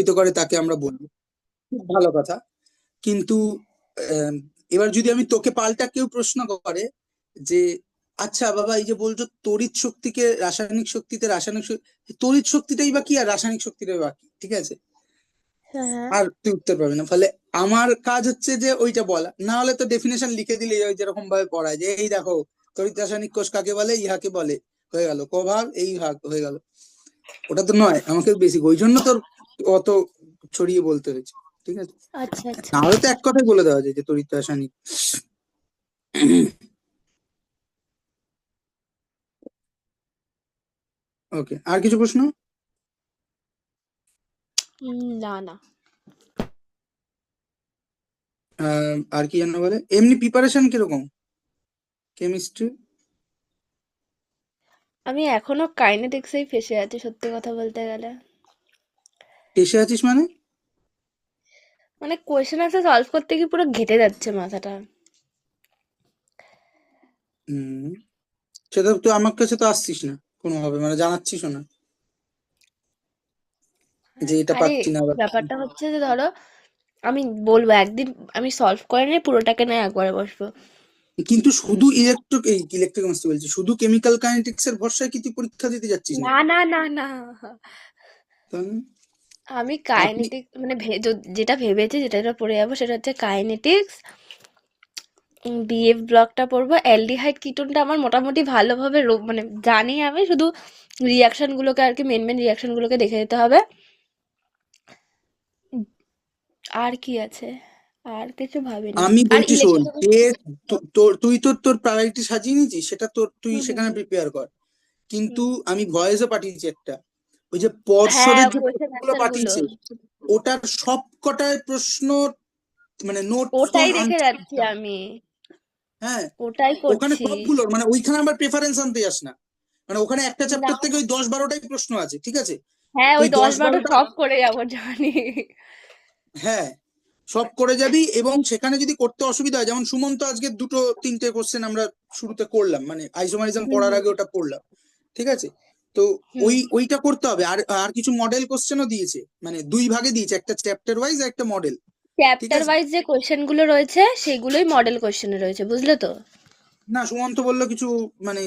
প্রভাবিত করে তাকে আমরা বলবো। খুব ভালো কথা। কিন্তু আহ, এবার যদি আমি তোকে পাল্টা কেউ প্রশ্ন করে যে আচ্ছা বাবা, এই যে বলছো তড়িৎ শক্তিকে রাসায়নিক শক্তিতে তড়িৎ শক্তিটাই বা কি আর রাসায়নিক শক্তিটাই বা কি, ঠিক আছে, হ্যাঁ হ্যাঁ। আর তুই উত্তর পাবি না। ফলে আমার কাজ হচ্ছে যে ওইটা বলা, না হলে তো ডেফিনেশন লিখে দিলে ওই যেরকম ভাবে পড়ায় যে এই দেখো তড়িৎ রাসায়নিক কোষ কাকে বলে, ইহাকে বলে, হয়ে গেল ক ভাগ এই ভাগ হয়ে গেল। ওটা তো নয়, আমাকে বেশি, ওই জন্য তোর অত ছড়িয়ে বলতে হয়েছে, ঠিক আছে। আচ্ছা আচ্ছা। না হলে তো এক কথায় বলে দেওয়া যায় যে তড়িৎ রাসায়নিক। ওকে, আর কিছু প্রশ্ন? না না। আর কি জানো বলে, এমনি প্রিপারেশন কিরকম কেমিস্ট্রি? আমি এখনো কাইনেটিক্সেই ফেসে আছি সত্যি কথা বলতে গেলে। এসে আছিস মানে? মানে কোয়েশ্চেন আনসার সলভ করতে গিয়ে পুরো ঘেটে যাচ্ছে মাথাটা। হম, সেটা তুই আমার কাছে তো আসছিস না কোনোভাবে, মানে জানাচ্ছিস না যে এটা আরে পাচ্ছি না বা কিছু। ব্যাপারটা হচ্ছে যে ধরো আমি বলবো একদিন আমি সলভ করে নিয়ে পুরোটাকে না একবারে বসবো। কিন্তু শুধু ইলেকট্রিক কেমিস্ট্রি বলছি, শুধু কেমিক্যাল কাইনেটিক্স এর ভরসায় কি তুই পরীক্ষা দিতে যাচ্ছিস না নাকি? না না না। তাহলে আমি আপনি কাইনেটিক্স মানে যেটা ভেবেছি যেটা পড়ে যাবো সেটা হচ্ছে কাইনেটিক্স, বিএফ ব্লকটা পড়বো, অ্যালডিহাইড কিটোনটা আমার মোটামুটি ভালোভাবে মানে জানি আমি, শুধু রিয়াকশন গুলোকে আর কি মেন মেন রিয়াকশন গুলোকে দেখে যেতে হবে। আর কি আছে, আর কিছু ভাবিনি। আমি আর বলছি শোন, যে ইলেকট্রোকেমিস্ট্রি। তুই তো তোর প্রায়োরিটি সাজিয়ে নিয়েছিস, সেটা তোর, তুই হুম হুম সেখানে হুম প্রিপেয়ার কর। কিন্তু হুম। আমি ভয়েসে পাঠিয়েছি একটা, ওই যে হ্যাঁ পর্ষদের যে কোয়েশ্চেন প্রশ্নগুলো অ্যান্সার গুলো পাঠিয়েছে, ওটার সব কটায় প্রশ্ন, মানে নোটস তো ওটাই দেখে আনছি। যাচ্ছি আমি, হ্যাঁ, ওটাই ওখানে করছি। সবগুলোর মানে ওইখানে আবার প্রেফারেন্স আনতে যাস না। মানে ওখানে একটা না, চ্যাপ্টার থেকে ওই 10-12টাই প্রশ্ন আছে, ঠিক আছে। হ্যাঁ ওই তুই দশ দশ বারোটা বারোটা সব করে যাবো জানি। হ্যাঁ, সব করে যাবি। এবং সেখানে যদি করতে অসুবিধা হয়, যেমন সুমন্ত আজকে দুটো তিনটে কোশ্চেন আমরা শুরুতে করলাম, মানে আইসোমারিজম হুম পড়ার হুম আগে ওটা পড়লাম, ঠিক আছে। তো হুম। ওইটা করতে হবে। আর আর কিছু মডেল কোশ্চেনও দিয়েছে, মানে দুই ভাগে দিয়েছে, একটা চ্যাপ্টার ওয়াইজ আর একটা মডেল, ঠিক চ্যাপ্টার আছে। ওয়াইজ যে কোয়েশ্চেন গুলো রয়েছে সেগুলোই মডেল কোয়েশ্চেনে রয়েছে, বুঝলে তো? না, সুমন্ত বললো কিছু মানে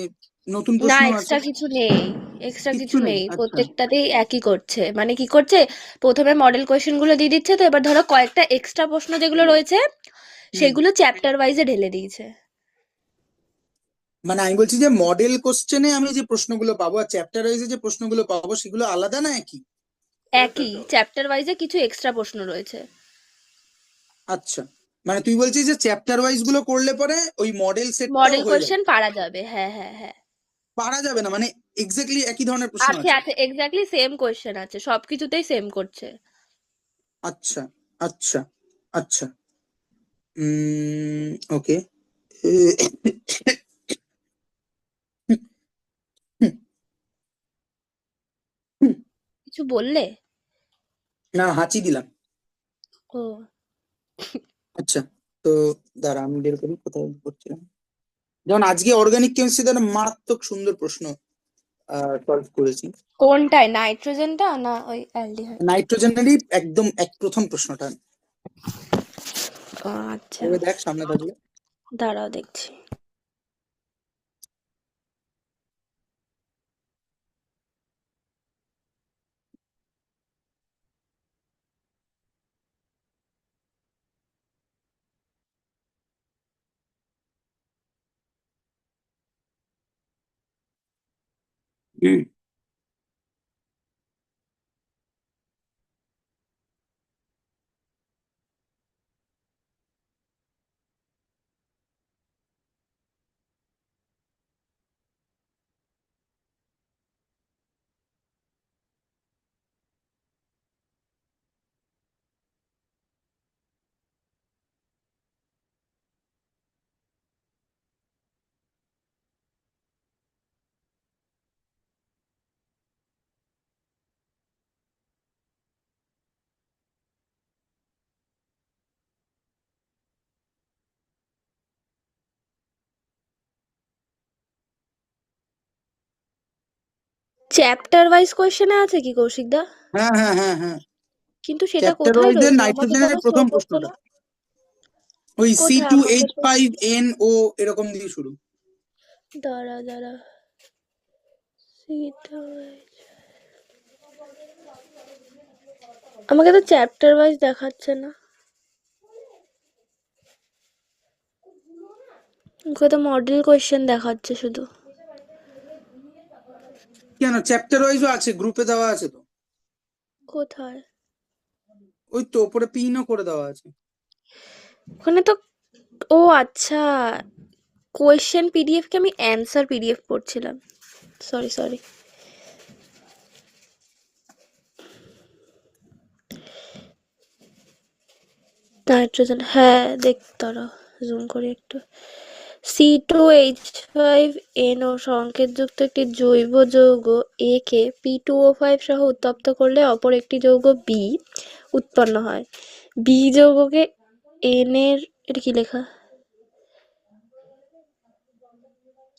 নতুন না প্রশ্ন আছে। এক্সট্রা কিছু নেই, এক্সট্রা কিচ্ছু কিছু নেই, নেই, আচ্ছা। প্রত্যেকটাতেই একই করছে। মানে কি করছে, প্রথমে মডেল কোয়েশ্চেন গুলো দিয়ে দিচ্ছে, তো এবার ধরো কয়েকটা এক্সট্রা প্রশ্ন যেগুলো রয়েছে হুম, সেগুলো চ্যাপ্টার ওয়াইজে ঢেলে দিয়েছে। মানে আমি বলছি যে মডেল কোশ্চেনে আমি যে প্রশ্নগুলো পাবো আর চ্যাপ্টার ওয়াইজে যে প্রশ্নগুলো পাবো সেগুলো আলাদা না একই? একই, চ্যাপ্টার ওয়াইজে কিছু এক্সট্রা প্রশ্ন রয়েছে। আচ্ছা, মানে তুই বলছিস যে চ্যাপ্টার ওয়াইজ গুলো করলে পরে ওই মডেল সেটটাও মডেল হয়ে যাবে? কোয়েশ্চেন পারা যাবে, হ্যাঁ হ্যাঁ হ্যাঁ। পারা যাবে না মানে এক্স্যাক্টলি একই ধরনের প্রশ্ন আছে আছে? আছে, এক্স্যাক্টলি সেম কোয়েশ্চেন আছে, সবকিছুতেই সেম করছে। আচ্ছা, আচ্ছা, আচ্ছা। ওকে। কিছু বললে? না, হাঁচি দিলাম। ও। আচ্ছা, তো দাঁড়া আমি বের করি কোথায় করছিলাম। যেমন আজকে অর্গানিক কেমিস্ট্রি দ্বারা মারাত্মক সুন্দর প্রশ্ন সলভ করেছি। কোনটায়, নাইট্রোজেনটা না ওই অ্যালডিহাইড? নাইট্রোজেনেরই একদম প্রথম প্রশ্নটা। ও আচ্ছা। ভেবে দেখ সামনে থাকলে। দাঁড়াও দেখছি। হুম। চ্যাপ্টার ওয়াইজ কোয়েশ্চেনে আছে কি কৌশিক দা? হ্যাঁ, হ্যাঁ, হ্যাঁ, হ্যাঁ। কিন্তু সেটা চ্যাপ্টার কোথায় ওয়াইজ এর রয়েছে? আমাকে তো নাইট্রোজেনের আবার শো প্রথম করছে প্রশ্নটা না। ওই সি কোথায় টু আমাকে এইচ তো? ফাইভ এন ও এরকম দিয়ে শুরু। দাঁড়া দাঁড়া, সিটা, আমাকে তো চ্যাপ্টার ওয়াইজ দেখাচ্ছে না, আমাকে তো মডেল কোয়েশ্চেন দেখাচ্ছে শুধু। কেন, চ্যাপ্টার ওয়াইজও আছে, গ্রুপে দেওয়া আছে তো। কোথায়? ওই তো ওপরে পিনও করে দেওয়া আছে। ওখানে তো, ও আচ্ছা, কোয়েশ্চেন পিডিএফ কে আমি অ্যান্সার পিডিএফ পড়ছিলাম, সরি সরি। নাইট্রোজেন, হ্যাঁ দেখ, তারা জুম করি একটু। C2H5NO সংকেতযুক্ত একটি জৈব যৌগ A কে P2O5 সহ উত্তপ্ত করলে অপর একটি যৌগ B উৎপন্ন হয়। B যৌগকে N এর, এটা কি লেখা,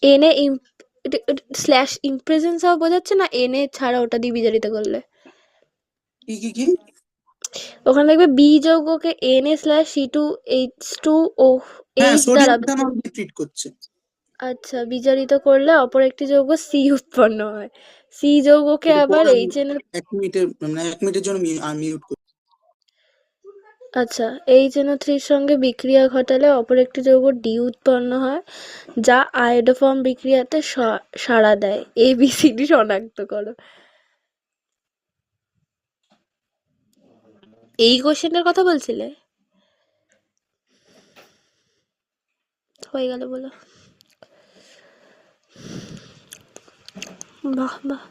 N এ স্ল্যাশ ইমপ্রেজেন্স সহ বোঝাচ্ছে না, N এ ছাড়া ওটা দিয়ে বিজারিত করলে? কি কি কি? ওখানে দেখবে B যৌগকে Na স্ল্যাশ C2H2O হ্যাঁ, H দ্বারা, সোডিয়াম ইথানল দিয়ে ট্রিট করছে। আচ্ছা, বিজারিত করলে অপর একটি যৌগ C উৎপন্ন হয়। C যৌগকে এটা আবার পরে আমি HN, 1 মিনিটের, মানে 1 মিনিটের জন্য মিউট করি। আচ্ছা, HNO3 এর সঙ্গে বিক্রিয়া ঘটালে অপর একটি যৌগ D উৎপন্ন হয়, যা আয়োডোফর্ম বিক্রিয়াতে সাড়া দেয়। ABCD শনাক্ত করো। এই কোশ্চেনটার কথা বলছিলে? হয়ে গেল বলো। বাহ বাহ।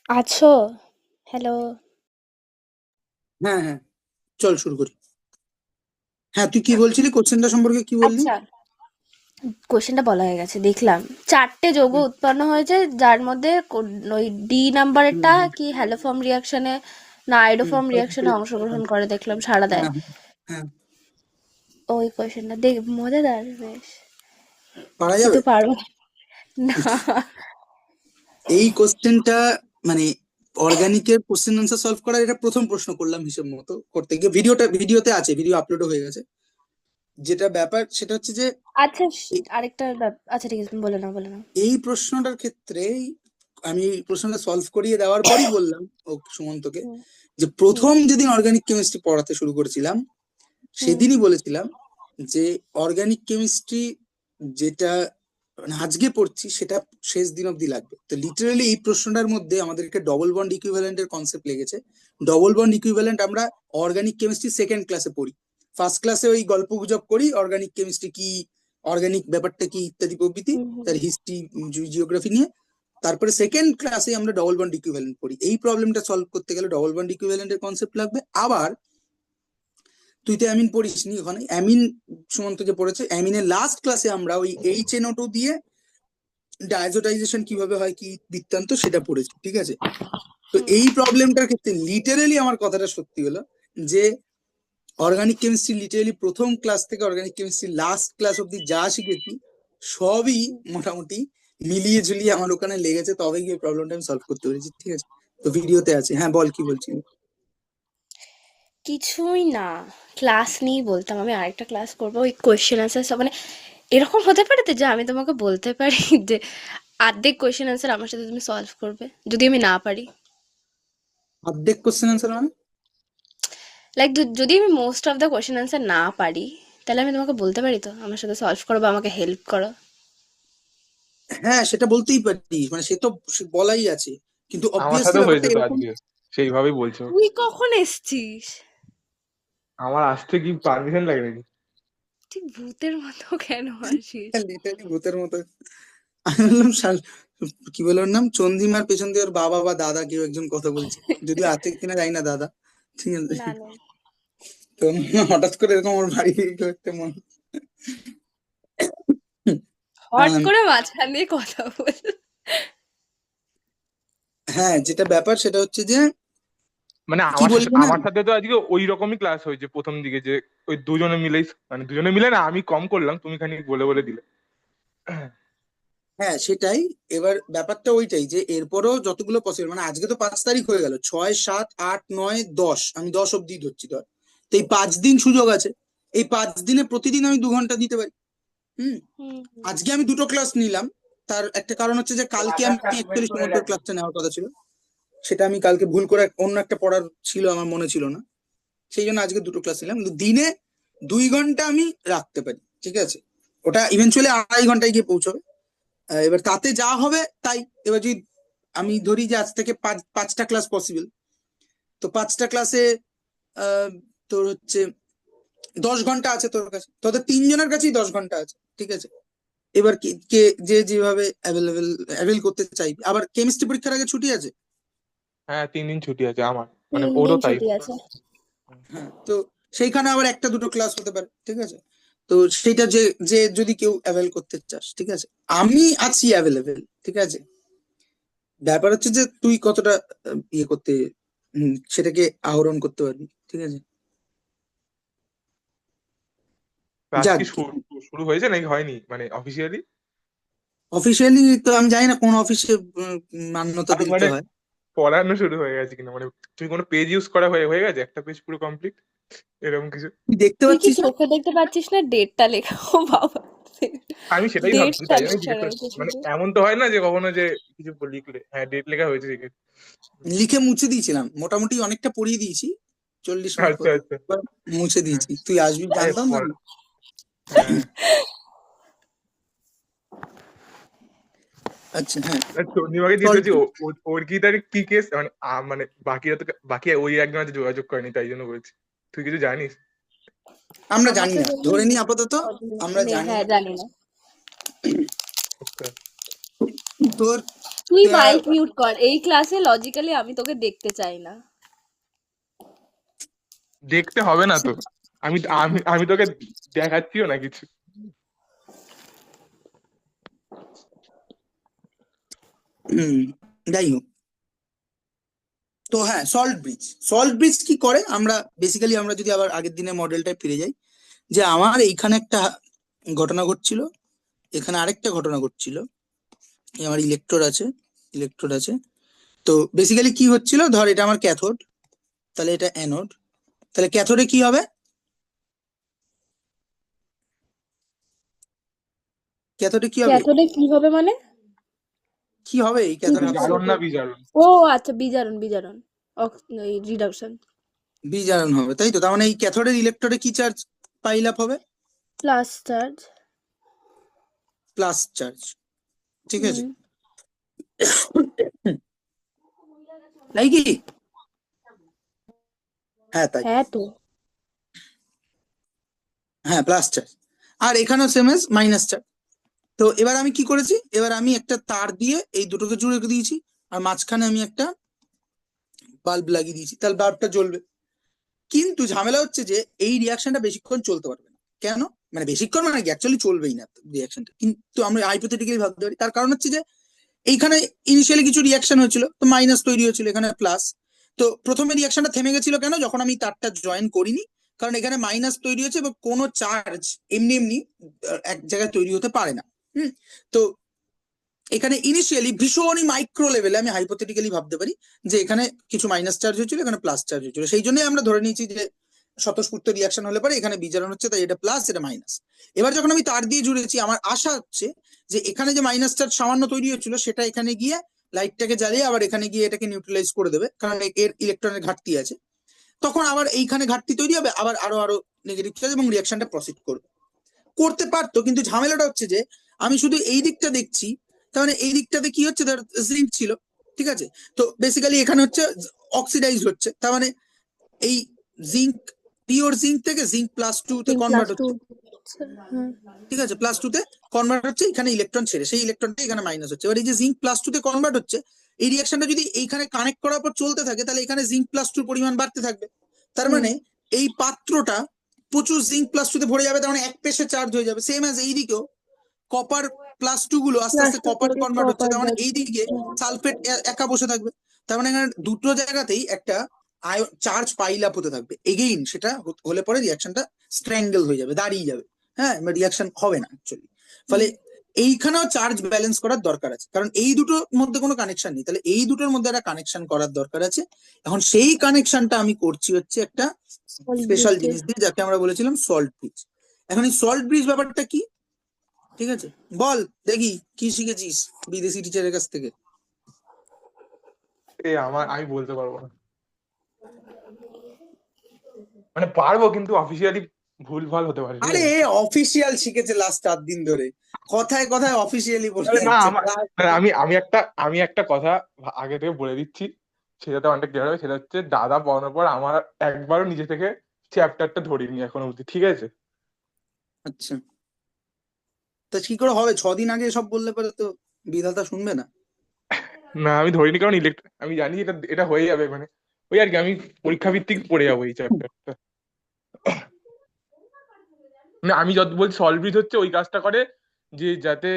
আছো? হ্যালো? হ্যাঁ হ্যাঁ, চল শুরু করি। হ্যাঁ, তুই কি বলছিলি, কোশ্চেনটা সম্পর্কে কি বললি? আচ্ছা, কোশ্চেনটা বলা হয়ে গেছে দেখলাম। 4টে যৌগ হুম উৎপন্ন হয়েছে, যার মধ্যে ওই ডি হুম নাম্বারেরটা হুম কি হ্যালোফর্ম রিয়াকশনে না আয়োডোফর্ম রিয়াকশনে অংশগ্রহণ হ্যাঁ করে দেখলাম, সাড়া দেয়। হ্যাঁ হ্যাঁ। ওই কোশ্চেনটা দেখ, মজাদার বেশ। পারা কিন্তু যাবে? পারবো না। এই কোশ্চেনটা মানে অর্গানিকের কোশ্চেন আনসার সলভ করার এটা প্রথম প্রশ্ন করলাম হিসেব মতো করতে গিয়ে। ভিডিওতে আছে, ভিডিও আপলোড হয়ে গেছে। যেটা ব্যাপার সেটা হচ্ছে যে আচ্ছা, এ- আরেকটা আচ্ছা ঠিক আছে, তুমি বলে নাও, বলে নাও। এই প্রশ্নটার ক্ষেত্রে আমি এই প্রশ্নটা সলভ করিয়ে দেওয়ার পরই বললাম ও সুমন্তকে হুম যে হুম প্রথম যেদিন অর্গানিক কেমিস্ট্রি পড়াতে শুরু করেছিলাম হুম সেদিনই বলেছিলাম যে অর্গানিক কেমিস্ট্রি যেটা মানে আজকে পড়ছি সেটা শেষ দিন অব্দি লাগবে। তো লিটারালি এই প্রশ্নটার মধ্যে আমাদেরকে ডবল বন্ড ইকুইভ্যালেন্টের কনসেপ্ট লেগেছে। ডবল বন্ড ইকুইভ্যালেন্ট আমরা অর্গানিক কেমিস্ট্রি সেকেন্ড ক্লাসে পড়ি। ফার্স্ট ক্লাসে ওই গল্প গুজব করি অর্গানিক কেমিস্ট্রি কি, অর্গানিক ব্যাপারটা কি ইত্যাদি প্রভৃতি, হুম হুম তার হিস্ট্রি, জিওগ্রাফি নিয়ে। তারপরে সেকেন্ড ক্লাসে আমরা ডবল বন্ড ইকুইভ্যালেন্ট পড়ি। এই প্রবলেমটা সলভ করতে গেলে ডবল বন্ড ইকুইভ্যালেন্টের কনসেপ্ট লাগবে। আবার তুই তো অ্যামিন পড়িসনি ওখানে, অ্যামিন সুমন্ত যে পড়েছে অ্যামিনের লাস্ট ক্লাসে আমরা ওই HNO2 দিয়ে ডায়াজোটাইজেশন কিভাবে হয় কি বৃত্তান্ত সেটা পড়েছি, ঠিক আছে? তো হুম এই প্রবলেমটার ক্ষেত্রে লিটারেলি আমার কথাটা সত্যি হলো যে অর্গানিক কেমিস্ট্রি লিটারেলি প্রথম ক্লাস থেকে অর্গানিক কেমিস্ট্রি লাস্ট ক্লাস অব্দি যা শিখেছি সবই হুম। মোটামুটি মিলিয়ে ঝুলিয়ে আমার ওখানে লেগেছে, তবে গিয়ে প্রবলেমটা আমি সলভ করতে পেরেছি, ঠিক আছে? তো ভিডিওতে আছে। হ্যাঁ বল, কি বলছিস? কিছুই না, ক্লাস নিয়েই বলতাম। আমি আরেকটা ক্লাস করবো, ওই কোয়েশ্চেন আনসার সব মানে এরকম হতে পারে তো যে আমি তোমাকে বলতে পারি যে অর্ধেক কোয়েশ্চেন আনসার আমার সাথে তুমি সলভ করবে, যদি আমি না পারি। অর্ধেক কোশ্চেন আনসার মানে? লাইক যদি আমি most of the question answer না পারি, তাহলে আমি তোমাকে বলতে পারি তো আমার সাথে সলভ করো বা আমাকে হেল্প করো। হ্যাঁ সেটা বলতেই পারিস, মানে সে তো বলাই আছে, কিন্তু আমার অবভিয়াসলি সাথেও ব্যাপারটা হয়েছে তো এরকম। আজকে, সেইভাবেই বলছো। তুই কখন এসছিস? আমার আসতে কি পারমিশন লাগে নাকি? ঠিক ভূতের মতো কেন আসিস? লিটারালি ভূতের মতো। আমি বললাম কি বলে ওর নাম, চন্দ্রিমার পেছন দিয়ে ওর বাবা বা দাদা কেউ একজন কথা বলছে, যদিও আছে কিনা জানি না দাদা, ঠিক আছে? না না, তো হঠাৎ করে এরকম ওর বাড়ি থেকে কেউ একটা মন। হট আহ, করে মাঝখান দিয়ে কথা বল। হ্যাঁ যেটা ব্যাপার সেটা হচ্ছে যে মানে কি আমার সাথে বলবো না। আমার সাথে তো আজকে ওই রকমই ক্লাস হয়েছে প্রথম দিকে, যে ওই দুজনে মিলেই, মানে দুজনে মিলে না, আমি কম করলাম, তুমি খানি বলে বলে দিলে। হ্যাঁ সেটাই। এবার ব্যাপারটা ওইটাই যে এরপরও যতগুলো পসিবল, মানে আজকে তো 5 তারিখ হয়ে গেল, 6, 7, 8, 9, 10, আমি 10 অব্দি ধরছি ধর। তো এই 5 দিন সুযোগ আছে, এই 5 দিনে প্রতিদিন আমি 2 ঘন্টা দিতে পারি। হুম। হুম হুম আজকে আমি দুটো ক্লাস নিলাম, তার একটা কারণ হচ্ছে যে কালকে আমি অ্যাকচুয়ালি সুমন্তর ক্লাসটা নেওয়ার কথা ছিল, সেটা আমি কালকে ভুল করে অন্য একটা পড়ার ছিল, আমার মনে ছিল না, সেই জন্য আজকে দুটো ক্লাস নিলাম। কিন্তু দিনে 2 ঘন্টা আমি রাখতে পারি, ঠিক আছে? ওটা ইভেনচুয়ালি 2.5 ঘন্টায় গিয়ে পৌঁছবে। এবার তাতে যা হবে তাই। এবার যদি আমি ধরি যে আজ থেকে পাঁচটা ক্লাস পসিবল, তো 5টা ক্লাসে আহ, তোর হচ্ছে 10 ঘন্টা আছে তোর কাছে, তোদের 3 জনের কাছেই 10 ঘন্টা আছে, ঠিক আছে? এবার কে কে যে যেভাবে অ্যাভেল করতে চাইবে। আবার কেমিস্ট্রি পরীক্ষার আগে ছুটি আছে। হ্যাঁ, 3 দিন ছুটি আছে আমার, মানে 3 দিন ওরও তাই। ছুটি আছে। হ্যাঁ তো সেইখানে আবার একটা দুটো ক্লাস হতে পারে, ঠিক আছে? তো সেইটা যে যে যদি কেউ অ্যাভেল করতে চাস, ঠিক আছে, আমি আছি অ্যাভেলেবেল, ঠিক আছে? ব্যাপার হচ্ছে যে তুই কতটা ইয়ে করতে সেটাকে আহরণ করতে পারবি, ঠিক আছে? ক্লাস যাক, কি শুরু শুরু হয়েছে নাকি হয়নি, মানে অফিসিয়ালি? অফিসিয়ালি তো আমি জানি না কোন অফিসে মান্যতা আর দিতে মানে হয়। পড়ানো শুরু হয়ে গেছে কিনা, মানে তুমি কোনো পেজ ইউজ করা হয়ে হয়ে গেছে, একটা পেজ পুরো কমপ্লিট, এরকম কিছু? তুই দেখতে তুই কি পাচ্ছিস না? চোখে দেখতে পাচ্ছিস না ডেটটা লেখা? ও বাবা, আমি সেটাই ডেট ভাবছি, তাই জন্য সমস্যা জিজ্ঞেস করছি। রয়েছে মানে শুধু। এমন তো হয় না যে কখনো যে কিছু লিখলে হ্যাঁ ডেট লেখা হয়েছে ঠিক আছে। লিখে মুছে দিয়েছিলাম, মোটামুটি অনেকটা পড়িয়ে দিয়েছি 40 মিনিট আচ্ছা পরে, আচ্ছা। এবার মুছে হ্যাঁ। দিয়েছি। তুই আসবি এ জানতাম না। হ্যাঁ। আচ্ছা হ্যাঁ। চন্দ্রিমাকে জিজ্ঞেস চল করছি ওর কি তার কি কেস, মানে মানে বাকিরা তো, বাকি ওই একজন আছে যোগাযোগ করেনি, তাই জন্য বলছি। তুই কিছু জানিস? আমরা আমার জানি তো না, যেমন ধরে নি আপাতত। আমরা জানি হ্যাঁ না। জানি না। আচ্ছা। তোর তুই আহ, মাইক মিউট কর, এই ক্লাসে লজিক্যালি আমি তোকে দেখতে চাই না। দেখতে হবে না তো, আমি আমি আমি তোকে দেখাচ্ছিও না কিছু। উম, যাই হোক। তো হ্যাঁ, সল্ট ব্রিজ কি করে, আমরা বেসিক্যালি আমরা যদি আবার আগের দিনের মডেলটায় ফিরে যাই, যে আমার এইখানে একটা ঘটনা ঘটছিল, এখানে আরেকটা ঘটনা ঘটছিল। এই আমার ইলেকট্রোড আছে। তো বেসিক্যালি কি হচ্ছিল, ধর এটা আমার ক্যাথোড, তাহলে এটা অ্যানোড, তাহলে ক্যাথোডে কি হবে, ক্যাথোডে কি হবে, ক্যাথোডে কি হবে মানে? কি হবে এই কি ক্যাথোড হাফ বিজারণ সাইড? না বিজারণ? ও আচ্ছা, বিজারণ বিজারণ। এই রিডাকশন। বিজারণ হবে, তাই তো। তার মানে এই ক্যাথোডের ইলেকট্রোডে কি চার্জ পাইল আপ হবে, প্লাস চার্জ। প্লাস চার্জ, ঠিক আছে। হুম। তাই কি? হ্যাঁ তাই, হ্যাঁ তো। হ্যাঁ প্লাস চার্জ। আর এখানেও সেম এস মাইনাস চার্জ। তো এবার আমি কি করেছি, এবার আমি একটা তার দিয়ে এই দুটোকে জুড়ে দিয়েছি, আর মাঝখানে আমি একটা বাল্ব লাগিয়ে দিয়েছি, তাহলে বাল্বটা জ্বলবে। কিন্তু ঝামেলা হচ্ছে যে এই রিয়াকশনটা বেশিক্ষণ চলতে পারবে না। কেন? মানে বেশিক্ষণ মানে কি, অ্যাকচুয়ালি চলবেই না রিয়াকশনটা, কিন্তু আমরা হাইপোথেটিক্যালি ভাবতে পারি। তার কারণ হচ্ছে যে এইখানে ইনিশিয়ালি কিছু রিয়াকশন হয়েছিল, তো মাইনাস তৈরি হয়েছিল, এখানে প্লাস। তো প্রথমে রিয়াকশনটা থেমে গেছিল কেন, যখন আমি তারটা জয়েন করিনি, কারণ এখানে মাইনাস তৈরি হয়েছে এবং কোনো চার্জ এমনি এমনি এক জায়গায় তৈরি হতে পারে না। তো এখানে ইনিশিয়ালি ভীষণই মাইক্রো লেভেলে আমি হাইপোথেটিক্যালি ভাবতে পারি যে এখানে কিছু মাইনাস চার্জ হয়েছিল, এখানে প্লাস চার্জ হয়েছিল। সেই জন্যই আমরা ধরে নিয়েছি যে স্বতঃস্ফূর্ত রিয়াকশন হলে পরে এখানে বিজারণ হচ্ছে, তাই এটা প্লাস, এটা মাইনাস। এবার যখন আমি তার দিয়ে জুড়েছি, আমার আশা হচ্ছে যে এখানে যে মাইনাস চার্জ সামান্য তৈরি হচ্ছিল, সেটা এখানে গিয়ে লাইটটাকে জ্বালিয়ে আবার এখানে গিয়ে এটাকে নিউট্রালাইজ করে দেবে, কারণ এর ইলেকট্রনের ঘাটতি আছে। তখন আবার এইখানে ঘাটতি তৈরি হবে, আবার আরো আরো নেগেটিভ চার্জ, এবং রিয়াকশনটা প্রসিড করবে। করতে পারতো, কিন্তু ঝামেলাটা হচ্ছে যে আমি শুধু এই দিকটা দেখছি। তার মানে এই দিকটাতে কি হচ্ছে, ধর জিঙ্ক ছিল, ঠিক আছে। তো বেসিক্যালি এখানে হচ্ছে অক্সিডাইজ হচ্ছে, তার মানে এই জিঙ্ক, পিওর জিঙ্ক থেকে জিঙ্ক প্লাস টু তে প্লাস কনভার্ট টু। হচ্ছে, ঠিক আছে, প্লাস টু তে কনভার্ট হচ্ছে, এখানে ইলেকট্রন ছেড়ে সেই ইলেকট্রনটা এখানে মাইনাস হচ্ছে। এবার এই যে জিঙ্ক প্লাস টু তে কনভার্ট হচ্ছে, এই রিয়াকশনটা যদি এইখানে কানেক্ট করার পর চলতে থাকে, তাহলে এখানে জিঙ্ক প্লাস টুর পরিমাণ বাড়তে থাকবে। তার মানে এই পাত্রটা প্রচুর জিঙ্ক প্লাস টু তে ভরে যাবে, তার মানে এক পেশে চার্জ হয়ে যাবে। সেম অ্যাজ এইদিকেও কপার প্লাস টু গুলো আস্তে প্লাস আস্তে টু কপারে থেকে কনভার্ট হচ্ছে, কপার তার মানে যাচ্ছে। এইদিকে সালফেট একা বসে থাকবে। তার মানে এখানে দুটো জায়গাতেই একটা চার্জ পাইল আপ হতে থাকবে। এগেইন সেটা হলে পরে রিয়াকশনটা স্ট্র্যাঙ্গেল হয়ে যাবে, দাঁড়িয়ে যাবে। হ্যাঁ, রিয়াকশন হবে না অ্যাকচুয়ালি। ফলে এইখানেও চার্জ ব্যালেন্স করার দরকার আছে, কারণ এই দুটোর মধ্যে কোনো কানেকশন নেই, তাহলে এই দুটোর মধ্যে একটা কানেকশন করার দরকার আছে। এখন সেই কানেকশনটা আমি করছি হচ্ছে একটা স্পেশাল জিনিস দিয়ে, যাকে আমরা বলেছিলাম সল্ট ব্রিজ। এখন এই সল্ট ব্রিজ ব্যাপারটা কি, ঠিক আছে, বল দেখি কি শিখেছিস বিদেশি টিচারের কাছ থেকে। আমি বলতে পারবো না, মানে পারবো কিন্তু অফিসিয়ালি ভুল ভাল হতে পারে, ঠিক আরে আছে। অফিসিয়াল শিখেছে লাস্ট 4 দিন ধরে, কথায় কথায় অফিসিয়ালি বলে আরে না যাচ্ছে আমার, না, আমি একটা কথা আগে থেকে বলে দিচ্ছি, সেটাতে অনেক ক্লিয়ার হবে। সেটা হচ্ছে দাদা পড়ানোর পর আমার একবারও নিজে থেকে চ্যাপ্টারটা ধরিনি এখনো অব্দি, ঠিক আছে। আচ্ছা, তা কি করে হবে, 6 দিন আগে সব বললে পরে তো বিধাতা শুনবে না। না আমি ধরিনি, কারণ আমি জানি এটা এটা হয়ে যাবে, মানে ওই আর কি, আমি পরীক্ষা ভিত্তিক পড়ে যাবো এই চ্যাপ্টারটা। মানে আমি যত বলছি সলভ ব্রিজ হচ্ছে ওই কাজটা করে, যে যাতে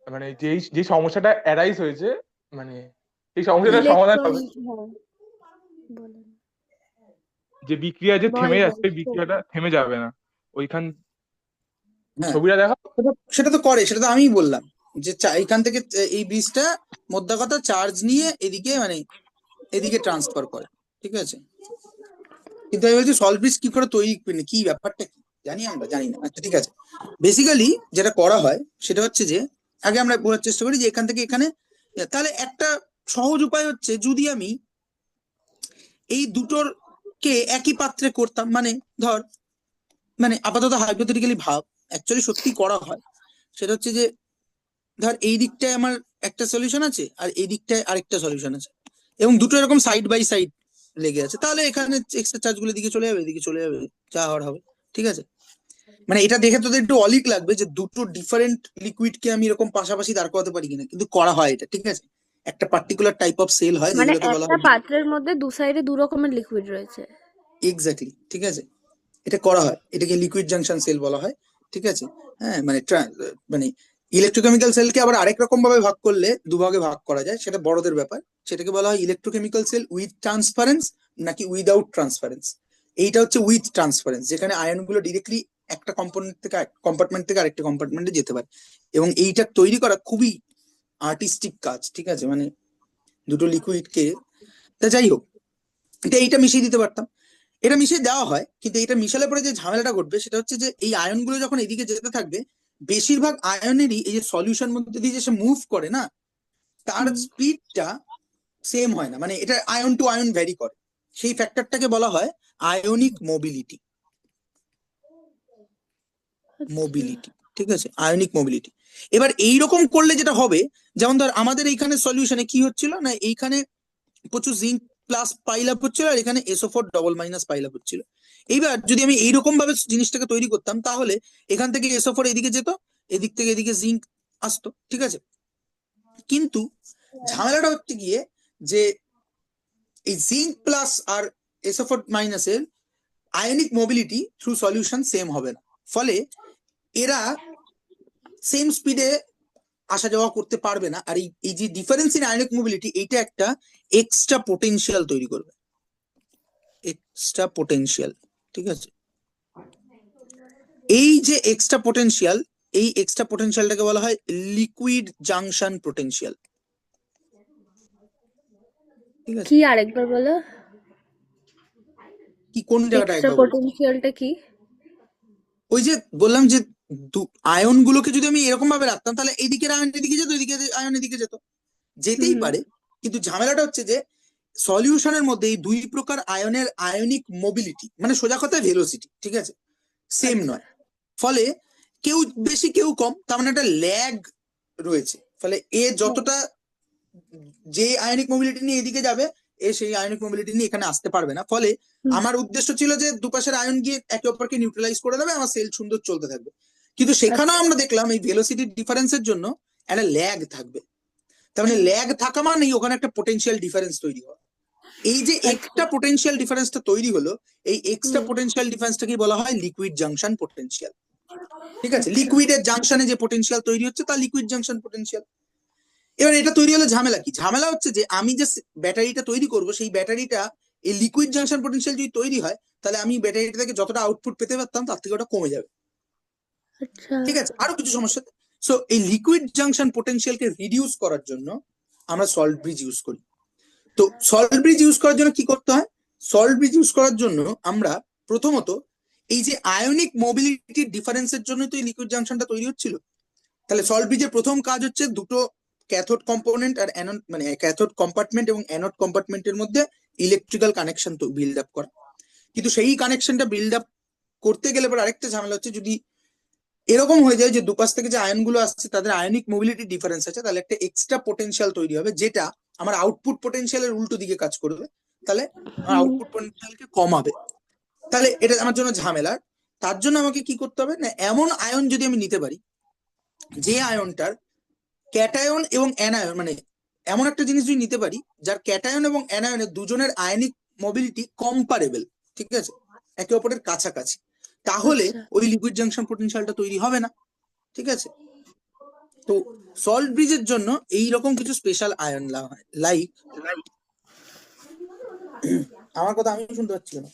মানে যেই যে সমস্যাটা অ্যারাইজ হয়েছে, মানে এই সমস্যাটার সমাধান ইলেকট্রন। হবে। হ্যাঁ, বলেন। যে বিক্রিয়া যে বল থেমে বল যাচ্ছে, শোন। বিক্রিয়াটা থেমে যাবে না ওইখান। হ্যাঁ, ছবিটা দেখা। সেটা তো করে, সেটা তো আমিই বললাম যে এইখান থেকে এই বীজটা মোদ্দা কথা চার্জ নিয়ে এদিকে মানে এদিকে ট্রান্সফার করে, ঠিক আছে। কিন্তু আমি বলছি সল্ট ব্রিজ কি করে তৈরি, মানে কি ব্যাপারটা কি জানি, আমরা জানি না। আচ্ছা ঠিক আছে, বেসিক্যালি যেটা করা হয় সেটা হচ্ছে যে আগে আমরা বোঝার চেষ্টা করি যে এখান থেকে এখানে, তাহলে একটা সহজ উপায় হচ্ছে যদি আমি এই দুটোর কে একই পাত্রে করতাম, মানে ধর, মানে আপাতত হাইপোথেটিক্যালি ভাব, অ্যাকচুয়ালি সত্যি করা হয়। সেটা হচ্ছে যে ধর এই দিকটায় আমার একটা সলিউশন আছে, আর এই দিকটায় আরেকটা সলিউশন আছে, এবং দুটো এরকম সাইড বাই সাইড লেগে আছে, তাহলে এখানে এক্সট্রা চার্জ গুলো এদিকে চলে যাবে, এদিকে চলে যাবে, যা হওয়ার হবে, ঠিক আছে। মানে এটা দেখে তোদের একটু অলিক লাগবে যে দুটো ডিফারেন্ট লিকুইড কে আমি এরকম পাশাপাশি দাঁড় করাতে পারি কিনা, কিন্তু করা হয় এটা, ঠিক আছে। একটা পার্টিকুলার টাইপ অফ সেল হয় মানে যেগুলোকে বলা একটা হয়, পাত্রের মধ্যে দু সাইডে দু রকমের লিকুইড রয়েছে। এক্স্যাক্টলি, ঠিক আছে, এটা করা হয়, এটাকে লিকুইড জাংশন সেল বলা হয়, ঠিক আছে। হ্যাঁ, মানে মানে ইলেকট্রোকেমিক্যাল সেলকে আবার আরেক রকম ভাবে ভাগ করলে দুভাগে ভাগ করা যায়, সেটা বড়দের ব্যাপার। সেটাকে বলা হয় ইলেকট্রোকেমিক্যাল সেল উইথ ট্রান্সপারেন্স নাকি উইদাউট ট্রান্সপারেন্স। এইটা হচ্ছে উইথ ট্রান্সপারেন্স, যেখানে আয়নগুলো ডিরেক্টলি একটা কম্পার্টমেন্ট থেকে আরেকটা কম্পার্টমেন্টে যেতে পারে। এবং এইটা তৈরি করা খুবই আর্টিস্টিক কাজ, ঠিক আছে, মানে দুটো লিকুইডকে, তা যাই হোক, এইটা মিশিয়ে দিতে পারতাম। এটা মিশিয়ে দেওয়া হয়, কিন্তু এটা মিশালে পরে যে ঝামেলাটা ঘটবে সেটা হচ্ছে যে এই আয়নগুলো যখন এদিকে যেতে থাকবে, বেশিরভাগ আয়নেরই এই যে সলিউশন মধ্যে দিয়ে যে সে মুভ করে না, তার স্পিডটা সেম হয় না, মানে এটা আয়ন টু আয়ন ভ্যারি করে। সেই ফ্যাক্টরটাকে বলা হয় আয়নিক মোবিলিটি। মোবিলিটি, ঠিক আছে, আয়নিক মোবিলিটি। এবার এইরকম করলে যেটা হবে, যেমন ধর আমাদের এইখানে সলিউশনে কি হচ্ছিল না, এইখানে প্রচুর জিঙ্ক প্লাস পাইল আপ হচ্ছিল, আর এখানে SO4 double minus pile up হচ্ছিল। এইবার যদি আমি এইরকম ভাবে জিনিসটাকে তৈরি করতাম, তাহলে এখান থেকে SO4 এদিকে যেত, এদিক থেকে এদিকে জিঙ্ক আসতো, ঠিক আছে। কিন্তু ঝামেলাটা হচ্ছে গিয়ে যে এই জিঙ্ক প্লাস আর SO4 মাইনাসের ionic mobility through solution same হবে না, ফলে এরা সেম স্পিডে আসা যাওয়া করতে পারবে না। আর এই যে ডিফারেন্স ইন আয়নিক মোবিলিটি, এইটা একটা এক্সট্রা পোটেনশিয়াল তৈরি করবে, এক্সট্রা পোটেনশিয়াল, ঠিক আছে। এই যে এক্সট্রা পোটেনশিয়াল, এই এক্সট্রা পোটেনশিয়ালটাকে বলা হয় লিকুইড জাংশন পোটেনশিয়াল, ঠিক আছে। কি আরেকবার বলো, কি কোন জায়গাটা এক্সট্রা একবার বলছি? পটেনশিয়ালটা কি? ওই যে বললাম যে আয়ন গুলোকে যদি আমি এরকম ভাবে রাখতাম, তাহলে এইদিকের আয়ন এদিকে যেত, এদিকে আয়ন এদিকে যেত, যেতেই পারে। কিন্তু ঝামেলাটা হচ্ছে যে সলিউশনের মধ্যে এই দুই প্রকার আয়নের আয়নিক মোবিলিটি, মানে সোজা কথায় ভেলোসিটি, ঠিক আছে, সেম নয়। ফলে কেউ বেশি কেউ কম, তার মানে একটা ল্যাগ রয়েছে। ফলে এ যতটা যে আয়নিক মোবিলিটি নিয়ে এদিকে যাবে, এ সেই আয়নিক মোবিলিটি নিয়ে এখানে আসতে পারবে না। ফলে আমার উদ্দেশ্য ছিল যে দুপাশের আয়ন গিয়ে একে অপরকে নিউট্রালাইজ করে দেবে, আমার সেল সুন্দর চলতে থাকবে। কিন্তু সেখানেও আমরা দেখলাম এই ভেলোসিটি ডিফারেন্সের জন্য একটা ল্যাগ থাকবে। তার মানে ল্যাগ থাকা মানে ওখানে একটা পোটেনশিয়াল ডিফারেন্স তৈরি হয়। এই যে একটা পোটেনশিয়াল ডিফারেন্সটা তৈরি হলো, এই এক্সট্রা পোটেনশিয়াল ডিফারেন্সটাকে বলা হয় লিকুইড জাংশন পোটেনশিয়াল, ঠিক আছে। লিকুইডের জাংশনে যে পোটেনশিয়াল তৈরি হচ্ছে তা লিকুইড জাংশন পোটেনশিয়াল। এবার এটা তৈরি হলে ঝামেলা কি? ঝামেলা হচ্ছে যে আমি যে ব্যাটারিটা তৈরি করব, সেই ব্যাটারিটা এই লিকুইড জাংশন পোটেনশিয়াল যদি তৈরি হয়, তাহলে আমি ব্যাটারিটা থেকে যতটা আউটপুট পেতে পারতাম তার থেকে ওটা কমে যাবে, আচ্ছা, ঠিক আছে। আরো কিছু সমস্যা। সো এই লিকুইড জাংশন পোটেনশিয়ালকে রিডিউস করার জন্য আমরা সল্ট ব্রিজ ইউজ করি। তো সল্ট ব্রিজ ইউজ করার জন্য কি করতে হয়? সল্ট ব্রিজ ইউজ করার জন্য আমরা প্রথমত এই যে আয়নিক মোবিলিটি ডিফারেন্সের জন্য তো এই লিকুইড জাংশনটা তৈরি হচ্ছিল, তাহলে সল্ট ব্রিজের প্রথম কাজ হচ্ছে দুটো ক্যাথোড কম্পোনেন্ট আর অ্যানোড, মানে ক্যাথোড কম্পার্টমেন্ট এবং অ্যানোড কম্পার্টমেন্টের মধ্যে ইলেকট্রিক্যাল কানেকশন তো বিল্ড আপ করা। কিন্তু সেই কানেকশনটা বিল্ড আপ করতে গেলে পর আরেকটা ঝামেলা হচ্ছে, যদি এরকম হয়ে যায় যে দুপাশ থেকে যে আয়নগুলো আসছে তাদের আয়নিক মোবিলিটি ডিফারেন্স আছে, তাহলে একটা এক্সট্রা পোটেনশিয়াল তৈরি হবে, যেটা আমার আউটপুট পোটেনশিয়ালের উল্টো দিকে কাজ করবে। তাহলে আমার আউটপুট পোটেনশিয়ালকে কমাবে, তাহলে এটা আমার জন্য ঝামেলার। তার জন্য আমাকে কি করতে হবে না, এমন আয়ন যদি আমি নিতে পারি যে আয়নটার ক্যাটায়ন এবং অ্যানায়ন, মানে এমন একটা জিনিস যদি নিতে পারি যার ক্যাটায়ন এবং অ্যানায়নের দুজনের আয়নিক মোবিলিটি কম্পারেবল, ঠিক আছে, একে অপরের কাছাকাছি, তাহলে আচ্ছা, ওই লিকুইড জাংশন পোটেনশিয়ালটা তৈরি হবে না, ঠিক আছে। তো সল্ট ব্রিজের জন্য এইরকম কিছু স্পেশাল আয়ন হয়, লাইক, আমার কথা আমি শুনতে পাচ্ছি না,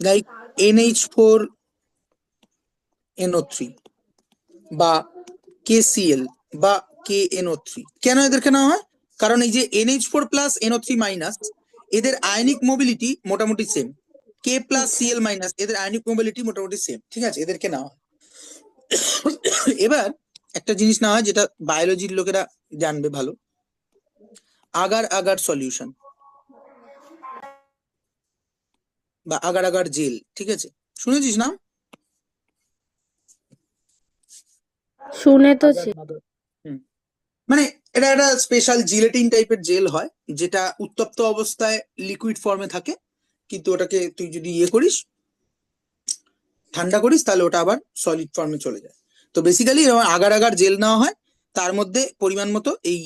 লাইক NH4NO3 বা KCl বা KNO3। কেন এদেরকে নেওয়া হয়? কারণ এই যে NH4 প্লাস NO3 মাইনাস, এদের আয়নিক মোবিলিটি মোটামুটি same. K plus Cl minus, এদের আয়নিক মোবিলিটি মোটামুটি সেম, ঠিক আছে, এদেরকে নেওয়া হয়। এবার একটা জিনিস নেওয়া হয় যেটা বায়োলজির লোকেরা জানবে ভালো, আগার আগার সলিউশন বা আগার আগার জেল, ঠিক আছে, শুনেছিস না? শুনে তো মানে এটা একটা স্পেশাল জিলেটিন টাইপের জেল হয়, যেটা উত্তপ্ত অবস্থায় লিকুইড ফর্মে থাকে, কিন্তু ওটাকে তুই যদি করিস, ঠান্ডা করিস, তাহলে ওটা আবার সলিড ফর্মে চলে যায়। তো বেসিক্যালি আগার আগার জেল নেওয়া হয়, তার মধ্যে পরিমাণ মতো এই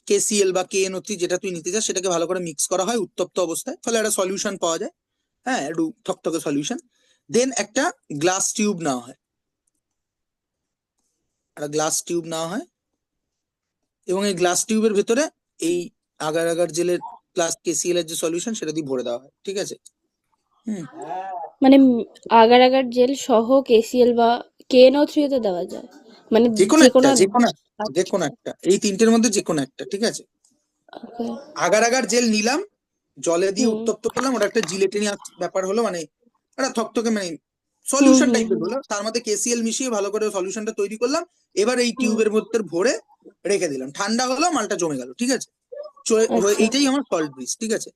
KCl বা KNO3 যেটা তুই নিতে চাস সেটাকে ভালো করে মিক্স করা হয় উত্তপ্ত অবস্থায়, ফলে একটা সলিউশন পাওয়া যায়, হ্যাঁ, একটু থকথকে সলিউশন। দেন একটা গ্লাস টিউব নেওয়া হয়, একটা গ্লাস টিউব নেওয়া হয়, এবং এই গ্লাস টিউবের ভেতরে এই আগার আগার জেলের প্লাস KCl এর যে সলিউশন সেটা দিয়ে ভরে দেওয়া হয়, ঠিক আছে। হুম মানে আগার আগার জেল সহ KCl বা KNO3 তে দেওয়া যায়, মানে যে কোনো যে একটা কোনো। যে কোনো যে আচ্ছা, কোনো একটা এই তিনটের মধ্যে যে কোনো একটা, ঠিক আছে। ওকে। আগার আগার জেল নিলাম, জলে দিয়ে হুম উত্তপ্ত করলাম, ওটা একটা জিলেটিনিয়াস ব্যাপার হলো, মানে একটা থকথকে মানে হুম সলিউশন হুম টাইপের হুম হলো, তার মধ্যে KCl মিশিয়ে ভালো করে সলিউশনটা তৈরি করলাম। এবার এই হুম। টিউবের মধ্যে ভরে রেখে দিলাম, ঠান্ডা হলো, মালটা জমে গেল, ঠিক আছে। আচ্ছা। এইটাই আমার সল্ট ব্রিজ, ঠিক আছে,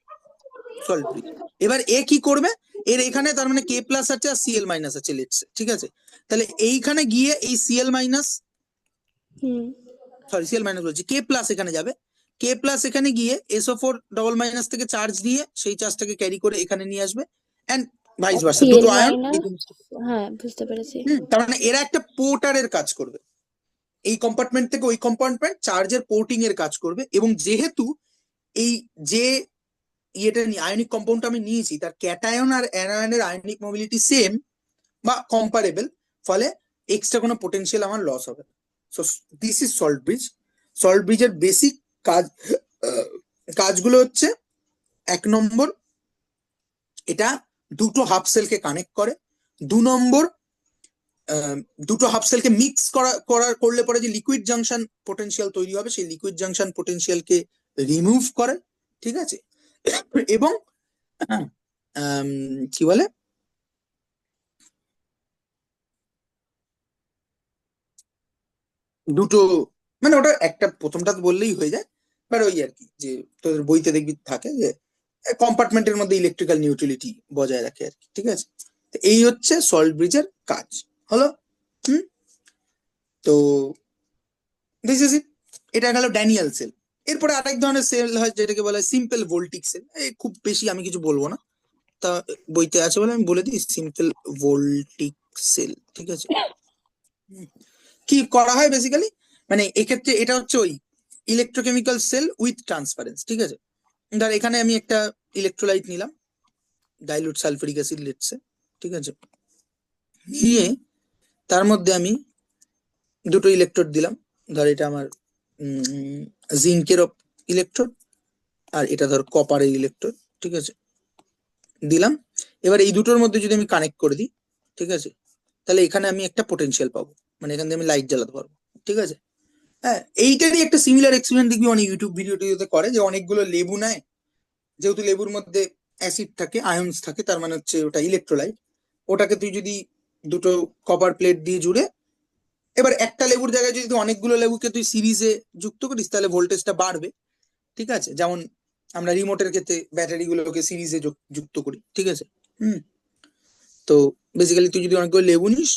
সল্ট ব্রিজ। এবার এ কি করবে, এর এখানে তার মানে K+ আছে আর Cl- আছে, লেটস, ঠিক আছে। তাহলে এইখানে গিয়ে এই Cl- হুম সরি Cl- বলছি, K+ এখানে যাবে, K+ এখানে গিয়ে SO4 ডবল- থেকে চার্জ দিয়ে সেই চার্জটাকে ক্যারি করে এখানে নিয়ে আসবে, এন্ড ভাইস ভার্সা, Cl দুটো আয়ন এই মাইনাস, জিনিসটা। হ্যাঁ বুঝতে পেরেছি। তার মানে এরা একটা পোর্টারের কাজ করবে, এই কম্পার্টমেন্ট থেকে ওই কম্পার্টমেন্ট চার্জের পোর্টিং এর কাজ করবে। এবং যেহেতু এই যে ইয়েটা আয়নিক কম্পাউন্ডটা আমি নিয়েছি তার ক্যাটায়ন আর অ্যানায়নের আয়নিক মোবিলিটি সেম বা কম্পারেবল, ফলে এক্সট্রা কোনো পোটেনশিয়াল আমার লস হবে। So this is salt bridge. Salt ব্রিজের বেসিক কাজ কাজগুলো হচ্ছে, 1 নম্বর, এটা দুটো হাফ সেলকে কানেক্ট করে। 2 নম্বর, দুটো হাফ সেলকে মিক্স করলে পরে যে লিকুইড জাংশন পোটেনশিয়াল তৈরি হবে সেই লিকুইড জাংশন পোটেনশিয়ালকে রিমুভ করে, ঠিক আছে। এবং কি বলে, দুটো, মানে ওটা একটা প্রথমটা তো বললেই হয়ে যায়, বাট ওই আর কি, যে তোদের বইতে দেখবি থাকে যে কম্পার্টমেন্টের মধ্যে ইলেকট্রিক্যাল নিউট্রিলিটি বজায় রাখে আর কি, ঠিক আছে। তো এই হচ্ছে সল্ট ব্রিজের কাজ হলো। হুম তো দিস ইজ ইট, এটা গেল ড্যানিয়েল সেল। এরপরে আরেক ধরনের সেল হয় যেটাকে বলা হয় সিম্পল ভোল্টিক সেল। এই খুব বেশি আমি কিছু বলবো না, তা বইতে আছে বলে আমি বলে দিই, সিম্পল ভোল্টিক সেল, ঠিক আছে। কি করা হয় বেসিক্যালি, মানে এক্ষেত্রে এটা হচ্ছে ওই ইলেকট্রোকেমিক্যাল সেল উইথ ট্রান্সপারেন্স, ঠিক আছে। ধর এখানে আমি একটা ইলেকট্রোলাইট নিলাম, ডাইলুট সালফিউরিক অ্যাসিড লেটসে, ঠিক আছে। নিয়ে তার মধ্যে আমি দুটো ইলেকট্রোড দিলাম, ধর এটা আমার জিঙ্কের ইলেকট্রোড, আর এটা ধর কপারের ইলেকট্রোড, ঠিক আছে, দিলাম। এবার এই দুটোর মধ্যে যদি আমি কানেক্ট করে দিই, ঠিক আছে, তাহলে এখানে আমি একটা পোটেনশিয়াল পাবো, মানে এখান থেকে আমি লাইট জ্বালাতে পারবো, ঠিক আছে। হ্যাঁ, এইটারই একটা সিমিলার এক্সপেরিমেন্ট দেখবি অনেক ইউটিউব ভিডিও টিডিওতে করে, যে অনেকগুলো লেবু নেয়, যেহেতু লেবুর মধ্যে অ্যাসিড থাকে, আয়ন্স থাকে, তার মানে হচ্ছে ওটা ইলেকট্রোলাইট। ওটাকে তুই যদি দুটো কপার প্লেট দিয়ে জুড়ে, এবার একটা লেবুর জায়গায় যদি তুই অনেকগুলো লেবুকে তুই সিরিজে যুক্ত করিস তাহলে ভোল্টেজটা বাড়বে, ঠিক আছে। যেমন আমরা রিমোটের ক্ষেত্রে ব্যাটারি গুলোকে সিরিজে যুক্ত করি, ঠিক আছে। হুম তো বেসিক্যালি তুই যদি অনেকগুলো লেবু নিস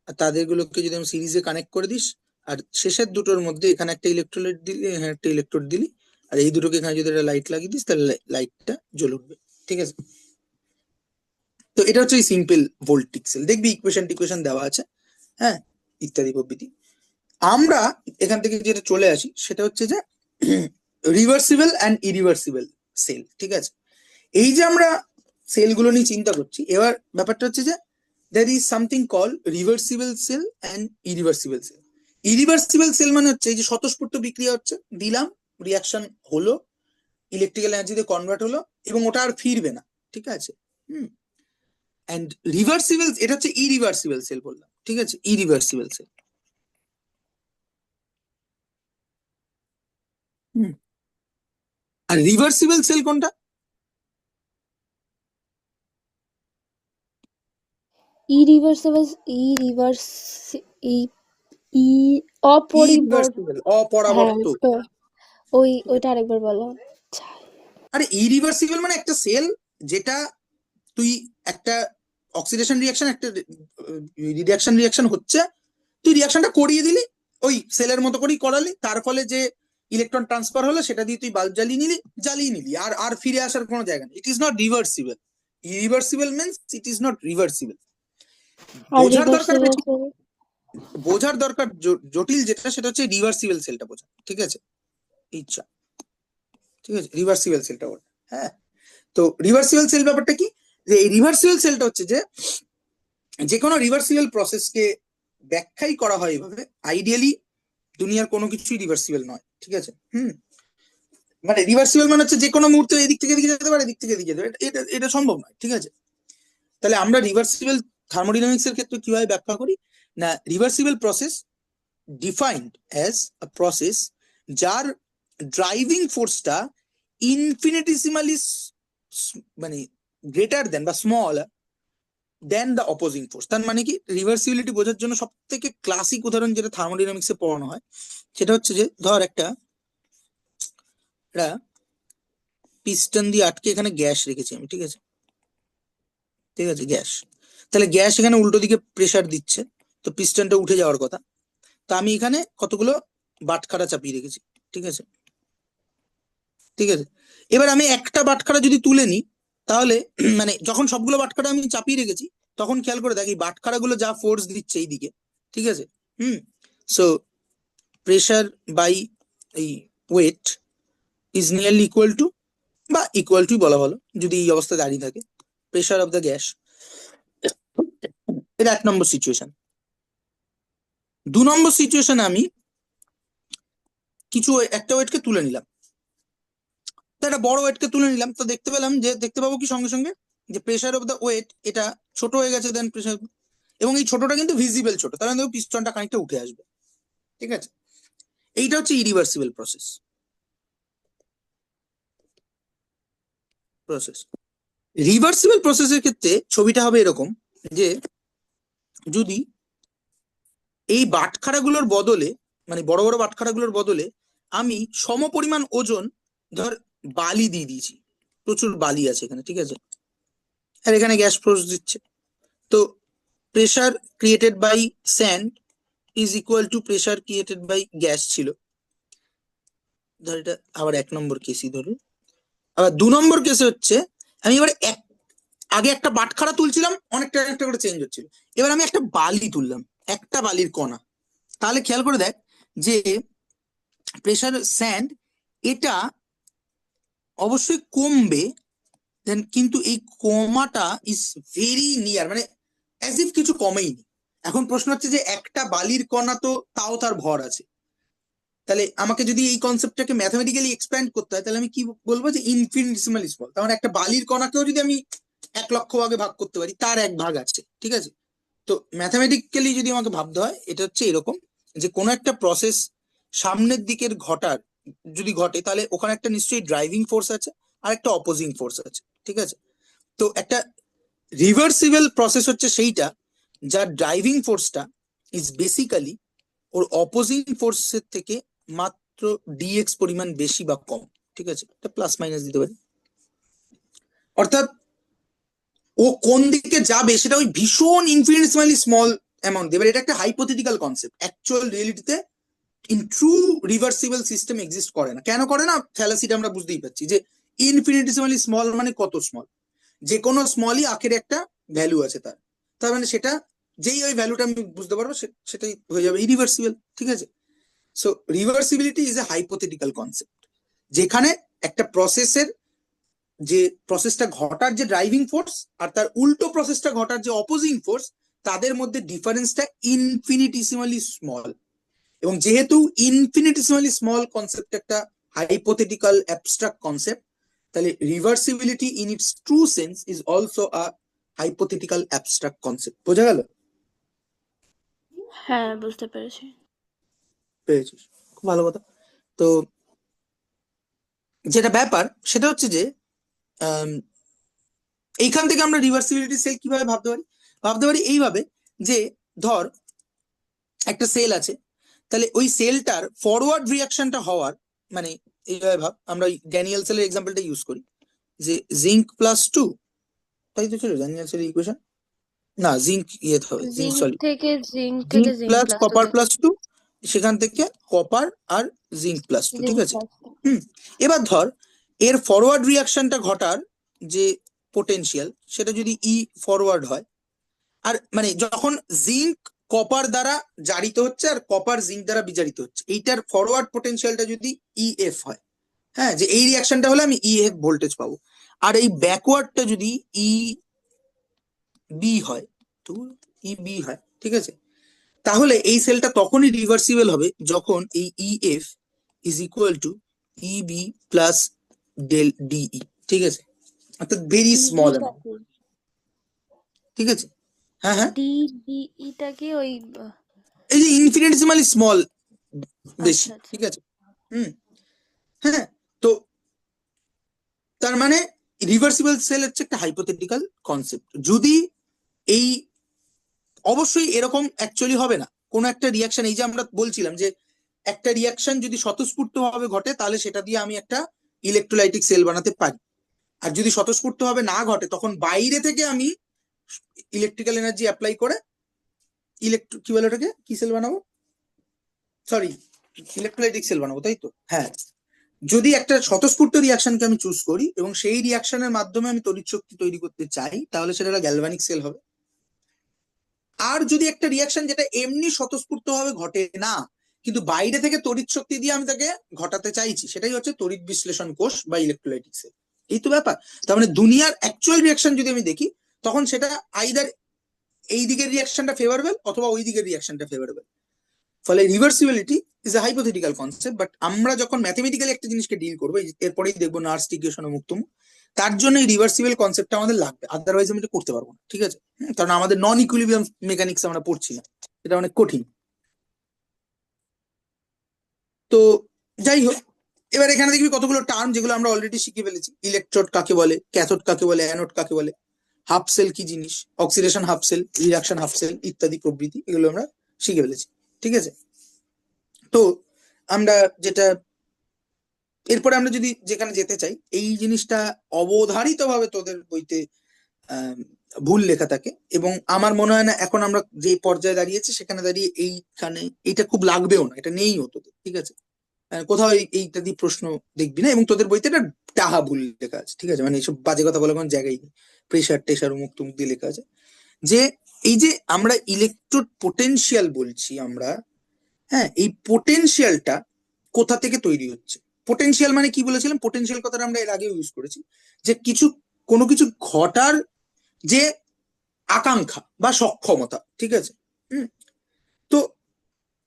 আর তাদের গুলোকে যদি আমি সিরিজে কানেক্ট করে দিস, আর শেষের দুটোর মধ্যে এখানে একটা ইলেকট্রোলাইট দিলি, এখানে একটা ইলেকট্রোড দিলি, আর এই দুটোকে এখানে যদি একটা লাইট লাগিয়ে দিস তাহলে লাইটটা জ্বলে উঠবে, ঠিক আছে। তো এটা হচ্ছে সিম্পল ভোল্টিক সেল, দেখবি ইকুয়েশন টিকুয়েশন দেওয়া আছে, হ্যাঁ, ইত্যাদি প্রভৃতি। আমরা এখান থেকে যেটা চলে আসি সেটা হচ্ছে যে রিভার্সিবল অ্যান্ড ইরিভার্সিবল সেল, ঠিক আছে। এই যে আমরা সেলগুলো নিয়ে চিন্তা করছি, এবার ব্যাপারটা হচ্ছে যে there is something called reversible cell and irreversible cell. Irreversible cell মানে হচ্ছে এই যে স্বতঃস্ফূর্ত বিক্রিয়া হচ্ছে, দিলাম, রিয়াকশন হলো, ইলেকট্রিক্যাল এনার্জিতে কনভার্ট হলো, এবং ওটা আর ফিরবে না, ঠিক আছে। হুম অ্যান্ড রিভার্সিবল, এটা হচ্ছে ইরিভার্সিবল সেল বললাম, ঠিক আছে, ইরিভার্সিবল সেল। হুম আর রিভার্সিবল সেল কোনটা? ইরিভার্সেবল, ইরিভার্স, ই ই ইরিভার্সিবল, হ্যাঁ অপরাবর্ত, তো ঠিক ওইটা আছে। আরেকবার বলো। আচ্ছা। আরে ইরিভার্সিবল মানে একটা সেল যেটা তুই একটা অক্সিডেশন রিয়াকশন, একটা রিয়াকশন হচ্ছে, তুই রিয়াকশনটা করিয়ে দিলি, ওই সেলের মতো করেই করালি, তার ফলে যে ইলেকট্রন ট্রান্সফার হলো সেটা দিয়ে তুই বাল্ব জ্বালিয়ে নিলি, আর ফিরে আসার কোনো জায়গা নেই। It is not reversible. Irreversible means it is not reversible. আর বোঝার দরকার রিভার্সেবল, বেশি, জটিল যেটা সেটা হচ্ছে রিভার্সিবল সেলটা বোঝা, ঠিক আছে, ইচ্ছা, ঠিক আছে, রিভার্সিবল সেলটা বল। হ্যাঁ, তো রিভার্সিবল সেল ব্যাপারটা কি, যে এই রিভার্সিবল সেলটা হচ্ছে যে কোনো রিভার্সিবল প্রসেসকে ব্যাখ্যাই করা হয় এইভাবে। আইডিয়ালি দুনিয়ার কোনো কিছুই রিভার্সিবল নয়, ঠিক আছে। মানে রিভার্সিবল মানে হচ্ছে যে কোনো মুহূর্তে এদিক থেকে এদিকে যেতে পারে, এদিক থেকে এদিকে যেতে পারে, এটা এটা সম্ভব নয়, ঠিক আছে? তাহলে আমরা রিভার্সিবল থার্মোডিনামিক্স এর ক্ষেত্রে কিভাবে ব্যাখ্যা করি? না, reversible process defined as a process যার ড্রাইভিং ফোর্সটা ইনফিনিটিসিমালি মানে গ্রেটার দেন বা small than the opposing force. তার মানে কি, রিভার্সিবিলিটি বোঝার জন্য সব থেকে ক্লাসিক উদাহরণ যেটা থার্মোডিনামিক্সে পড়ানো হয় সেটা হচ্ছে যে, ধর একটা পিস্টন দিয়ে আটকে এখানে গ্যাস রেখেছি আমি, ঠিক আছে? ঠিক আছে, গ্যাস। তাহলে গ্যাস এখানে উল্টো দিকে প্রেসার দিচ্ছে, তো পিস্টনটা উঠে যাওয়ার কথা। তো আমি এখানে কতগুলো বাটখারা চাপিয়ে রেখেছি, ঠিক আছে? ঠিক আছে, এবার আমি একটা বাটখারা যদি তুলে নিই, তাহলে মানে যখন সবগুলো বাটখারা আমি চাপিয়ে রেখেছি, তখন খেয়াল করে দেখ এই বাটখারা গুলো যা ফোর্স দিচ্ছে এইদিকে, ঠিক আছে? সো প্রেসার বাই এই weight is nearly equal to, বা ইকুয়াল টু বলা ভালো যদি এই অবস্থায় দাঁড়িয়ে থাকে, প্রেসার অফ দ্য গ্যাস। এটা 1 নম্বর সিচুয়েশন। 2 নম্বর সিচুয়েশনে আমি কিছু একটা ওয়েটকে তুলে নিলাম, তো একটা বড় ওয়েটকে তুলে নিলাম, তো দেখতে পাবো কি সঙ্গে সঙ্গে যে প্রেসার অফ দ্য ওয়েট এটা ছোট হয়ে গেছে দেন প্রেসার, এবং এই ছোটটা কিন্তু ভিজিবল ছোট, তার মানে দেখো পিস্টনটা খানিকটা উঠে আসবে, ঠিক আছে? এইটা হচ্ছে ইরিভার্সিবল প্রসেস। রিভার্সিবল প্রসেসের ক্ষেত্রে ছবিটা হবে এরকম, যে যদি এই বাটখারাগুলোর বদলে, মানে বড় বড় বাটখারাগুলোর বদলে আমি সমপরিমাণ ওজন, ধর বালি দিয়ে দিয়েছি, প্রচুর বালি আছে এখানে, ঠিক আছে? আর এখানে গ্যাস ফোর্স দিচ্ছে, তো pressure created by sand is equal to pressure created by gas ছিল। ধর এটা আবার 1 নম্বর কেসই ধরুন। আবার 2 নম্বর কেসে হচ্ছে, আমি এবার আগে একটা বাটখারা তুলছিলাম, অনেকটা একটা করে চেঞ্জ হচ্ছিল, এবার আমি একটা বালি তুললাম, একটা বালির কণা। তাহলে খেয়াল করে দেখ যে প্রেসার স্যান্ড এটা অবশ্যই কমবে, দেন কিন্তু এই কমাটা ইজ ভেরি নিয়ার, মানে অ্যাজ ইফ কিছু কমেইনি। এখন প্রশ্ন হচ্ছে যে একটা বালির কণা তো তাও তার ভর আছে, তাহলে আমাকে যদি এই কনসেপ্টটাকে ম্যাথমেটিক্যালি এক্সপ্যান্ড করতে হয়, তাহলে আমি কি বলবো যে ইনফিনিটেসিমালি স্মল। তার মানে একটা বালির কণাকেও যদি আমি 1 লক্ষ ভাগে ভাগ করতে পারি, তার 1 ভাগ আছে, ঠিক আছে? তো ম্যাথমেটিক্যালি যদি আমাকে ভাবতে হয়, এটা হচ্ছে এরকম যে কোনো একটা প্রসেস সামনের দিকের যদি ঘটে, তাহলে ওখানে একটা নিশ্চয়ই ড্রাইভিং ফোর্স আছে আর একটা অপোজিং ফোর্স আছে, ঠিক আছে? তো একটা রিভার্সিবল প্রসেস হচ্ছে সেইটা যার ড্রাইভিং ফোর্সটা ইজ বেসিক্যালি ওর অপোজিং ফোর্সের থেকে মাত্র ডিএক্স পরিমাণ বেশি বা কম, ঠিক আছে? এটা প্লাস মাইনাস দিতে পারি, অর্থাৎ ও কোন দিকে যাবে সেটা ওই ভীষণ ইনফিনিটেসিমালি স্মল অ্যামাউন্ট দেবে। এটা একটা হাইপোথেটিক্যাল কনসেপ্ট, অ্যাকচুয়াল রিয়েলিটিতে in true reversible system exist করে না। কেন করে না? ফ্যালাসিটা আমরা বুঝতেই পারছি যে ইনফিনিটেসিমালি স্মল মানে কত স্মল, যে কোনো স্মলই আখের একটা ভ্যালু আছে তার মানে সেটা যেই ওই ভ্যালুটা আমি বুঝতে পারবো সেটাই হয়ে যাবে ইরিভার্সিবল, ঠিক আছে? So reversibility is a hypothetical concept, যেখানে একটা প্রসেসের যে প্রসেসটা ঘটার যে ড্রাইভিং ফোর্স আর তার উল্টো প্রসেসটা ঘটার যে অপোজিং ফোর্স, তাদের মধ্যে ডিফারেন্সটা ইনফিনিটিসিমালি স্মল। এবং যেহেতু ইনফিনিটিসিমালি স্মল কনসেপ্ট একটা হাইপোথেটিক্যাল অ্যাবস্ট্রাক্ট কনসেপ্ট, তাহলে reversibility in it's true sense is also a hypothetical abstract concept. বোঝা গেল? হ্যাঁ, বুঝতে পেরেছি। পেয়েছিস, খুব ভালো কথা। তো যেটা ব্যাপার সেটা হচ্ছে যে এইখান থেকে আমরা রিভার্সিবিলিটি সেল কিভাবে ভাবতে পারি এইভাবে, যে ধর একটা সেল আছে, তাহলে ওই সেলটার ফরওয়ার্ড রিয়াকশনটা হওয়ার, মানে এইভাবে ভাব, আমরা ড্যানিয়েল সেলের এক্সাম্পলটা ইউজ করি, যে জিঙ্ক +2, তাই তো ছিল ড্যানিয়েল সেলের ইকুয়েশন, না জিঙ্ক জিঙ্ক সরি, থেকে zinc zinc plus plus two copper যেত। +2, সেখান থেকে কপার আর জিঙ্ক +2, ঠিক জিঙ্ক আছে? Plus two. এবার ধর এর ফরওয়ার্ড রিয়াকশনটা ঘটার যে পোটেনশিয়াল সেটা যদি ফরওয়ার্ড হয়, আর মানে যখন জিঙ্ক কপার দ্বারা জারিত হচ্ছে আর কপার জিঙ্ক দ্বারা বিজারিত হচ্ছে, এইটার ফরওয়ার্ড পোটেনশিয়ালটা যদি ইএফ হয়, হ্যাঁ, যে এই রিয়াকশনটা হলে আমি ইএফ ভোল্টেজ পাবো, আর এই ব্যাকওয়ার্ডটা যদি বি হয়, তো বি হয়, ঠিক আছে? তাহলে এই সেলটা তখনই রিভার্সিবল হবে যখন এই EF is equal to EB plus del DE, ঠিক আছে, অর্থাৎ ভেরি স্মল ডিইটা অ্যামাউন্ট, কি? ঠিক আছে। হ্যাঁ হ্যাঁ, ডিইটা কি ওই এই যে ইনফিনিটেসিমালি স্মল, বেশি, আচ্ছা আচ্ছা। ঠিক আছে। হুম। হ্যাঁ, তো তার মানে রিভার্সিবল সেল হচ্ছে একটা হাইপোথেটিক্যাল কনসেপ্ট। যদি এই, অবশ্যই এরকম অ্যাকচুয়ালি হবে না কোনো একটা রিয়াকশন, এই যে আমরা বলছিলাম যে একটা রিয়াকশন যদি স্বতঃস্ফূর্ত ভাবে ঘটে তাহলে সেটা দিয়ে আমি একটা ইলেকট্রোলাইটিক সেল বানাতে পারি, আর যদি স্বতঃস্ফূর্ত ভাবে না ঘটে তখন বাইরে থেকে আমি ইলেকট্রিক্যাল এনার্জি অ্যাপ্লাই করে কি বলে ওটাকে, কি সেল বানাবো, সরি, ইলেকট্রোলাইটিক সেল বানাবো, তাই তো? হ্যাঁ, যদি একটা স্বতঃস্ফূর্ত রিয়াকশনকে আমি চুজ করি এবং সেই রিয়াকশনের মাধ্যমে আমি তড়িৎ শক্তি তৈরি করতে চাই তাহলে সেটা একটা গ্যালভানিক সেল হবে। আর যদি একটা রিয়াকশন যেটা এমনি স্বতঃস্ফূর্ত ভাবে ঘটে না কিন্তু বাইরে থেকে তড়িৎ শক্তি দিয়ে আমি তাকে ঘটাতে চাইছি, সেটাই হচ্ছে তড়িৎ বিশ্লেষণ কোষ বা ইলেকট্রোলাইটিক সেল। এই তো ব্যাপার। তার মানে দুনিয়ার অ্যাকচুয়াল রিয়াকশন যদি আমি দেখি তখন সেটা আইদার এই দিকের রিয়াকশনটা ফেভারেবল অথবা ওই দিকের রিয়াকশনটা ফেভারেবল। ফলে reversibility is a hypothetical concept, but আমরা যখন ম্যাথমেটিক্যালি একটা জিনিসকে ডিল করবো, এরপরেই দেখবো নার্স ইকুয়েশন ও মুক্তম, তার জন্য এই রিভার্সিবল কনসেপ্টটা আমাদের লাগবে, আদারওয়াইজ আমি এটা করতে পারবো না, ঠিক আছে। কারণ আমাদের নন ইকুইলিব্রিয়াম মেকানিক্স আমরা পড়ছি না, এটা অনেক কঠিন। তো যাই হোক, এবার এখানে দেখবি কতগুলো টার্ম যেগুলো আমরা অলরেডি শিখে ফেলেছি। ইলেকট্রোড কাকে বলে, ক্যাথোড কাকে বলে, অ্যানোড কাকে বলে, হাফ সেল কি জিনিস, oxidation half cell, reduction half cell ইত্যাদি প্রভৃতি, এগুলো আমরা শিখে ফেলেছি, ঠিক আছে। তো আমরা যেটা এরপরে আমরা যদি যেখানে যেতে চাই, এই জিনিসটা অবধারিত ভাবে তোদের বইতে আহ, ভুল লেখা থাকে, এবং আমার মনে হয় না এখন আমরা যে পর্যায়ে দাঁড়িয়েছি সেখানে দাঁড়িয়ে এইখানে এটা খুব লাগবেও না, এটা নেই হতো, ঠিক আছে। কোথাও এইটা দিয়ে প্রশ্ন দেখবি না, এবং তোদের বইতে এটা ডাহা ভুল লেখা আছে, ঠিক আছে, মানে এইসব বাজে কথা বলার কোনো জায়গায় নেই। প্রেশার টেশার মুখ টুক দিয়ে লেখা আছে যে এই যে আমরা ইলেকট্রোড পোটেনশিয়াল বলছি আমরা, হ্যাঁ, এই পোটেনশিয়ালটা কোথা থেকে তৈরি হচ্ছে। পোটেনশিয়াল মানে কি বলেছিলাম, পোটেনশিয়াল কথাটা আমরা এর আগে ইউজ করেছি, যে কোনো কিছু ঘটার যে আকাঙ্ক্ষা বা সক্ষমতা, ঠিক আছে। হুম। তো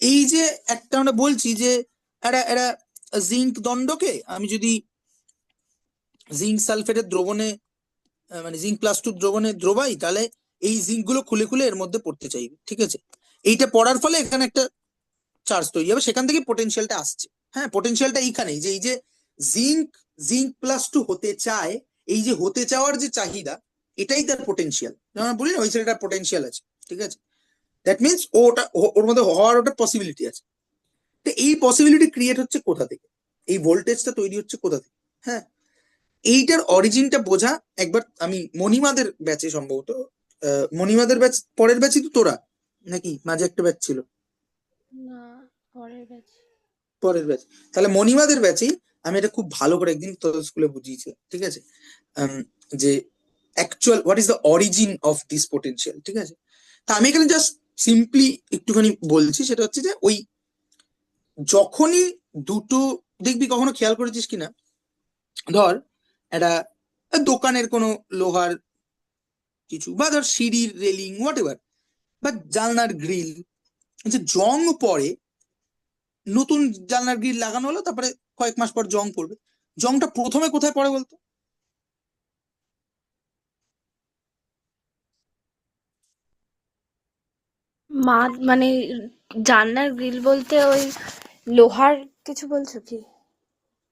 এই যে একটা আমরা বলছি যে একটা একটা জিঙ্ক দণ্ডকে আমি যদি জিঙ্ক সালফেটের দ্রবণে মানে জিঙ্ক প্লাস টু দ্রবণে দ্রবাই, তাহলে এই জিঙ্ক গুলো খুলে খুলে এর মধ্যে পড়তে চাইবে, ঠিক আছে। এইটা পড়ার ফলে এখানে একটা চার্জ তৈরি হবে, সেখান থেকে পোটেনশিয়ালটা আসছে। হ্যাঁ, পোটেনশিয়ালটা এইখানেই, যে এই যে জিঙ্ক জিঙ্ক প্লাস টু হতে চায়, এই যে হতে চাওয়ার যে চাহিদা, এটাই তার পোটেনশিয়াল। যেমন বলি না ওই ছেলেটার পোটেনশিয়াল আছে, ঠিক আছে, দ্যাট মিনস ওটা ওর মধ্যে হওয়ার ওটা পসিবিলিটি আছে। তো এই পসিবিলিটি ক্রিয়েট হচ্ছে কোথা থেকে, এই ভোল্টেজটা তৈরি হচ্ছে কোথা থেকে। হ্যাঁ, এইটার অরিজিনটা বোঝা একবার আমি মণিমাদের ব্যাচে সম্ভবত, মণিমাদের ব্যাচ পরের ব্যাচই তো তোরা, নাকি মাঝে একটা ব্যাচ ছিল, না, পরের ব্যাচ। পরের ব্যাচ, তাহলে মণিমাদের ব্যাচেই আমি এটা খুব ভালো করে একদিন তোদের স্কুলে বুঝিয়েছিলাম, ঠিক আছে। যে actual what is the origin of this potential, ঠিক আছে। তা আমি এখানে জাস্ট সিম্পলি একটুখানি বলছি, সেটা হচ্ছে যে ওই যখনই দুটো, দেখবি কখনো খেয়াল করেছিস কিনা, ধর একটা দোকানের কোনো লোহার কিছু, বা ধর সিঁড়ির রেলিং হোয়াট এভার, বা জানলার গ্রিল, যে জং পড়ে, নতুন জানলার গ্রিল লাগানো হলো, তারপরে কয়েক মাস পর জং পড়বে, জংটা প্রথমে কোথায় পড়ে বলতো? মা মানে জানলার গ্রিল বলতে ওই লোহার কিছু বলছো কি?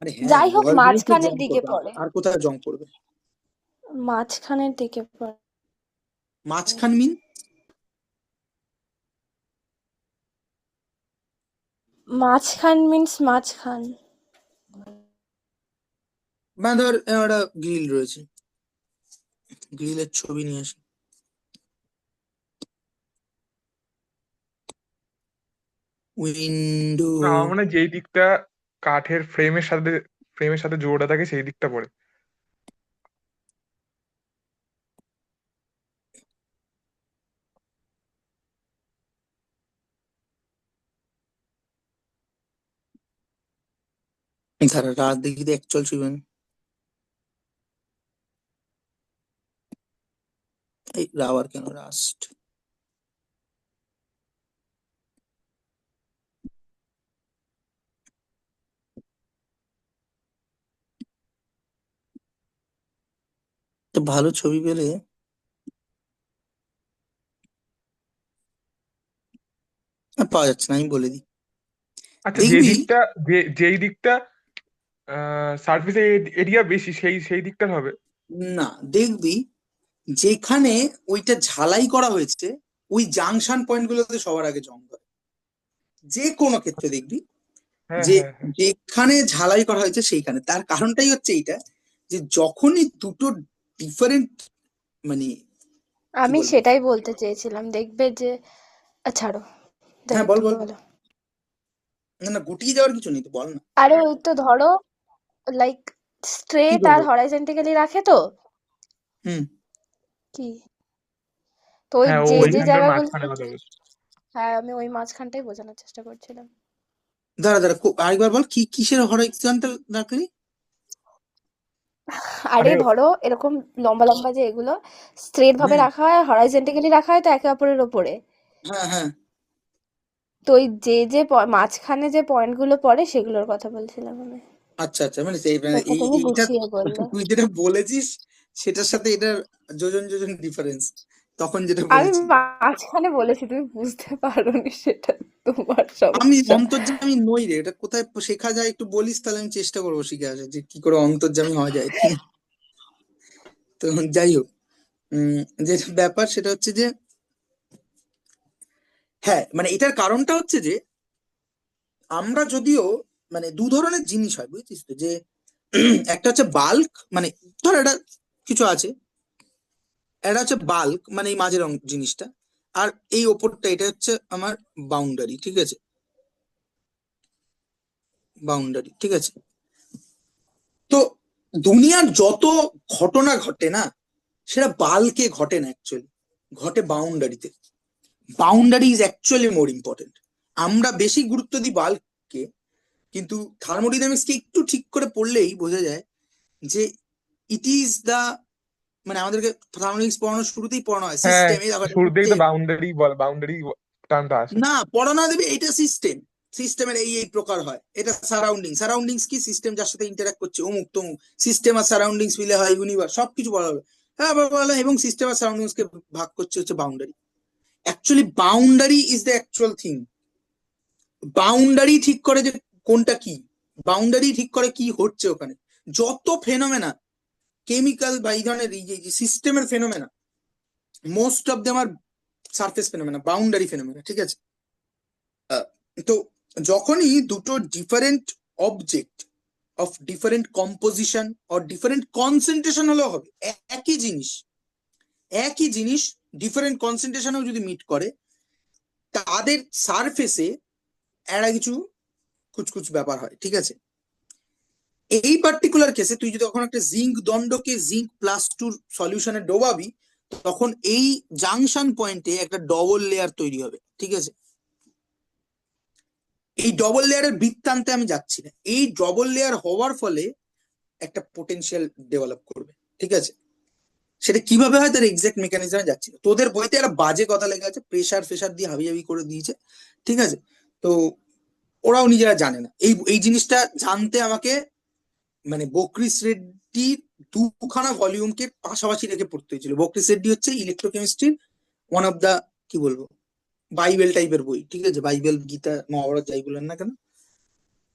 আরে হ্যাঁ, যাই হোক লোহার গ্রিল তো মাঝখানের জং দিকে পড়বে, পড়ে। আর কোথায় জং পড়বে? মাঝখানের দিকে পড়ে। মাঝখান মিন, মাঝখান মিন্স মাঝখান। মানে ধর একটা গ্রিল রয়েছে, গ্রিলের ছবি নিয়ে আসি, উইন্ডো, আমার মনে হয় যেই দিকটা কাঠের ফ্রেমের সাথে জোড়া থাকে সেই দিকটা পড়ে। ধারা রাত দেখি অ্যাকচুয়াল ছবি, এই রাবার কেন রাস্ট, একটা ভালো ছবি পেলে পাওয়া যাচ্ছে না, আমি বলে দিই। আচ্ছা, যে দেখবি দিকটা, যেই দিকটা সার্ফেস এরিয়া বেশি, সেই দিকটা হবে। না, দেখবি যেখানে ওইটা ঝালাই করা হয়েছে ওই জাংশন পয়েন্ট গুলোতে সবার আগে জং ধরে। যে কোনো ক্ষেত্রে দেখবি হ্যাঁ, যে হ্যাঁ, হ্যাঁ। যেখানে ঝালাই করা হয়েছে সেইখানে, তার কারণটাই হচ্ছে এইটা, যে যখনই দুটো ডিফারেন্ট, মানে কি আমি বলবো। সেটাই বলতে চেয়েছিলাম, দেখবে যে ছাড়ো, যাই হ্যাঁ হোক, বল তুমি বল বল। বলো। না না, গুটিয়ে যাওয়ার কিছু নেই, তো বল না। আরে ওই তো ধরো, লাইক কি স্ট্রেট আর করবো? হরাইজন্টালি রাখে তো, হুম। কি, তো ওই হ্যাঁ, ও যে যে ওইখানটার জায়গাগুলো, মাঝখানে কথা বলছি। হ্যাঁ আমি ওই মাঝখানটাই বোঝানোর চেষ্টা করছিলাম। দাঁড়া দাঁড়া, আরেকবার বল, কি কিসের হরাইজন্টাল রাখলি? আরে আরে, ধরো এরকম লম্বা লম্বা যে এগুলো স্ট্রেট ভাবে হ্যাঁ রাখা হয়, হরাইজন্টালি রাখা হয় তো একে অপরের ওপরে। হ্যাঁ হ্যাঁ। তো ওই যে যে মাঝখানে যে পয়েন্ট গুলো পড়ে সেগুলোর কথা বলছিলাম আমি। আচ্ছা আচ্ছা, মানে সেই মানে দেখো এই তুমি এইটা গুছিয়ে বললে। তুই যেটা বলেছিস সেটার সাথে এটার যোজন যোজন ডিফারেন্স, তখন যেটা আমি বলেছি। মাঝখানে বলেছি, তুমি বুঝতে পারোনি, সেটা তোমার আমি সমস্যা। অন্তর্যামী নই রে, এটা কোথায় শেখা যায় একটু বলিস, তাহলে আমি চেষ্টা করবো শিখে আসা, যে কি করে অন্তর্যামী হওয়া যায়, ঠিক আছে? তো যাই হোক, উম যে ব্যাপার সেটা হচ্ছে যে, হ্যাঁ মানে এটার কারণটা হচ্ছে যে, আমরা যদিও মানে দু ধরনের জিনিস হয়, বুঝছিস তো, যে একটা হচ্ছে বাল্ক, মানে ধর এটা কিছু আছে, এটা হচ্ছে বাল্ক মানে এই মাঝের জিনিসটা, আর এই ওপরটা এটা হচ্ছে আমার বাউন্ডারি, ঠিক আছে? বাউন্ডারি, ঠিক আছে? তো দুনিয়ার যত ঘটনা ঘটে না, সেটা বাল্কে ঘটে না অ্যাকচুয়ালি, ঘটে বাউন্ডারিতে। Boundary is actually more important. আমরা বেশি গুরুত্ব দিই বাল্ককে, কিন্তু থার্মোডিনামিক্সকে একটু ঠিক করে পড়লেই বোঝা যায় যে ইট ইজ দা, মানে আমাদেরকে থার্মোডিনামিক্স পড়ানোর শুরুতেই পড়ানো হয় হ্যাঁ, সিস্টেম, এই দেখো এটা শুরুতেই তো system। বাউন্ডারি টার্মটা আসে। না, পড়ানো দেবে এটা সিস্টেম, সিস্টেমের এই এই প্রকার হয়, এটা সারাউন্ডিং, সারাউন্ডিংস কি সিস্টেম যার সাথে ইন্টারঅ্যাক্ট করছে অমুক তমুক, সিস্টেম আর সারাউন্ডিংস মিলে হয় ইউনিভার্স, সবকিছু বলা হবে। হ্যাঁ আবার বলা হয়, এবং সিস্টেম আর সারাউন্ডিংস কে ভাগ করছে হচ্ছে boundary. Actually boundary is the actual thing. Boundary ঠিক করে যে কোনটা কি, বাউন্ডারি ঠিক করে কি হচ্ছে ওখানে। যত ফেনোমেনা, কেমিক্যাল বা এই ধরনের এই যে সিস্টেমের phenomena, most of them are surface phenomena, boundary phenomena, ঠিক আছে? তো যখনই দুটো different object of different composition or different concentration হলেও হবে, একই জিনিস, একই জিনিস ডিফারেন্ট কনসেন্ট্রেশনেও যদি মিট করে, তাদের সারফেসে একটা কিছু কুচকুচ ব্যাপার হয়, ঠিক আছে? এই পার্টিকুলার কেসে তুই যদি তখন একটা জিঙ্ক দণ্ডকে জিঙ্ক প্লাস টুর সলিউশনে ডোবাবি, তখন এই জাংশন পয়েন্টে একটা ডবল লেয়ার তৈরি হবে, ঠিক আছে? এই ডবল লেয়ারের বৃত্তান্তে আমি যাচ্ছি না, এই ডবল লেয়ার হওয়ার ফলে একটা পোটেনশিয়াল ডেভেলপ করবে, ঠিক আছে? সেটা কিভাবে হয় তার এক্সাক্ট মেকানিজমে যাচ্ছি না। তোদের বইতে একটা বাজে কথা লেগে আছে, প্রেসার ফেসার দিয়ে হাবি হাবি করে দিয়েছে, ঠিক আছে? তো ওরাও নিজেরা জানে না এই এই জিনিসটা জানতে আমাকে, মানে বকরিস রেড্ডির দুখানা ভলিউমকে পাশাপাশি রেখে পড়তে হয়েছিল। বকরিস রেড্ডি হচ্ছে ইলেকট্রোকেমিস্ট্রির ওয়ান অফ দা, কি বলবো, বাইবেল টাইপের বই, ঠিক আছে? বাইবেল, গীতা, মহাভারত যাই বলেন না কেন,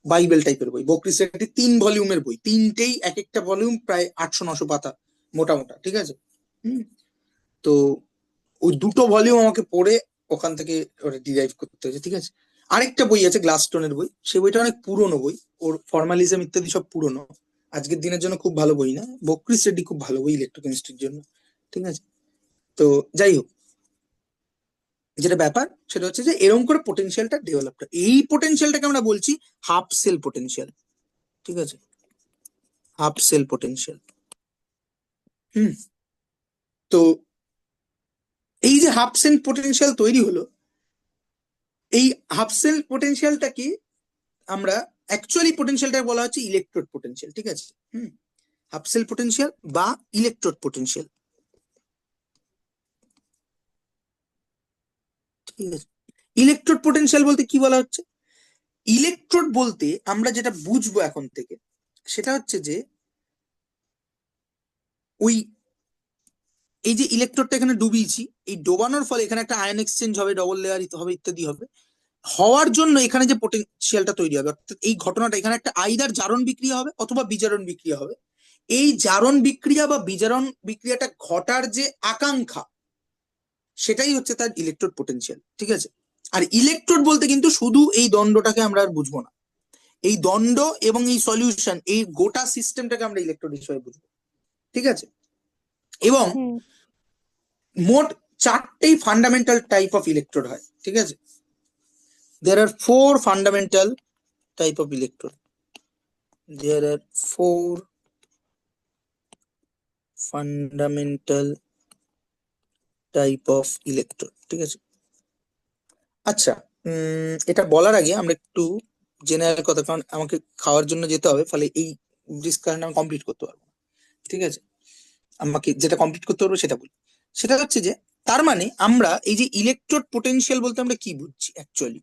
বাইবেল টাইপের বই। বকরিস রেড্ডি 3 ভলিউমের বই, তিনটেই এক একটা ভলিউম প্রায় 800-900 পাতা, মোটা মোটা, ঠিক আছে? হুম। তো ওই দুটো ভলিউম আমাকে পড়ে ওখান থেকে ওটা ডিরাইভ করতে হয়েছে, ঠিক আছে? আরেকটা বই আছে গ্লাসস্টোনের বই, সেই বইটা অনেক পুরনো বই, ওর ফর্মালিজম ইত্যাদি সব পুরনো, আজকের দিনের জন্য খুব ভালো বই না। বকরিস রেড্ডি খুব ভালো বই ইলেকট্রোকেমিস্ট্রির জন্য, ঠিক আছে? তো যাই হোক, যেটা ব্যাপার সেটা হচ্ছে যে এরকম করে পোটেনশিয়ালটা ডেভেলপ করে, এই পোটেনশিয়ালটাকে আমরা বলছি হাফ সেল পোটেনশিয়াল, ঠিক আছে? Half cell potential. হুম। তো এই যে হাফ সেল পোটেনশিয়াল তৈরি হলো, এই হাফ সেল পোটেনশিয়ালটাকে আমরা অ্যাকচুয়ালি পোটেনশিয়ালটা বলা হচ্ছে ইলেকট্রোড পোটেনশিয়াল, ঠিক আছে? হুম। হাফ সেল পোটেনশিয়াল বা ইলেকট্রোড পোটেনশিয়াল, ঠিক আছে? ইলেকট্রোড পোটেনশিয়াল বলতে কি বলা হচ্ছে? ইলেকট্রোড বলতে আমরা যেটা বুঝবো এখন থেকে, সেটা হচ্ছে যে ওই এই যে ইলেকট্রনটা এখানে ডুবিয়েছি, এই ডোবানোর ফলে এখানে একটা আয়ন এক্সচেঞ্জ হবে, ডবল লেয়ার হবে, ইত্যাদি হবে। হওয়ার জন্য এখানে যে পোটেনশিয়ালটা তৈরি হবে, অর্থাৎ এই ঘটনাটা এখানে একটা আইদার জারণ বিক্রিয়া হবে অথবা বিজারণ বিক্রিয়া হবে। এই জারণ বিক্রিয়া বা বিজারণ বিক্রিয়াটা ঘটার যে আকাঙ্ক্ষা, সেটাই হচ্ছে তার ইলেকট্রোড পোটেনশিয়াল, ঠিক আছে। আর ইলেকট্রোড বলতে কিন্তু শুধু এই দণ্ডটাকে আমরা আর বুঝবো না, এই দণ্ড এবং এই সলিউশন, এই গোটা সিস্টেমটাকে আমরা ইলেকট্রোড হিসেবে বুঝবো, ঠিক আছে। এবং হুম মোট 4টেই ফান্ডামেন্টাল টাইপ অফ ইলেকট্রোড হয়, ঠিক আছে। There are 4 fundamental type of electrode. There are 4 fundamental type of electrode, ঠিক আছে। আচ্ছা, এটা বলার আগে আমরা একটু জেনারেল কথা, কারণ আমাকে খাওয়ার জন্য যেতে হবে, ফলে এই ডিসকাশন আমি কমপ্লিট করতে পারবো না, ঠিক আছে। আমাকে যেটা কমপ্লিট করতে পারবো সেটা বলি। সেটা হচ্ছে যে, তার মানে আমরা এই যে ইলেকট্রোড পোটেনশিয়াল বলতে আমরা কি বুঝছি অ্যাকচুয়ালি,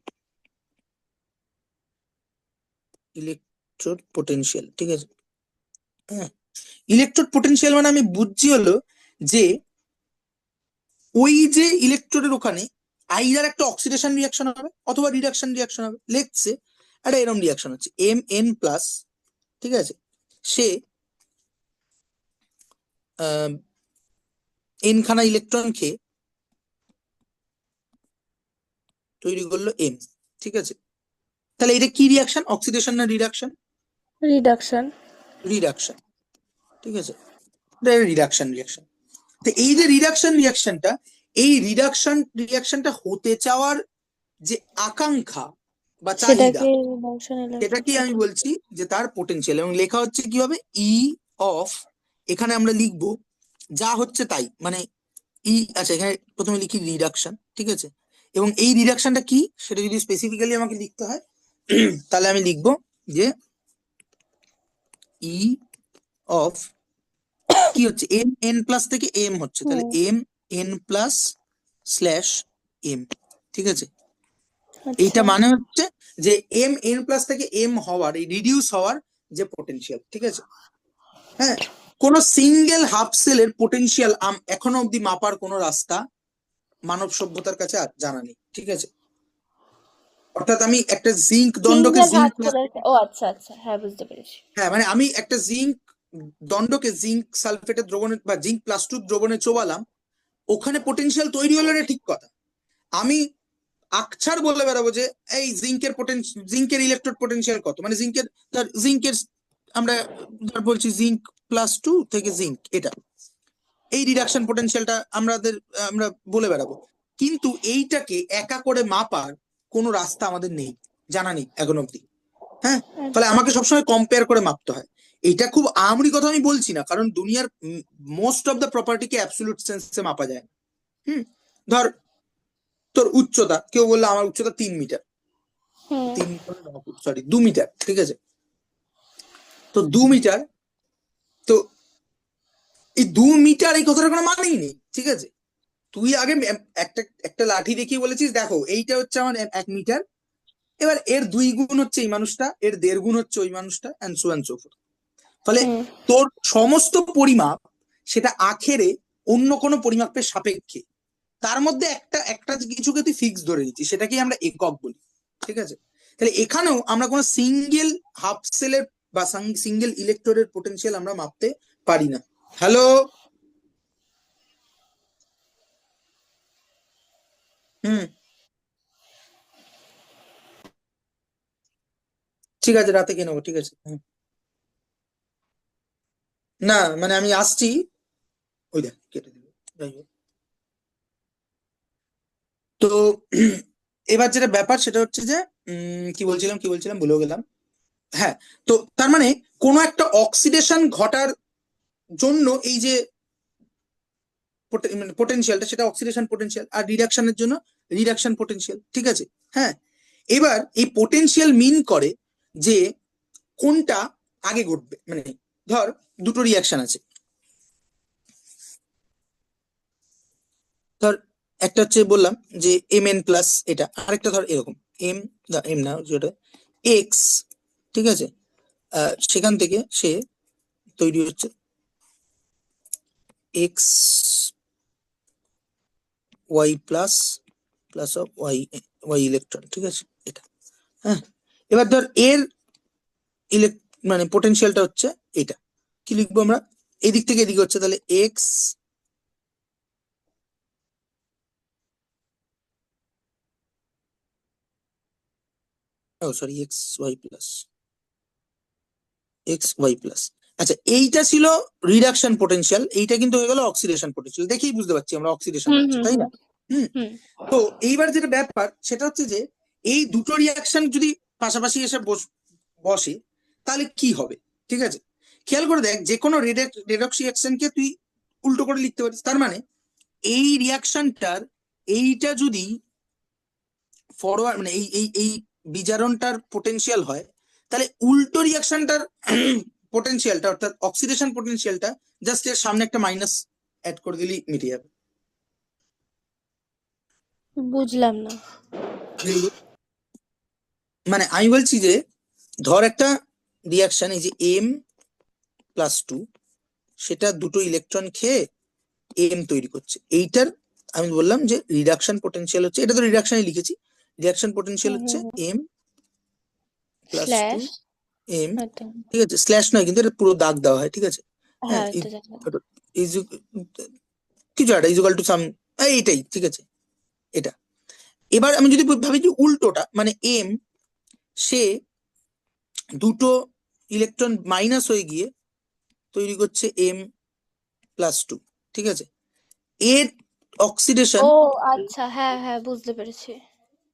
ইলেকট্রোড পোটেনশিয়াল, ঠিক আছে। হ্যাঁ, ইলেকট্রোড পোটেনশিয়াল মানে আমি বুঝছি হলো যে ওই যে ইলেকট্রোডের ওখানে আইদার একটা অক্সিডেশন রিয়াকশন হবে অথবা রিডাকশন রিয়াকশন হবে। লেটসে একটা এরকম রিয়াকশন হচ্ছে Mn+, ঠিক আছে, সে n খানা ইলেকট্রন খেয়ে তৈরি করলো M, ঠিক আছে। তাহলে এটা কি রিয়াকশন, অক্সিডেশন না রিডাকশন? রিডাকশন। রিডাকশন, ঠিক আছে, এটা রিডাকশন রিয়াকশন। তো এই যে রিডাকশন রিয়াকশনটা, এই রিডাকশনটা হতে চাওয়ার যে আকাঙ্ক্ষা বা চাহিদা, সেটাকে রিডাকশন সেটাকে ইলেকট্রোড আমি পোটেনশিয়াল। বলছি যে তার পোটেনশিয়াল। এবং লেখা হচ্ছে কি হবে, ই অফ, এখানে আমরা লিখবো যা হচ্ছে তাই, মানে ই, আচ্ছা এখানে প্রথমে লিখি রিডাকশন, ঠিক আছে। এবং এই রিডাকশনটা কি সেটা যদি স্পেসিফিক্যালি আমাকে লিখতে হয়, তাহলে আমি লিখবো যে ই অফ কি হচ্ছে, Mn+ থেকে M হচ্ছে, তাহলে Mn+/M, ঠিক আছে। এইটা আচ্ছা মানে হচ্ছে যে Mn+ থেকে M হওয়ার, এই রিডিউস হওয়ার যে পোটেনশিয়াল, ঠিক আছে। হ্যাঁ, কোন সিঙ্গেল হাফ সেলের পোটেনশিয়াল এখনো অব্দি মাপার কোন রাস্তা মানব সভ্যতার কাছে আর জানা নেই, ঠিক আছে। অর্থাৎ আমি একটা জিঙ্ক দণ্ডকে সিঙ্গেল হাফ জিঙ্ক, সেলের, ও আচ্ছা আচ্ছা, হ্যাঁ বুঝতে পেরেছি। হ্যাঁ মানে আমি একটা জিঙ্ক দণ্ডকে জিঙ্ক সালফেটের দ্রবণে বা জিঙ্ক+2 দ্রবণে চোবালাম, ওখানে পোটেনশিয়াল তৈরি হলো, এটা ঠিক কথা। আমি আকছার বলে বেড়াবো যে এই জিঙ্কের ইলেকট্রোড পোটেনশিয়াল কত, মানে জিঙ্কের আমরা ধর বলছি জিঙ্ক+2 থেকে জিঙ্ক, এটা এই রিডাকশন পোটেনশিয়ালটা আমরা বলে বেড়াবো। কিন্তু এইটাকে একা করে মাপার কোনো রাস্তা আমাদের নেই, জানা নেই এখন অব্দি। হ্যাঁ, ফলে আচ্ছা আমাকে সবসময় কম্পেয়ার করে মাপতে হয়। এইটা খুব আহামরি কথা আমি বলছি না, কারণ দুনিয়ার মোস্ট অফ দ্য প্রপার্টিকে অ্যাবসলিউট সেন্সে মাপা যায়। ধর তোর উচ্চতা, কেউ বললো আমার উচ্চতা 3 মিটার, হুম 2 মিটার, ঠিক আছে। তো 2 মিটার, তো এই 2 মিটার এই কথাটা কোনো মানেই নেই, ঠিক আছে। তুই আগে একটা একটা লাঠি দেখিয়ে বলেছিস দেখো এইটা হচ্ছে আমার 1 মিটার, এবার এর 2 গুণ হচ্ছে এই মানুষটা, এর 1.5 গুণ হচ্ছে ওই মানুষটা, and so and so fourth. ফলে হুম তোর সমস্ত পরিমাপ সেটা আখেরে অন্য কোনো পরিমাপের সাপেক্ষে, তার মধ্যে একটা একটা কিছুকে তুই ফিক্স ধরে নিচ্ছিস, সেটাকেই আমরা একক বলি, ঠিক আছে। তাহলে এখানেও আমরা কোনো সিঙ্গেল হাফ সেলের বা সিঙ্গেল ইলেকট্রোডের পোটেনশিয়াল আমরা মাপতে পারি না। হ্যালো, হুম, ঠিক আছে, রাতে কিনে নেবো, ঠিক আছে। না মানে আমি আসছি, ওই দেখ কেটে দিল, যাই হোক। তো এবার যেটা ব্যাপার সেটা হচ্ছে যে কি বলছিলাম ভুলেও গেলাম। হ্যাঁ, তো তার মানে কোনো একটা অক্সিডেশন ঘটার জন্য এই যে পোটেনশিয়ালটা, সেটা অক্সিডেশন পোটেনশিয়াল, আর রিডাকশনের জন্য রিডাকশন পোটেনশিয়াল, ঠিক আছে। হ্যাঁ, এবার এই পোটেনশিয়াল মিন করে যে কোনটা আগে ঘটবে, মানে ধর দুটো রিয়াকশন আছে, ধর একটা হচ্ছে বললাম যে Mn+, এটা আরেকটা ধর এরকম এম, এম না যেটা এক্স, ঠিক আছে। সেখান থেকে সে তৈরি হচ্ছে X+, Y plus plus of Y Y electron, ঠিক আছে এটা। হ্যাঁ, এবার ধর এর মানে পোটেনশিয়ালটা হচ্ছে এটা, কি লিখবো আমরা, এদিক থেকে এদিকে হচ্ছে, তাহলে X oh sorry X Y plus X Y plus. আচ্ছা, এইটা ছিল রিডাকশন পোটেনশিয়াল, এইটা কিন্তু হয়ে গেল অক্সিডেশন পোটেনশিয়াল, দেখেই বুঝতে পারছি আমরা অক্সিডেশন হুম হচ্ছে, হুম তাই হুম না? হুম। হুম তো এইবার যেটা ব্যাপার সেটা হচ্ছে যে এই দুটো রিয়াকশন যদি পাশাপাশি এসে বসে তাহলে কি হবে, ঠিক আছে? খেয়াল করে দেখ, যে কোনো রেডক্স রিয়াকশনকে তুই উল্টো করে লিখতে পারিস, তার মানে এই রিয়াকশনটার এইটা যদি ফরওয়ার্ড মানে এই এই এই বিজারণটার পোটেনশিয়াল হয়, তাহলে উল্টো রিয়াকশনটার পোটেনশিয়ালটা অর্থাৎ অক্সিডেশন পোটেনশিয়ালটা জাস্ট এর সামনে একটা মাইনাস অ্যাড করে দিলেই মিটে যাবে। বুঝলাম না। Very good. মানে আমি বলছি যে ধর একটা রিয়াকশন এই যে M+2, সেটা দুটো ইলেকট্রন খেয়ে এম তৈরি করছে, এইটার আমি বললাম যে রিডাকশন পোটেনশিয়াল হচ্ছে, এটা তো রিডাকশনে লিখেছি, রিডাকশন পোটেনশিয়াল হুম হচ্ছে হুম হুম M+2 স্ল্যাশ এম, এটা। ঠিক আছে, স্ল্যাশ নয় কিন্তু এটা পুরো দাগ দেওয়া হয়, ঠিক আছে। হ্যাঁ, হ্যাঁ এটা জানলাম। ইজ- কিছু একটা ইজুকাল টু সাম, এইটাই, ঠিক আছে এটা। এবার আমি যদি ভাবি যে উল্টোটা, মানে এম সে দুটো ইলেকট্রন মাইনাস হয়ে গিয়ে তৈরি করছে M+2, ঠিক আছে, এর অক্সিডেশন ও আচ্ছা, হ্যাঁ হ্যাঁ বুঝতে পেরেছি।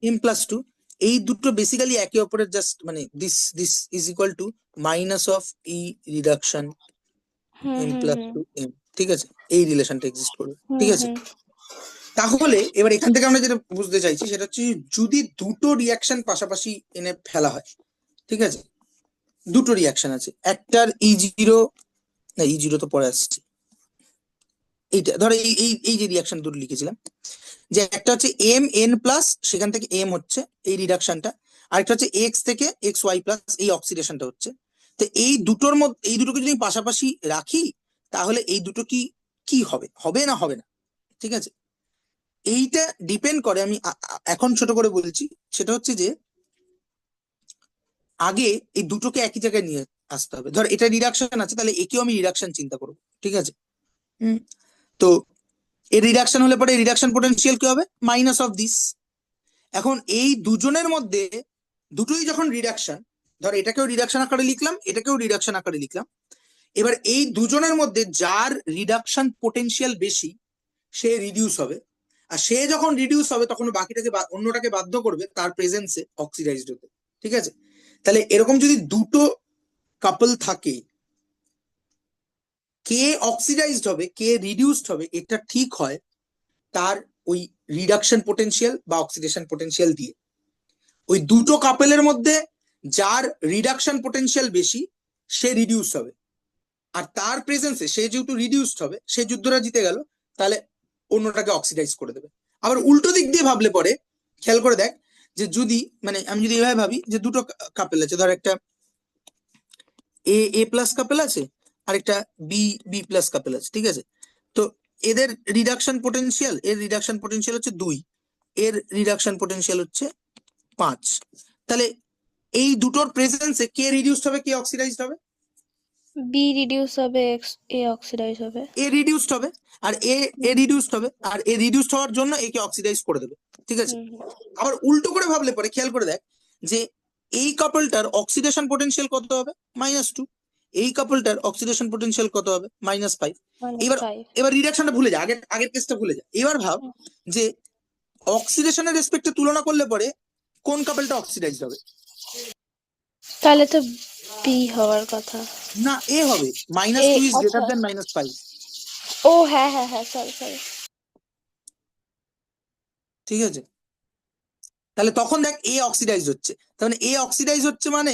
M+2, এই দুটো বেসিক্যালি একে অপরের জাস্ট মানে this this is equal two minus of E reduction hmm hmm hmm M+2 M, ঠিক আছে, এই রিলেশনটা এক্সিস্ট করবে, হুম ঠিক আছে। হুম তাহলে এবার এখান থেকে আমরা যেটা বুঝতে চাইছি সেটা হচ্ছে যদি দুটো রিয়াকশন পাশাপাশি এনে ফেলা হয়, ঠিক আছে, দুটো রিয়াকশন আছে, একটার E0, না E0 তো পরে আসছে, এইটা ধরো এই এই এই যে রিয়াকশন দুটো লিখেছিলাম, যে একটা হচ্ছে Mn+, সেখান থেকে M হচ্ছে এই রিডাকশনটা, আরেকটা হচ্ছে এক্স থেকে XY+, এই অক্সিডেশনটা হচ্ছে। তো এই দুটোর মধ্যে এই দুটোকে যদি আমি পাশাপাশি রাখি তাহলে এই দুটো কি কি হবে, হবে না হবে না, ঠিক আছে। এইটা ডিপেন্ড করে, আমি এখন ছোট করে বলছি, সেটা হচ্ছে যে আগে এই দুটোকে একই জায়গায় নিয়ে আসতে হবে, ধর এটা রিডাকশন আছে তাহলে একেও আমি রিডাকশন চিন্তা করবো, ঠিক আছে। হুম। তো এর রিডাকশন হলে পরে রিডাকশন পোটেনশিয়াল কি হবে, মাইনাস অফ দিস। এখন এই দুজনের মধ্যে দুটোই যখন রিডাকশন, ধর এটাকেও রিডাকশন আকারে লিখলাম, এটাকেও রিডাকশন আকারে লিখলাম, এবার এই দুজনের মধ্যে যার রিডাকশন পোটেনশিয়াল বেশি সে রিডিউস হবে, আর সে যখন রিডিউস হবে তখন বাকিটাকে অন্যটাকে বাধ্য করবে তার প্রেজেন্সে অক্সিডাইজড হতে, ঠিক আছে। তাহলে এরকম যদি দুটো কাপল থাকে, কে অক্সিডাইজড হবে কে রিডিউসড হবে এটা ঠিক হয় তার ওই রিডাকশন পোটেনশিয়াল বা অক্সিডেশন পোটেনশিয়াল দিয়ে। ওই দুটো কাপেলের মধ্যে যার রিডাকশন পোটেনশিয়াল বেশি সে রিডিউস হবে, আর তার প্রেজেন্সে সে যেহেতু রিডিউসড হবে, সে যুদ্ধটা জিতে গেল, তাহলে অন্যটাকে অক্সিডাইজ করে দেবে। আবার উল্টো দিক দিয়ে ভাবলে পরে খেয়াল করে দেখ, যে যদি মানে আমি যদি এভাবে ভাবি যে দুটো কাপেল আছে, ধর একটা A+ কাপেল আছে আর একটা B+ কাপেল আছে, ঠিক আছে। তো এদের রিডাকশন পোটেনশিয়াল, এর রিডাকশন পোটেনশিয়াল হচ্ছে 2, এর রিডাকশন পোটেনশিয়াল হচ্ছে 5, তাহলে এই দুটোর প্রেজেন্সে কে রিডিউসড হবে কে অক্সিডাইজড হবে, বি রিডিউস হবে, এক্স এ অক্সিডাইজ হবে। এ রিডিউসড হবে, আর এ রিডিউসড হবে, আর এ রিডিউসড হওয়ার জন্য একে অক্সিডাইজ করে দেবে, ঠিক আছে। হুম হুম আবার উল্টো করে ভাবলে পরে খেয়াল করে দেখ যে এই কাপলটার অক্সিডেশন পোটেনশিয়াল কত হবে, -2, এই কাপলটার অক্সিডেশন পোটেনশিয়াল কত হবে, -5। এবার -5। এবার রিডাকশনটা ভুলে যা, আগের আগের কেসটা ভুলে যা, এবার ভাব যে অক্সিডেশনের রেসপেক্টে তুলনা করলে পরে কোন কাপলটা অক্সিডাইজড হবে, তাহলে তো বি হওয়ার কথা। না এ হবে, -2 ইজ আচ্ছা। গ্রেটার দেন -5, ও হ্যাঁ হ্যাঁ হ্যাঁ, সরি সরি। ঠিক আছে। তাহলে তখন দেখ এ অক্সিডাইজ হচ্ছে, তাহলে এ অক্সিডাইজ হচ্ছে মানে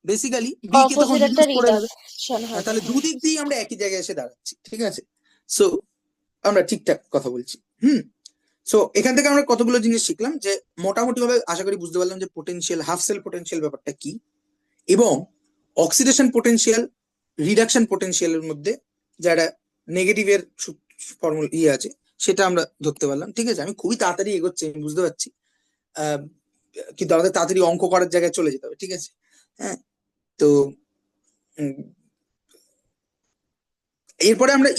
বেসিক্যালি বি কে তখন অপোজিট একটা রিডিউস করে দেবে। রিডাকশন হবে। তাহলে দুদিক দিয়ে আমরা একই জায়গায় এসে দাঁড়াচ্ছি, ঠিক আছে। সো আমরা ঠিকঠাক কথা বলছি। হুম। সো এখান থেকে আমরা কতগুলো জিনিস শিখলাম, যে মোটামুটি ভাবে আশা করি বুঝতে পারলাম যে পোটেনশিয়াল, হাফ সেল পোটেনশিয়াল ব্যাপারটা কি, এবং অক্সিডেশন পোটেনশিয়াল রিডাকশন পোটেনশিয়ালের মধ্যে যারা নেগেটিভের ফর্মুলা আছে সেটা আমরা ধরতে পারলাম। ঠিক আছে, আমি খুবই তাড়াতাড়ি এগোচ্ছি, আমি বুঝতে পারছি। আহ কিন্তু আমাদের তাড়াতাড়ি অঙ্ক করার জায়গায় চলে যেতে হবে। ঠিক আছে, হ্যাঁ। তো উম, এরপরে আমরা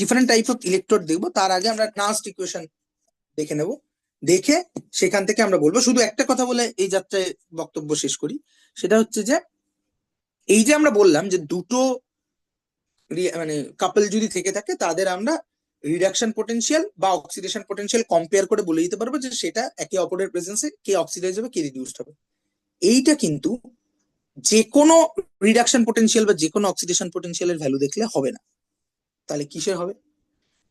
ডিফারেন্ট টাইপ অফ ইলেকট্রোড দেখবো। তার আগে আমরা নার্স্ট ইকুয়েশন দেখে নেব, দেখে সেখান থেকে আমরা বলবো। শুধু একটা কথা বলে এই যাত্রায় বক্তব্য শেষ করি, সেটা হচ্ছে যে এই যে আমরা বললাম যে দুটো মানে কাপল যদি থেকে থাকে, তাদের আমরা রিডাকশন পোটেনশিয়াল বা অক্সিডেশন পোটেনশিয়াল কম্পেয়ার করে বলে দিতে পারবো যে সেটা একে অপরের প্রেজেন্সে কে অক্সিডাইজ হবে কে রিডিউসড হবে। এইটা কিন্তু যে কোনো রিডাকশন পোটেনশিয়াল বা যে কোনো অক্সিডেশন পোটেনশিয়ালের ভ্যালু দেখলে হবে না। তাহলে কিসের হবে?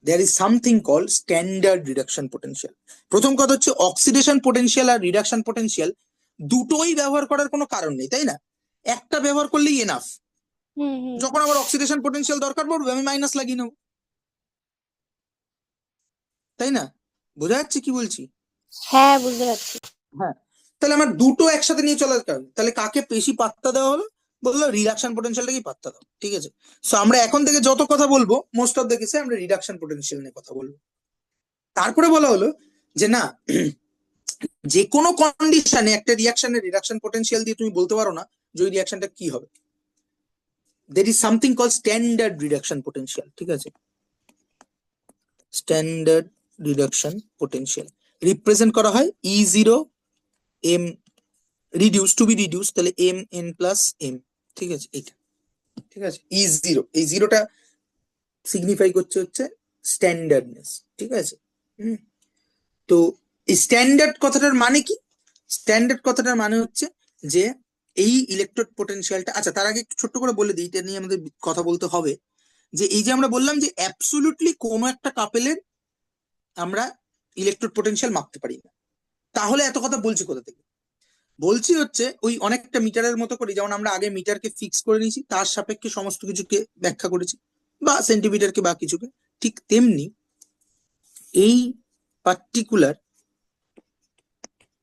There is something call standard reduction potential. প্রথম কথা হচ্ছে অক্সিডেশন পোটেনশিয়াল আর রিডাকশন পোটেনশিয়াল দুটোই ব্যবহার করার কোনো কারণ নেই, তাই না? একটা ব্যবহার করলেই এনাফ। হুম হুম যখন আমার অক্সিডেশন পোটেনশিয়াল দরকার পড়বে আমি মাইনাস লাগিয়ে নেবো, তাই না? বোঝা যাচ্ছে কি বলছি? হ্যাঁ, বুঝতে পারছি। হ্যাঁ, তাহলে আমার দুটো একসাথে নিয়ে চলার কারণ, তাহলে কাকে বেশি পাত্তা দেওয়া হলো? বললো রিডাকশন পোটেনশিয়ালটাকেই পাত্তা দাও। ঠিক আছে, সো আমরা এখন থেকে যত কথা বলবো মোস্ট অফ দ্য কেসে আমরা রিডাকশন পোটেনশিয়াল নিয়ে কথা বলবো। তারপরে বলা হলো যে না, যে কোনো কন্ডিশনে একটা রিয়াকশনের রিডাকশন পোটেনশিয়াল দিয়ে তুমি বলতে পারো না যে ওই রিয়াকশনটা কি হবে। There is something call standard reduction potential. ঠিক আছে, স্ট্যান্ডার্ড রিডাকশন পোটেনশিয়াল রিপ্রেজেন্ট করা হয় E0 m reduce to B reduce, তাহলে mn+m। ঠিক আছে, এইটা ঠিক আছে। E0, এই জিরোটা সিগনিফাই করছে হচ্ছে স্ট্যান্ডার্ডনেস। ঠিক আছে, তো স্ট্যান্ডার্ড কথাটার মানে কি? স্ট্যান্ডার্ড কথাটার মানে হচ্ছে যে এই ইলেকট্রোড পোটেনশিয়ালটা, আচ্ছা তার আগে একটু ছোট্ট করে বলে দিই, এটা নিয়ে আমাদের কথা বলতে হবে। যে এই যে আমরা বললাম যে অ্যাবসোলুটলি কোনো একটা কাপেলের আমরা ইলেকট্রোড পোটেনশিয়াল মাপতে পারি না, তাহলে এত কথা বলছি কোথা থেকে? বলছি হচ্ছে ওই অনেকটা মিটারের মতো করে, যেমন আমরা আগে মিটারকে ফিক্স করে নিয়েছি, তার সাপেক্ষে সমস্ত কিছুকে ব্যাখ্যা করেছি, বা সেন্টিমিটারকে বা কিছুকে, ঠিক তেমনি এই পার্টিকুলার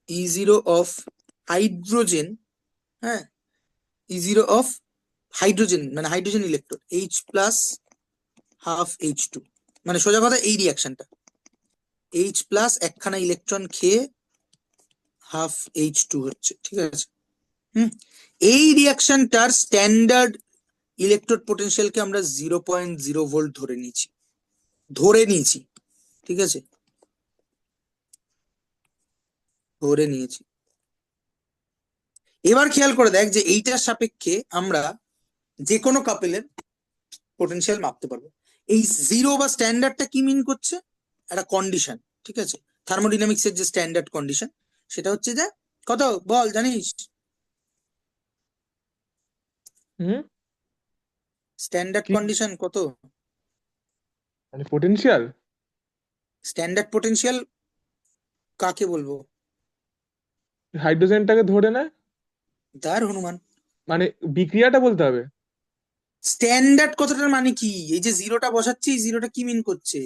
E0 অফ হাইড্রোজেন, হ্যাঁ, E0 অফ হাইড্রোজেন মানে হাইড্রোজেন ইলেকট্রন H+½ H2, মানে সোজা কথা এই রিয়াকশনটা H+ একখানা ইলেকট্রন খেয়ে ½ H2 হচ্ছে। ঠিক আছে, এই রিয়াকশনটার স্ট্যান্ডার্ড ইলেকট্রোড পোটেনশিয়ালকে আমরা 0.0 ভোল্ট ধরে নিয়েছি। ঠিক আছে, ধরে নিয়েছি। এবার খেয়াল করে দেখ যে এইটার সাপেক্ষে আমরা যে কোনো কাপেলের পোটেনশিয়াল মাপতে পারবো। এই জিরো বা স্ট্যান্ডার্ডটা কি মিন করছে? একটা কন্ডিশন। ঠিক আছে, থার্মোডিনামিক্স এর যে স্ট্যান্ডার্ড কন্ডিশন সেটা হচ্ছে যে কত বল জানিস? হুম। স্ট্যান্ডার্ড কি কন্ডিশন কত? মানে পোটেনশিয়াল? স্ট্যান্ডার্ড পোটেনশিয়াল কাকে বলবো? হাইড্রোজেনটাকে ধরে নেয়, তার হনুমান। মানে বিক্রিয়াটা বলতে হবে। স্ট্যান্ডার্ড কথাটার মানে কি? এই যে জিরোটা বসাচ্ছি, জিরোটা কি মিন করছে?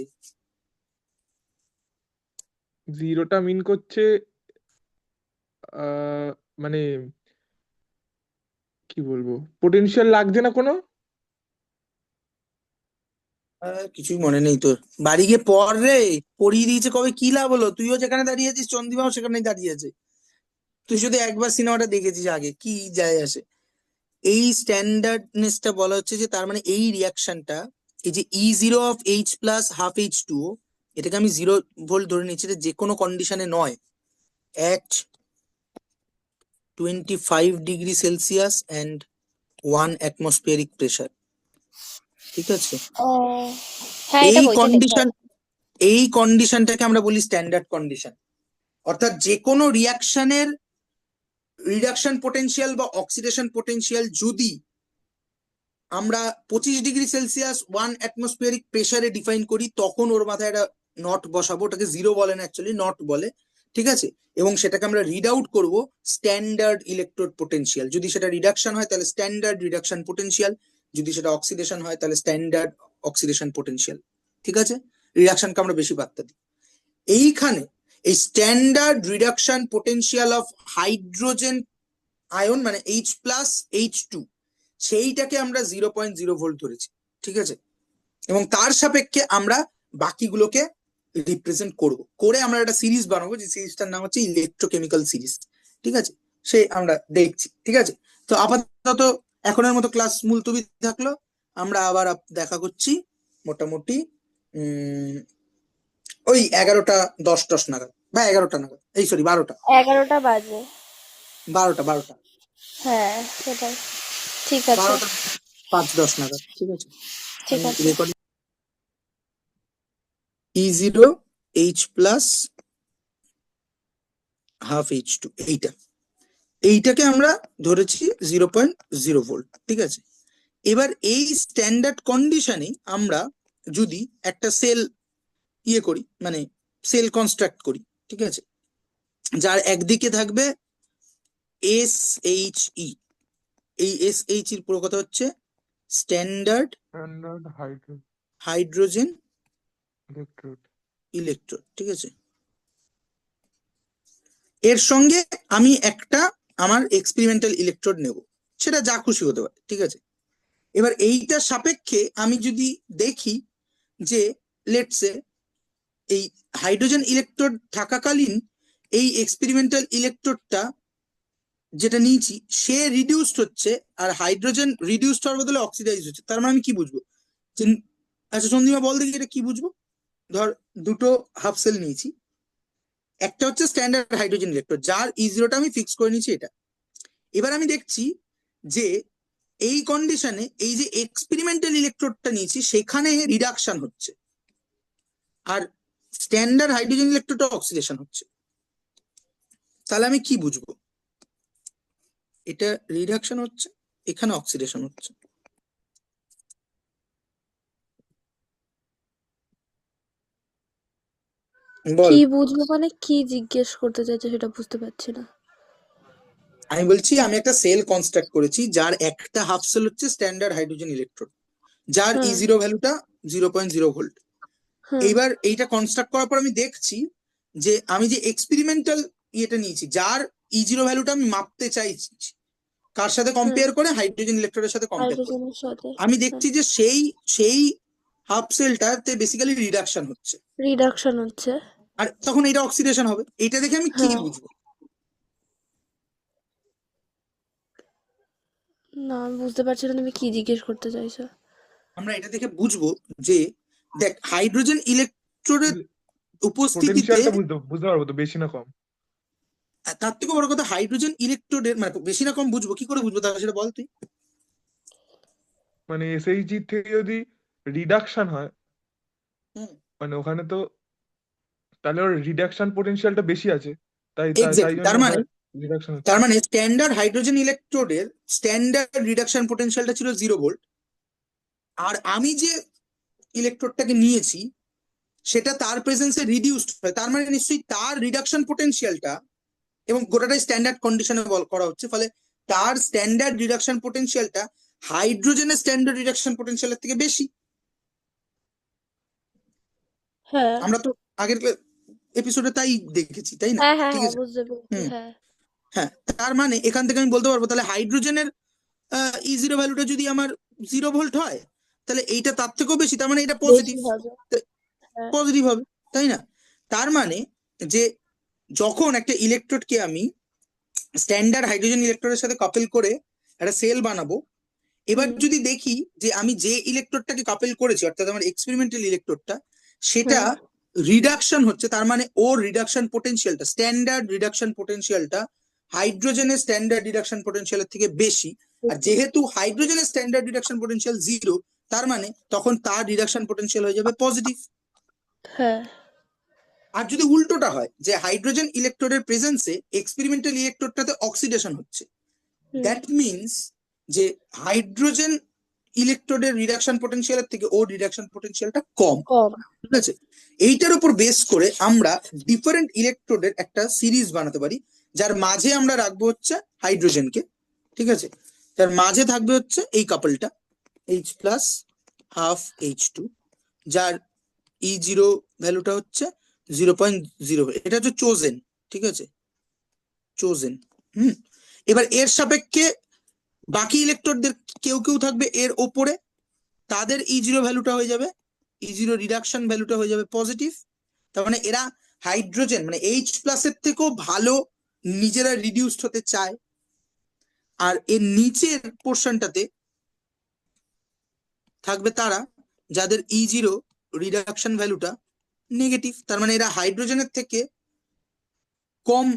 জিরোটা মিন করছে মানে কি বলবো, পোটেনশিয়াল লাগছে না কোনো। কিছুই মনে নেই তোর? বাড়ি গিয়ে পড় রে, পড়িয়ে দিয়েছে কবে, কি লাভ হলো? তুইও যেখানে দাঁড়িয়ে আছিস চন্দ্রিমাও সেখানেই দাঁড়িয়ে আছে। তুই শুধু একবার সিনেমাটা দেখেছিস, আগে কি যায় আসে? এই স্ট্যান্ডার্ডনেসটা বলা হচ্ছে যে তার মানে এই রিয়াকশনটা, এই যে E0 অফ H+½ H2O, এটাকে আমি 0 ভোল্ট ধরে নিচ্ছি, এটা যে কোনো কন্ডিশনে নয়, at 25°C and 1 atmospheric pressure। ঠিক আছে, ও হ্যাঁ, এটা এই বইতে লেখা কন্ডিশন, আছে। এই কন্ডিশনটাকে আমরা বলি স্ট্যান্ডার্ড কন্ডিশন। অর্থাৎ যে কোনো রিয়াকশনের রিডাকশন পোটেনশিয়াল বা অক্সিডেশন পোটেনশিয়াল যদি আমরা 25°C 1 অ্যাটমসফিয়ারিক প্রেসারে ডিফাইন করি, তখন ওর মাথায় একটা নট বসাবো, ওটাকে জিরো বলে না, অ্যাকচুয়ালি নট বলে। ঠিক আছে, এবং সেটাকে আমরা রিড আউট করবো স্ট্যান্ডার্ড ইলেকট্রোড পোটেনশিয়াল। যদি সেটা রিডাকশন হয় তাহলে স্ট্যান্ডার্ড রিডাকশন পোটেনশিয়াল, যদি সেটা অক্সিডেশন হয় তাহলে স্ট্যান্ডার্ড অক্সিডেশন পোটেনশিয়াল। ঠিক আছে, রিডাকশনকে আমরা বেশি পাত্তা দিই। এইখানে এই standard reduction potential of hydrogen ion মানে H+H2, সেইটাকে আমরা 0.0 ভোল্ট ধরেছি। ঠিক আছে, এবং তার সাপেক্ষে আমরা বাকিগুলোকে রিপ্রেজেন্ট করব, করে আমরা একটা সিরিজ বানাবো, যে সিরিজটার নাম হচ্ছে ইলেকট্রোকেমিক্যাল সিরিজ। ঠিক আছে, সে আমরা দেখছি। ঠিক আছে, তো আপাতত এখনের মতো ক্লাস মুলতবি থাকলো। আমরা আবার দেখা করছি মোটামুটি ওই 11টা 10 নাগাদ, বা 11টা নাগাদ, এই সরি 12টা 11টা বাজে। 12টা হ্যাঁ সেটাই, ঠিক আছে, 12টা 5-10 নাগাদ। ঠিক আছে, ঠিক আমি আছে। Recording E0 H plus half H2, এইটাকে আমরা ধরেছি 0.0 ভোল্ট। ঠিক আছে, এবার এই স্ট্যান্ডার্ড কন্ডিশনে আমরা যদি একটা সেল করি, মানে সেল কনস্ট্রাক্ট করি, ঠিক আছে, যার একদিকে থাকবে SHE, এই SH এর পুরো কথা হচ্ছে standard standard hydrogen electrode. Electrode. ঠিক আছে, এর সঙ্গে আমি একটা আমার এক্সপেরিমেন্টাল ইলেকট্রোড নেব, সেটা যা খুশি হতে পারে। ঠিক আছে, এবার এইটা সাপেক্ষে আমি যদি দেখি যে লেটসে এই হাইড্রোজেন ইলেকট্রোড থাকাকালীন এই এক্সপেরিমেন্টাল ইলেকট্রোডটা যেটা নিয়েছি সে রিডিউসড হচ্ছে, আর হাইড্রোজেন রিডিউসড হওয়ার বদলে অক্সিডাইজ হচ্ছে, তার মানে আমি কি বুঝবো? যে আচ্ছা সন্দীপা বল দেখি এটা কি বুঝবো। ধর দুটো হাফ সেল নিয়েছি, একটা হচ্ছে স্ট্যান্ডার্ড হাইড্রোজেন ইলেকট্রোড, যার E0টা আমি ফিক্স করে নিয়েছি এটা। এবার আমি দেখছি যে এই কন্ডিশনে এই যে এক্সপেরিমেন্টাল ইলেকট্রোডটা নিয়েছি সেখানে রিডাকশন হচ্ছে, আর স্ট্যান্ডার্ড হাইড্রোজেন ইলেকট্রোডটা অক্সিডেশন হচ্ছে। তাহলে আমি কি বুঝবো? এটা রিডাকশন হচ্ছে, এখানে অক্সিডেশন হচ্ছে। বল। কি বুঝবো মানে কি জিজ্ঞেস করতে চাইছো সেটা বুঝতে পারছি না। আমি বলছি আমি একটা সেল কনস্ট্রাক্ট করেছি যার একটা হাফ সেল হচ্ছে স্ট্যান্ডার্ড হাইড্রোজেন ইলেকট্রোড, যার হ্যাঁ, E0 ভ্যালুটা 0.0 ভোল্ট। হ্যাঁ, এইবার এইটা কনস্ট্রাক্ট করার পর আমি দেখছি যে আমি যে এক্সপেরিমেন্টাল ইয়েটা নিয়েছি যার E0 ভ্যালুটা আমি মাপতে চাইছি, কার সাথে হ্যাঁ, কম্পেয়ার করে? হাইড্রোজেন ইলেকট্রোডের সাথে কম্পেয়ার করে। হাইড্রোজেনের সাথে। আমি হ্যাঁ, দেখছি যে সেই সেই হাফ সেলটাতে বেসিক্যালি রিডাকশন হচ্ছে, রিডাকশন হচ্ছে। আর তখন এটা অক্সিডেশন হবে। এটা দেখে আমি কি হ্যাঁ, বুঝবো? না আমি বুঝতে পারছি না তুমি কি জিজ্ঞেস করতে চাইছো। আমরা এটা দেখে বুঝবো যে দেখ হাইড্রোজেন ইলেকট্রোডের উপস্থিতিতে, পোটেনশিয়ালটা বুঝতে পারবো তো বেশি না কম। তার থেকে বড় কথা হাইড্রোজেন ইলেকট্রোডের মানে বেশি না কম বুঝবো কি করে? বুঝবো তাহলে সেটা বল তুই। মানে এসএইচজি থেকে যদি রিডাকশন হয়, হুম, মানে ওখানে তো তাহলে ওর রিডাকশন পোটেনশিয়ালটা বেশি আছে, তাই তাই তাই এক্স্যাক্টলি। জন্য তার মানে হয় রিডাকশন হচ্ছে। তার মানে স্ট্যান্ডার্ড হাইড্রোজেন ইলেকট্রোডের স্ট্যান্ডার্ড রিডাকশন পোটেনশিয়ালটা ছিল 0 ভোল্ট, আর আমি যে ইলেকট্রোডটাকে নিয়েছি সেটা তার প্রেজেন্সে রিডিউসড হয়, তার মানে নিশ্চয়ই তার রিডাকশন পোটেনশিয়ালটা, এবং গোটাটাই স্ট্যান্ডার্ড কন্ডিশনে করা হচ্ছে, ফলে তার স্ট্যান্ডার্ড রিডাকশন পোটেনশিয়ালটা হাইড্রোজেনের স্ট্যান্ডার্ড রিডাকশন পোটেনশিয়ালের থেকে বেশি। হ্যাঁ, আমরা তো আগের এপিসোডে তাই দেখেছি, তাই না? হ্যাঁ, হ্যাঁ, ঠিক হ্যাঁ, আছে। বুঝতে পেরেছি। হুম, হ্যাঁ, হ্যাঁ, তার মানে এখান থেকে আমি বলতে পারবো তাহলে হাইড্রোজেনের E0 ভ্যালুটা যদি আমার 0 ভোল্ট হয়, তাহলে এইটা তার থেকেও বেশি, তার মানে এটা বেশি পজিটিভ, হবে। হ্যাঁ, পজিটিভ হবে, তাই না? তার মানে যে যখন একটা ইলেকট্রোডকে আমি স্ট্যান্ডার্ড হাইড্রোজেন ইলেকট্রোডের সাথে কাপেল করে একটা সেল বানাবো, এবার হুম, যদি দেখি যে আমি যে ইলেকট্রোডটাকে কাপেল করেছি অর্থাৎ আমার এক্সপেরিমেন্টাল ইলেকট্রোডটা সেটা হ্যাঁ, রিডাকশন হচ্ছে, তার মানে ওর রিডাকশন পোটেনশিয়ালটা, স্ট্যান্ডার্ড রিডাকশন পোটেনশিয়ালটা হাইড্রোজেনের স্ট্যান্ডার্ড রিডাকশন পোটেনশিয়ালের থেকে বেশি, আর বেশি। যেহেতু হাইড্রোজেনের স্ট্যান্ডার্ড রিডাকশন পোটেনশিয়াল 0, তার মানে তখন তার রিডাকশন পোটেনশিয়াল হয়ে যাবে পজিটিভ। হ্যাঁ, আর যদি উল্টোটা হয় যে হাইড্রোজেন ইলেকট্রোডের প্রেজেন্সে এক্সপেরিমেন্টাল ইলেকট্রোডটাতে অক্সিডেশন হচ্ছে, হুম, দ্যাট মিনস যে হাইড্রোজেন ইলেকট্রোডের রিডাকশন পোটেনশিয়ালের থেকে ওর রিডাকশন পোটেনশিয়ালটা কম। কম। ঠিক আছে, এইটার উপর বেস করে আমরা ডিফারেন্ট ইলেকট্রোডের একটা সিরিজ বানাতে পারি, যার মাঝে আমরা রাখবো হচ্ছে হাইড্রোজেনকে। ঠিক আছে, তার মাঝে থাকবে হচ্ছে এই কাপলটা H প্লাস হাফ H2, যার E0 ভ্যালুটা হচ্ছে 0.0, এটা হচ্ছে চোজেন। ঠিক আছে, চোজেন। হুম, এবার এর সাপেক্ষে বাকি ইলেকট্রোডদের কেউ কেউ থাকবে এর ওপরে, তাদের E0 ভ্যালুটা হয়ে যাবে, E0 রিডাকশন ভ্যালুটা হয়ে যাবে পজিটিভ, তার মানে এরা হাইড্রোজেন মানে H+ এর থেকেও ভালো নিজেরা রিডিউসড হতে চায়, আর এর নিচের পোর্শনটাতে থাকবে তারা যাদের E0 রিডাকশন ভ্যালুটা নেগেটিভ, তার মানে এরা হাইড্রোজেনের থেকে কম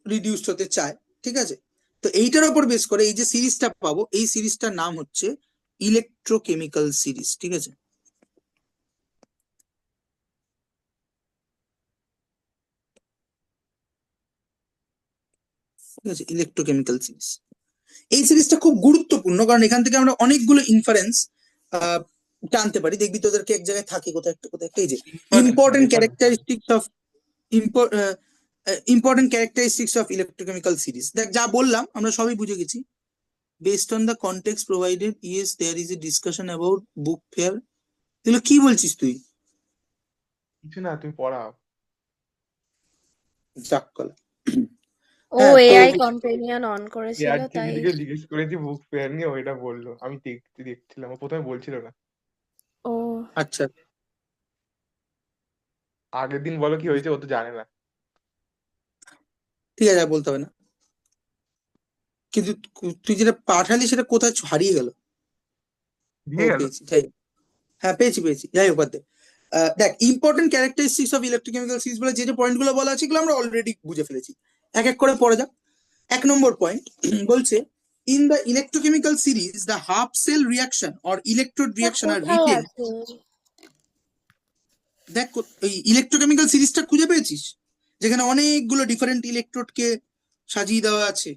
রিডিউসড হতে চায়। ঠিক আছে, তো এইটার উপর বেস করে এই যে সিরিজটা পাবো, এই সিরিজটার নাম হচ্ছে ইলেকট্রোকেমিক্যাল সিরিজ। ঠিক আছে, ঠিক আছে, ইলেকট্রোকেমিক্যাল সিরিজ। এই সিরিজটা খুব গুরুত্বপূর্ণ কারণ এখান থেকে আমরা অনেকগুলো ইনফারেন্স টানতে পারি। দেখবি তোদেরকে এক জায়গায় থাকে কোথায় একটা কোথায় একটা, এই যে important characteristics of important characteristics of electrochemical series. দেখ যা বললাম আমরা সবই বুঝে গেছি। Based on the context provided, yes there is a discussion about book fair. এগুলো কি বলছিস তুই? কিছু না, তুমি পড়াও। যাক কলা। ও হ্যাঁ, তো এআই কম্পেনিয়ন অন করেছিল চেয়ার তাই। জিপিটিকে জিজ্ঞেস করেছি বুক ফেয়ার নিয়ে, ওইটা বললো। আমি দেখছিলাম, ও প্রথমে বলছিল না। ও আচ্ছা আগের দিন বলো কি হয়েছে, ও তো জানে না। ঠিক আছে, আর বলতে হবে না। কিন্তু তুই যেটা পাঠালি সেটা কোথায় হারিয়ে গেল? ও দিয়ে গেল। পেয়েছি, যাই হোক। হ্যাঁ পেয়েছি, যাই হোক বাদ দে। দেখ important characteristics of electrochemical series বলে যে পয়েন্ট গুলো বলা আছে এগুলো আমরা অলরেডি বুঝে ফেলেছি। এক এক করে পড়ে যাক। 1 নম্বর পয়েন্ট বলছে, in the electrochemical series the half cell reaction or electrode এটা রিয়াকশন আর কোথায় রিটেন। আছে? দেখ এই ইলেকট্রোকেমিক্যাল সিরিজটা খুঁজে পেয়েছিস যেখানে অনেকগুলো ডিফারেন্ট ইলেকট্রোডকে সাজিয়ে দেওয়া আছে?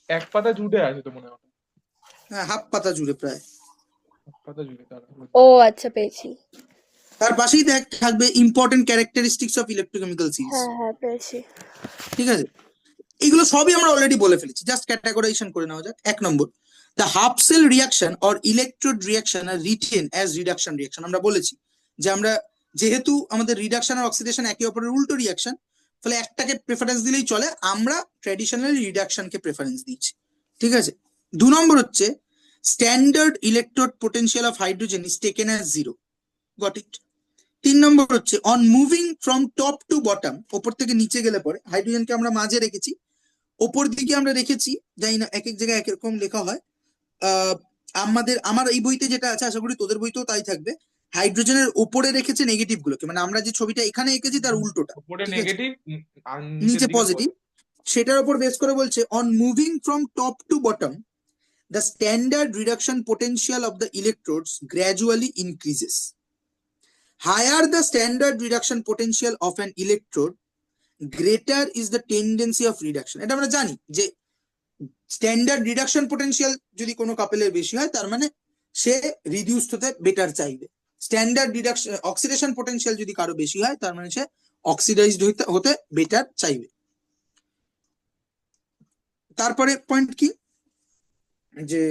এক পাতা জুড়ে আছে তো মনে হয়। হ্যাঁ, হাফ পাতা জুড়ে প্রায়। এক পাতা জুড়ে তার। ও আচ্ছা পেয়েছি। তার পাশেই দেখ থাকবে important characteristics of electrochemical series. হ্যাঁ হ্যাঁ পেয়েছি। ঠিক আছে, এগুলো সবই আমরা অলরেডি বলে ফেলেছি, জাস্ট ক্যাটাগরাইজেশন করে নেওয়া যাক। 1 number, the half cell reaction or electrode reaction are written as reduction reaction. আমরা বলেছি যে আমরা যেহেতু আমাদের রিডাকশন আর অক্সিডেশন একে অপরের উল্টো রিয়াকশন, ফলে একটাকে প্রেফারেন্স দিলেই চলে, আমরা ট্র্যাডিশনালি রিডাকশনকে প্রেফারেন্স দিচ্ছি। ঠিক আছে, 2 নম্বর হচ্ছে standard electrode potential of hydrogen is taken as 0। Got it. 3 নম্বর হচ্ছে on moving from top to bottom, ওপর থেকে নিচে গেলে পরে হাইড্রোজেনকে আমরা মাঝে রেখেছি, ওপর দিকে আমরা রেখেছি, জানি না এক এক জায়গায় এক রকম লেখা হয়। আমার এই বইতে যেটা আছে, আশা করি তোদের বইতেও তাই থাকবে, হাইড্রোজেনের ওপরে রেখেছে নেগেটিভ গুলোকে, মানে আমরা যে ছবিটা এখানে এঁকেছি তার উল্টোটা। উপরে ঠিক আছে, নেগেটিভ আর নিচের নিচে দিকে পজিটিভ। সেটার উপর বেস করে বলছে, on moving from top to bottom the standard reduction potential of the electrodes gradually increases. Higher the standard reduction potential of an electrode, greater is the tendency of reduction. এটা আমরা জানি যে standard reduction potential যদি কোনো কাপেলের বেশি হয় তার মানে সে রিডিউসড হতে বেটার চাইবে। স্ট্যান্ডার্ড রিডাকশন অক্সিডেশন পোটেনশিয়াল যদি কারো বেশি হয় তার মানে সে অক্সিডাইজড হতে বেটার চাইবে। তারপরে পয়েন্ট কি, যে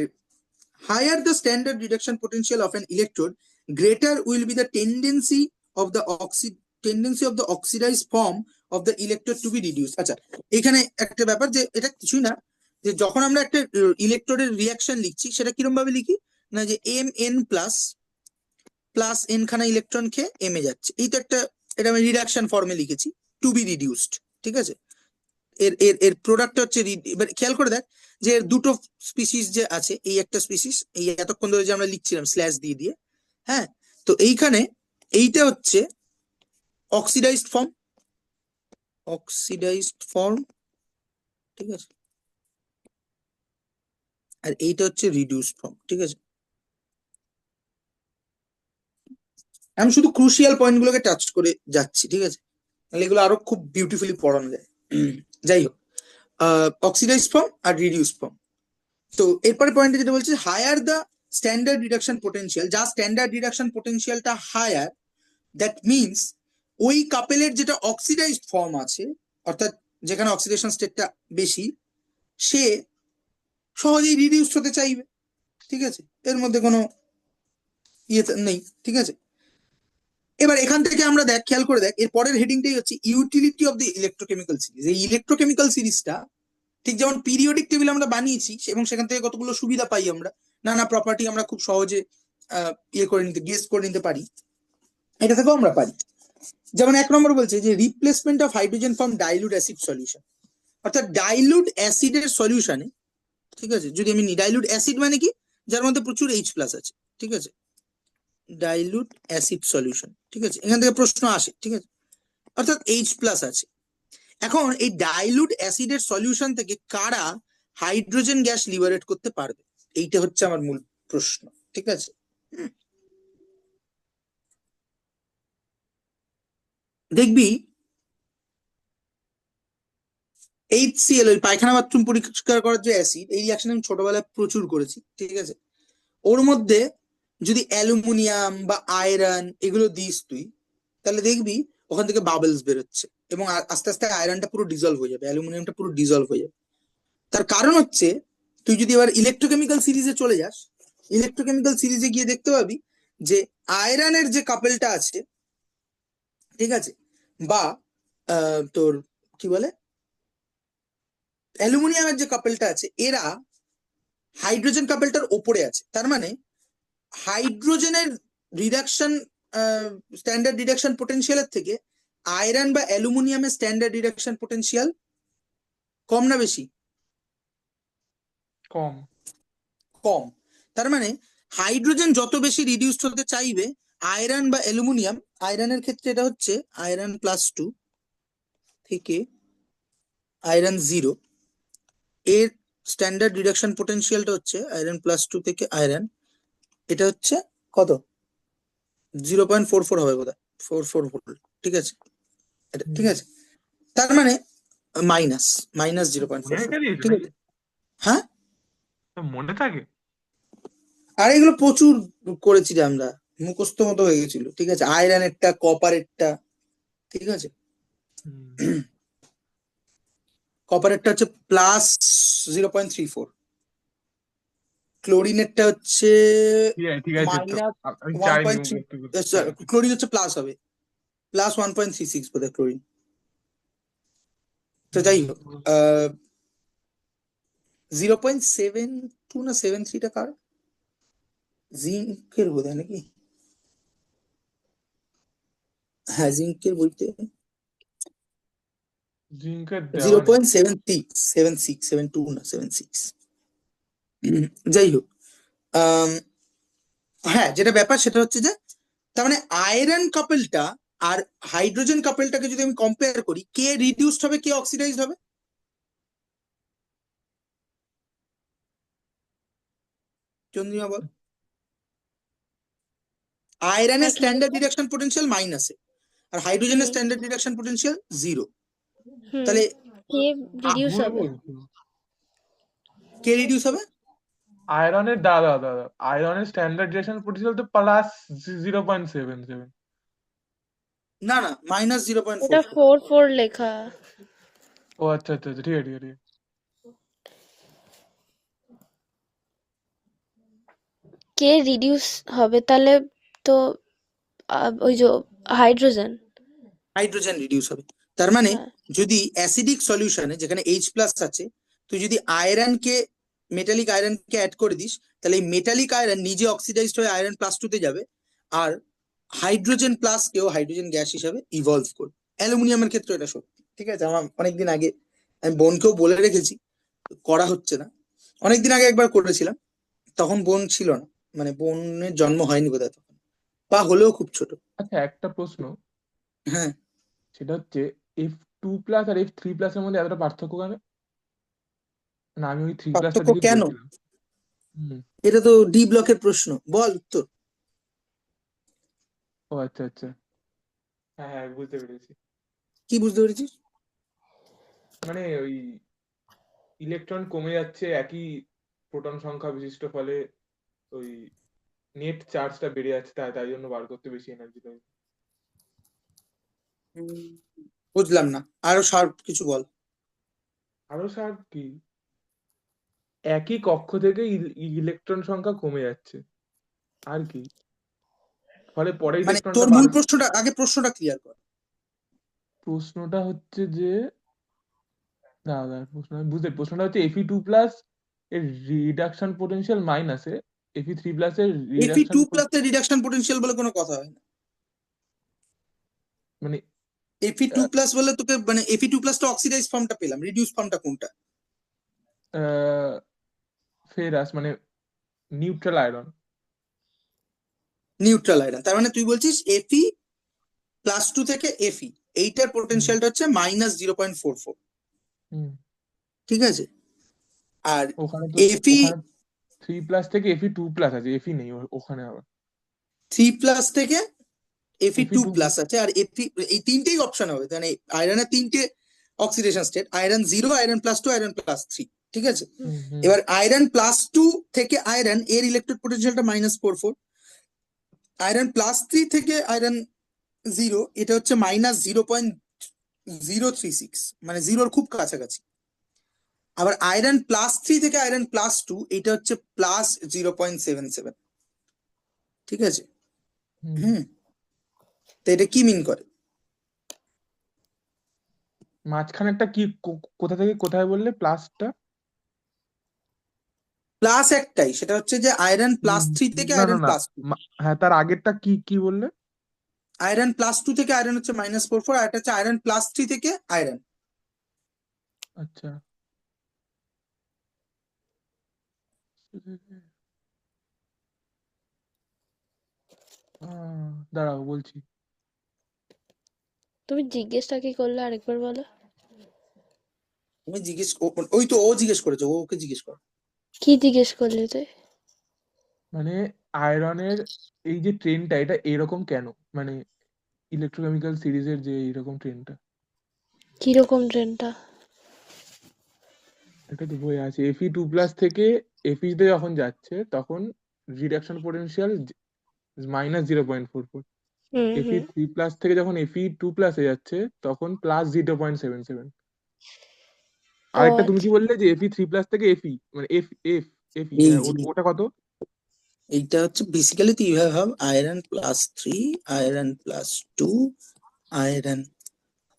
higher the standard reduction potential of an electrode, greater will be the tendency of the oxidized form of the electrode to be reduced. আচ্ছা, এখানে একটা ব্যাপার যে এটা কিছুই না, যে যখন আমরা একটা ইলেকট্রোডের রিয়াকশন লিখছি সেটা কিরকম ভাবে লিখি না, যে Mn প্লাস n খানা ইলেকট্রন খেয়ে m এ যাচ্ছে, এই তো একটা, এটা আমি রিডাকশন ফর্মে লিখেছি, টু বি রিডিউসড। ঠিক আছে, এর এর এর প্রোডাক্ট হচ্ছে এবার খেয়াল করে দেখ যে এর দুটো স্পিসিস যে আছে, এই একটা স্পিসিস, এই এতক্ষণ ধরে যে আমরা লিখছিলাম স্ল্যাশ দিয়ে দিয়ে, হ্যাঁ, তো এইখানে এইটা হচ্ছে অক্সিডাইজড ফর্ম, ঠিক আছে, আর এইটা হচ্ছে রিডিউসড ফর্ম। ঠিক আছে, আমি শুধু ক্রুশিয়াল পয়েন্ট গুলোকে টাচ করে যাচ্ছি। ঠিক আছে, তাহলে এগুলো আরো খুব বিউটিফুলি পড়ানো যায়। যাই হোক, অক্সিডাইজড ফর্ম আর রিডিউসড ফর্ম। তো এরপরে পয়েন্টে যেটা বলছে, higher the standard reduction potential, যা স্ট্যান্ডার্ড রিডাকশন পোটেনশিয়ালটা হায়ার, দ্যাট মিনস ওই কাপেলের যেটা অক্সিডাইজড ফর্ম আছে, অর্থাৎ যেখানে অক্সিডেশন স্টেটটা বেশি, সে সহজেই রিডিউসড হতে চাইবে। ঠিক আছে, এর মধ্যে কোনো ইয়ে নেই। ঠিক আছে, এবার এখান থেকে আমরা দেখ, খেয়াল করে দেখ, এর পরের হেডিংটাই হচ্ছে utility of the electrochemical series. এই ইলেকট্রোকেমিক্যাল সিরিজটা ঠিক যেমন পিরিয়ডিক টেবিল আমরা বানিয়েছি এবং সেখান থেকে কতগুলো সুবিধা পাই আমরা, নানা প্রপার্টি আমরা খুব সহজে ইয়ে করে নিতে, গেস করে নিতে পারি, এটা থেকেও আমরা পারি। যেমন 1 নম্বর বলছে যে replacement of hydrogen from dilute acid solution, অর্থাৎ ডাইলুট অ্যাসিডের সলিউশনে, ঠিক আছে, যদি আমি ডাইলুট অ্যাসিড মানে কি, যার মধ্যে প্রচুর H+ আছে, ঠিক আছে, ডাইলুট অ্যাসিড সলিউশন, ঠিক আছে, এখান থেকে প্রশ্ন আসে, ঠিক আছে, অর্থাৎ H+ আছে। এখন এই ডাইলুট অ্যাসিডের সলিউশন থেকে কারা হাইড্রোজেন গ্যাস লিবারেট করতে পারবে, এইটা হচ্ছে আমার মূল প্রশ্ন, ঠিক আছে। দেখবি HCl, ওই পায়খানা বাথরুম পরিষ্কার করার যে অ্যাসিড, এই রিয়াকশন আমি ছোটবেলায় প্রচুর করেছি, ঠিক আছে। ওর মধ্যে যদি অ্যালুমিনিয়াম বা আয়রন এগুলো দিস তুই, তাহলে দেখবি ওখান থেকে বাবলস বেরোচ্ছে, এবং আস্তে আস্তে আয়রনটা পুরো ডিজলভ হয়ে যাবে, অ্যালুমিনিয়ামটা পুরো ডিজলভ হয়ে যাবে। তার কারণ হচ্ছে, তুই যদি এবার ইলেকট্রোকেমিক্যাল সিরিজে চলে যাস, ইলেকট্রোকেমিক্যাল সিরিজে গিয়ে দেখতে পাবি যে আয়রনের যে কাপেলটা আছে, ঠিক আছে, বা তোর কি বলে অ্যালুমিনিয়ামের যে কাপেলটা আছে, এরা হাইড্রোজেন কাপেলটার ওপরে আছে। তার মানে হাইড্রোজেনের রিডাকশন স্ট্যান্ডার্ড রিডাকশন পোটেনশিয়ালের থেকে আয়রন বা অ্যালুমিনিয়ামের স্ট্যান্ডার্ড রিডাকশন পোটেনশিয়াল কম না বেশি? কম। কম। তার মানে হাইড্রোজেন যত বেশি রিডিউসড হতে চাইবে, আয়রন বা অ্যালুমিনিয়াম, আয়রনের ক্ষেত্রে এটা হচ্ছে আয়রন +2 থেকে আয়রন 0, এর স্ট্যান্ডার্ড রিডাকশন পোটেনশিয়ালটা হচ্ছে আয়রন +2 থেকে আয়রন, এটা হচ্ছে কত, 0.44 হবে বোধহয়, 44 ভোল্ট, ঠিক আছে, এটা ঠিক আছে। তার মানে মাইনাস মাইনাস মনে 0.44, রেখে দিয়েছো ঠিক নাকি? আছে। হ্যাঁ, মনে থাকে? আর এগুলো প্রচুর করেছি রে আমরা, মুখস্থ মতো হয়ে গেছিল, ঠিক আছে, আয়রনেরটা, কপারেরটা, ঠিক আছে। হুম। কপারেরটা হচ্ছে +0.34, ক্লোরিনেরটা হচ্ছে ঠিক আছে, ঠিক আছে, তো মাইনাস আমি ওয়ান চাইনি পয়েন্ট থ্রি মুখস্থ করতে, ঠিক আছে। ক্লোরিন হচ্ছে প্লাস হবে, +1.36 বোধহয় ক্লোরিন। তো যাই হোক, হুম। 0.72 না 73টা কার, জিঙ্কের বোধহয় নাকি, হ্যাঁ জিঙ্কের বইতে জিঙ্কের জিরো দেওয়া নেই। পয়েন্ট সেভেন সিক্স 7.2 না 7.6। যাই হোক, আম, হ্যাঁ, যেটা ব্যাপার সেটা হচ্ছে যে, তার মানে আয়রন কাপেলটা আর হাইড্রোজেন কাপেলটাকে যদি আমি কম্পেয়ার করি, কে রিডিউসড হবে কে অক্সিডাইজড হবে, চন্দ্রিমা বল। আয়রনের স্ট্যান্ডার্ড হাইড্রোজেন। রিডাকশন পোটেনশিয়াল মাইনাসে, আর হাইড্রোজেনের হুম। Standard reduction potential 0। হুম। তাহলে কে রিডিউস ভুল হবে? বলছো। কে রিডিউস হবে? আয়রনের, দাদা দাদা, আয়রনের স্ট্যান্ডার্ড ডিভিশন পোটেনশিয়াল তো +0.77। না না, মাইনাস জিরো পয়েন্ট ফোর ওটা ফোর 4 লেখা। ও আচ্ছা আচ্ছা আচ্ছা, ঠিক আছে ঠিক আছে ঠিক আছে। কে রিডিউস হবে তাহলে? তো ওই যে হাইড্রোজেন। হাইড্রোজেন রিডিউস হবে। তার মানে হ্যাঁ। যদি অ্যাসিডিক সলিউশনে যেখানে H+ আছে, তুই যদি আয়রনকে, মেটালিক আয়রনকে অ্যাড করে দিস, তাহলে এই মেটালিক আয়রন নিজে অক্সিডাইজড হয়ে আয়রন +2 তে যাবে, আর হাইড্রোজেন প্লাস কেও হাইড্রোজেন গ্যাস হিসাবে ইভলভ করবে। অ্যালুমিনিয়ামের ক্ষেত্রে এটা সত্যি, ঠিক আছে, আমার অনেকদিন আগে আমি বোনকেও বলে রেখেছি, করা হচ্ছে না। অনেকদিন আগে একবার করেছিলাম, তখন বোন ছিল না, মানে বোনের জন্ম হয়নি বোধহয় তখন, বা হলেও খুব ছোট। আচ্ছা, একটা প্রশ্ন, হ্যাঁ, সেটা হচ্ছে F2+ আর F3+ এর মধ্যে এতটা পার্থক্য কেন? না, আমি ওই 3+টা পার্থক্য দিকে কেন? বলছিলাম। হুম। এটা তো ডি ব্লকের প্রশ্ন, বল উত্তর। ও আচ্ছা আচ্ছা, হ্যাঁ হ্যাঁ, বুঝতে পেরেছি। কি বুঝতে পেরেছিস? মানে ওই ইলেকট্রন কমে যাচ্ছে একই প্রোটন সংখ্যা বিশিষ্ট, ফলে ওই নেট চার্জটা বেড়ে যাচ্ছে, তাই তাই জন্য বার করতে বেশি এনার্জি লাগে। উম, বুঝলাম না, আরো শার্প কিছু বল। আরো স্যার কি, একই কক্ষ থেকে ইলেকট্রন সংখ্যা কমে যাচ্ছে, আর কি, ফলে পরে মানে ইলেকট্রনটা তোর বার। মূল প্রশ্নটা, আগে প্রশ্নটা ক্লিয়ার কর। প্রশ্নটা হচ্ছে যে, দাদা প্রশ্ন আমি বুঝতে, প্রশ্নটা হচ্ছে Fe2+ এর রিডাকশন পোটেনশিয়াল মাইনাসে, Fe3+ এর রিডাকশন। Fe2+ এর রিডাকশন পোটেনশিয়াল বলে কোনো কথা হয় না। মানে Fe2 প্লাস বলে তোকে মানে Fe2 প্লাসটা অক্সিডাইজ ফর্মটা পেলাম, রিডিউস ফর্মটা কোনটা? ফেরাস মানে নিউট্রাল আয়রন। নিউট্রাল আয়রন, তার মানে তুই বলছিস Fe+2 থেকে Fe এইটার পোটেনশিয়ালটা হচ্ছে -0.44, হুম ঠিক আছে? আর ওখানে তো Fe ওখানে 3+ থেকে Fe2+ আছে, এফি নেই ওখানে আবার। 3+ থেকে Fe2 Fe2 প্লাস আছে, আর Fe এই তিনটেই অপশন হবে, মানে আয়রনের তিনটে অক্সিডেশন স্টেট, আয়রন 0, আয়রন+2, আয়রন+3, ঠিক আছে? হুম হুম এবার আয়রন+2 থেকে আয়রন এর ইলেকট্রন পোটেনশিয়ালটা -44, আয়রন+3 থেকে আয়রন 0 এটা হচ্ছে -0.036, মানে জিরোর খুব কাছাকাছি। আবার আয়রন+3 থেকে আয়রন+2 এটা হচ্ছে +0.77, ঠিক আছে? হুম হুম, তো এটা কি মিন করে? মাঝখানেরটা কি কোথা থেকে কোথায় বললে প্লাসটা? প্লাস একটাই, সেটা হচ্ছে যে আয়রন+3 থেকে না না না, আয়রন+2, হ্যাঁ তার আগেরটা কি কি বললে? আয়রন+2 থেকে আয়রন হচ্ছে -44, আর এটা হচ্ছে আয়রন+3 থেকে আয়রন। আচ্ছা, দাঁড়াও বলছি। তুমি জিজ্ঞেসটা কি করলে আরেকবার বলো। তুমি জিজ্ঞেস ওই তো ও জিজ্ঞেস করেছে, ও ওকে জিজ্ঞেস করো। কি জিজ্ঞেস করলে তুই? মানে আয়রনের এই যে ট্রেনটা এটা এরকম কেন, মানে ইলেকট্রোকেমিক্যাল সিরিজের যে এইরকম ট্রেনটা, কিরকম ট্রেনটা? এটা তো বই আছে। Fe2+ থেকে Fe তে যখন যাচ্ছে তখন রিডাকশন পোটেনশিয়াল -0.44। হুম হুম Fe3+ থেকে যখন Fe2+ এ যাচ্ছে তখন +0.77। ও আরেকটা তুমি কি আচ্ছা। বললে যে Fe3+ থেকে Fe মানে Fe এই হ্যাঁ যে ওটা কত? এইটা হচ্ছে বেসিক্যালি তুই এইভাবে ভাব, আয়রন+3, আয়রন+2, আয়রন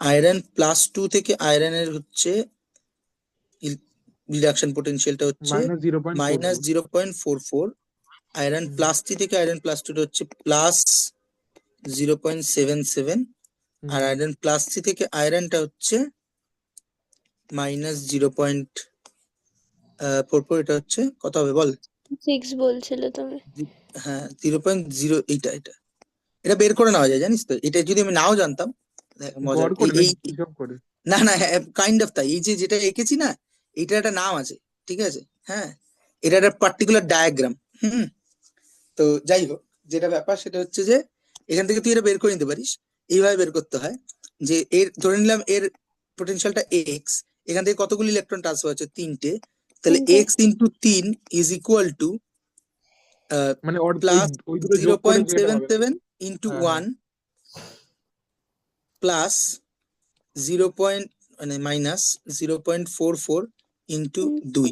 আয়রন+2 থেকে আয়রনের হচ্ছে রিডাকশন পোটেনশিয়ালটা হচ্ছে -0.44। -0.44, হুম আয়রন+3 থেকে আয়রন+2 হচ্ছে +0.77, আর হুম আয়রন+3 থেকে আয়রনটা হচ্ছে -0.44, এটা হচ্ছে কত হবে বল? 6 বলছিলে তুমি। হ্যাঁ, 0.0, এইটা এটা এটা বের করে নেওয়া যায় জানিস তো, এটা যদি আমি নাও জানতাম। দেখ মজার গড় এই করে এই নাকি হিসাব করে? না না, কাইন্ড অফ তাই, এই যে যেটা এঁকেছি না, এটা একটা নাম আছে, ঠিক আছে? হ্যাঁ, এটা একটা পার্টিকুলার ডায়াগ্রাম। হুম, তো যাই হোক, যেটা ব্যাপার সেটা হচ্ছে যে এখান থেকে তুই এটা বের করে নিতে পারিস। এইভাবে বের করতে হয় যে এর ধরে নিলাম এর পোটেনশিয়ালটা এক্স, এখান থেকে কতগুলি ইলেকট্রন ট্রান্সফার হচ্ছে? তিনটে। তাহলে 3টে। x × 3 ইজ ইকুয়াল টু মানে ওই প্লাস ওই দুটো জিরো যোগ করে পয়েন্ট যেটা সেভেন হবে সেভেন নাকি? ইন্টু হ্যাঁ ওয়ান হ্যাঁ প্লাস 0. -0.44 ইন্টু 2,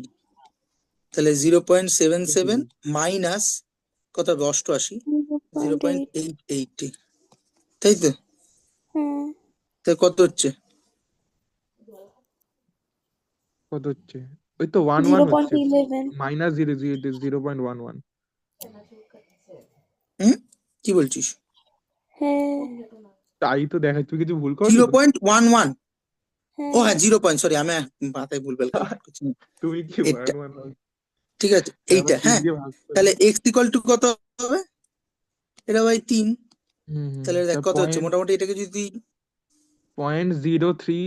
তাহলে 0.77 মাইনাস কত হবে? 88, 0.8। 0.880, তাই তো? হুম। তাহলে কত হচ্ছে? কত হচ্ছে? ওই তো 1 1 হচ্ছে, 0.11। -0.11। হুম, কি বলছিস? হ্যাঁ। তাই তো দেখা, তুই কিছু ভুল করলি তো? 0.11। ও হ্যাঁ। হ্যাঁ, 0. সরি, আমি মাথায় ভুলভাল ক্যালকুলেট করছি। তুমি কি এটা 1 1? ঠিক আছে, আবার এইটা 3 হ্যাঁ। দিয়ে ভাগ তাহলে করলে। এক্স ইকুয়াল টু কত হবে? এটা ভাই 3। হুম হুম তাহলে তা দেখ কত হচ্ছে, পয়েন্ট মোটামুটি এটাকে যদি 0.03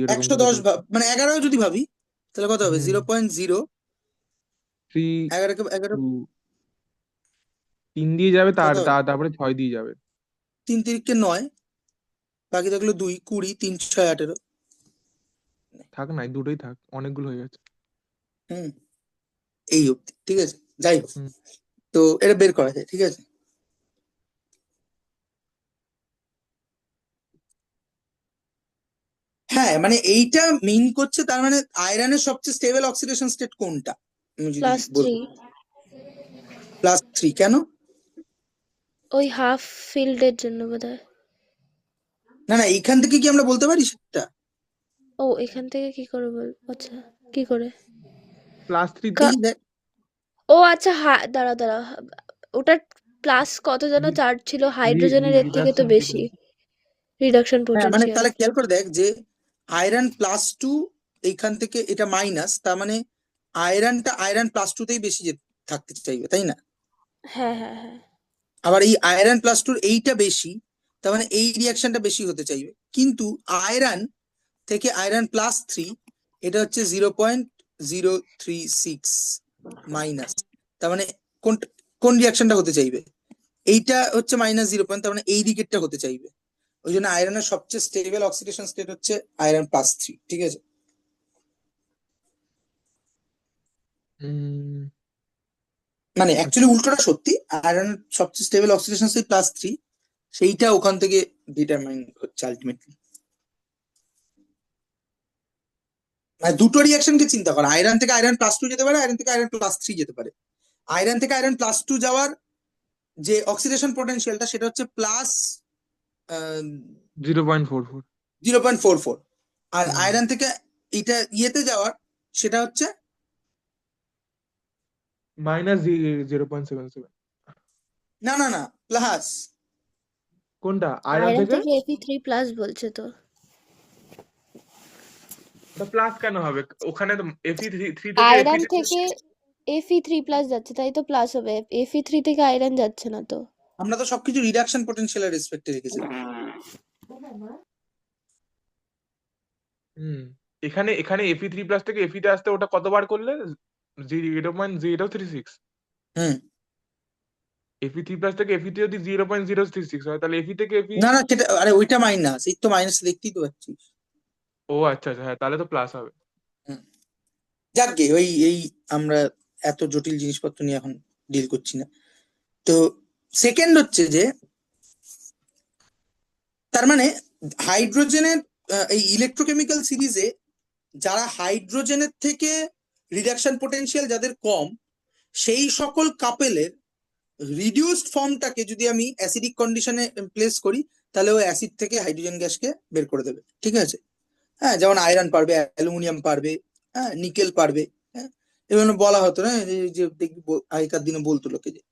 এরকম কিছু 110 একটা হচ্ছে। মানে 11 যদি ভাবি, তাহলে কত হবে? হুম 0.0, 3 11 11, 2, 3 দিয়ে যাবে, কত হবে? তারপরে 6 দিয়ে যাবে। 3 তিরিকে 9, বাকি থাকলো 2, 20, 3 6 18। থাক না, এই দুটোই থাক, অনেকগুলো হয়ে গেছে। হুম, এই অব্দি ঠিক আছে। যাই হোক, হুম তো এটা বের করা যায়, ঠিক আছে? হ্যাঁ, মানে এইটা মিন করছে, তার মানে আয়রনের সবচেয়ে স্টেবল অক্সিডেশন স্টেট কোনটা আমি যদি +3। বলবো? +3 কেন? ওই হাফ ফিল্ডের জন্য বোধহয়। না না, এইখান থেকে কি আমরা বলতে পারি সেটা? ও এখান থেকে কি করে বল, আচ্ছা। কি করে? +3 কা- এই দেখ, ও আচ্ছা, দাঁড়া দাঁড়া। ওটার প্লাস কত যেন চার্জ ছিল, হাইড্রোজেনের এর থেকে তো রিডাকশন বেশি। পোটেনশিয়াল। রিডাকশন হ্যাঁ মানে পোটেনশিয়াল। তাহলে খেয়াল করে দেখ যে আয়রন +2 এইখান থেকে এটা মাইনাস, তার মানে আয়রন +2তেই বেশি থাকতে চাইবে, তাই না? হ্যাঁ হ্যাঁ হ্যাঁ। আবার এই আয়রন+2 এইটা বেশি, তার মানে এই রিয়াকশনটা বেশি হতে চাইবে। কিন্তু আয়রন থেকে আয়রন+3 এটা হচ্ছে 0.036 মাইনাস, তার মানে কোন কোন রিয়াকশনটা হতে চাইবে? এইটা হচ্ছে -0 তার মানে এই দিকেরটা হতে চাইবে। ওই জন্য আয়রনের সবচেয়ে স্টেবল অক্সিডেশন স্টেট হচ্ছে আয়রন+3, ঠিক আছে? হুম, মানে অ্যাকচুয়ালি উল্টোটা সত্যি, আয়রনের সবচেয়ে স্টেবল অক্সিডেশন স্টেট +3, সেইটা ওখান থেকে ডিটারমাইন হচ্ছে আলটিমেটলি। মানে দুটো রিয়াকশনকে চিন্তা করা, আয়রন থেকে আয়রন+2 যেতে পারে, আয়রন থেকে আয়রন+3 যেতে পারে। আয়রন থেকে আয়রন+2 যাওয়ার যে অক্সিডেশন পোটেনশিয়ালটা সেটা হচ্ছে প্লাস 0.44। 0.44, আর হুম, আয়রন থেকে এটা ইয়েতে যাওয়ার সেটা হচ্ছে -0.77। না না না, প্লাস। কোনটা আয়রন আয়রন থেকে? থেকে Fe3+ বলছে তো। ওটা প্লাস কেন হবে? ওখানে তো Fe3 থেকে আয়রন Fe থেকে Fe3+ যাচ্ছে, তাই তো প্লাস হবে। Fe3 থেকে আয়রন যাচ্ছে না তো। আমরা তো সবকিছু রিডাকশন পোটেনশিয়ালের রেসপেক্টে রেখেছি। হুম, এখানে এখানে Fe3+ থেকে Fe তে আসতে ওটা কতবার করলে? 0.036। হুম। Fe3+ থেকে Fe তে যদি 0.036 হয় তাহলে Fe থেকে Fe। না না, সেটা আরে ওইটা মাইনাস, এই তো মাইনাস দেখতেই তো পাচ্ছিস। ও আচ্ছা আচ্ছা, হ্যাঁ তাহলে তো প্লাস হবে। হুম। যাকগে, ওই এই আমরা এত জটিল জিনিসপত্র নিয়ে এখন ডিল করছি না। তো সেকেন্ড হচ্ছে যে তার মানে হাইড্রোজেনের এই ইলেকট্রোকেমিক্যাল সিরিজে যারা হাইড্রোজেনের থেকে রিডাকশন পোটেনশিয়াল যাদের কম, সেই সকল কাপেলের রিডিউসড ফর্মটাকে যদি আমি অ্যাসিডিক কন্ডিশনে প্লেস করি, তাহলে ওই অ্যাসিড থেকে হাইড্রোজেন গ্যাসকে বের করে দেবে, ঠিক আছে? হ্যাঁ, যেমন আয়রন পারবে, অ্যালুমিনিয়াম পারবে, হ্যাঁ, নিকেল পারবে। হ্যাঁ, এগুলো বলা হতো না, যে দেখবি আগেকার দিনে বলতো লোকে যে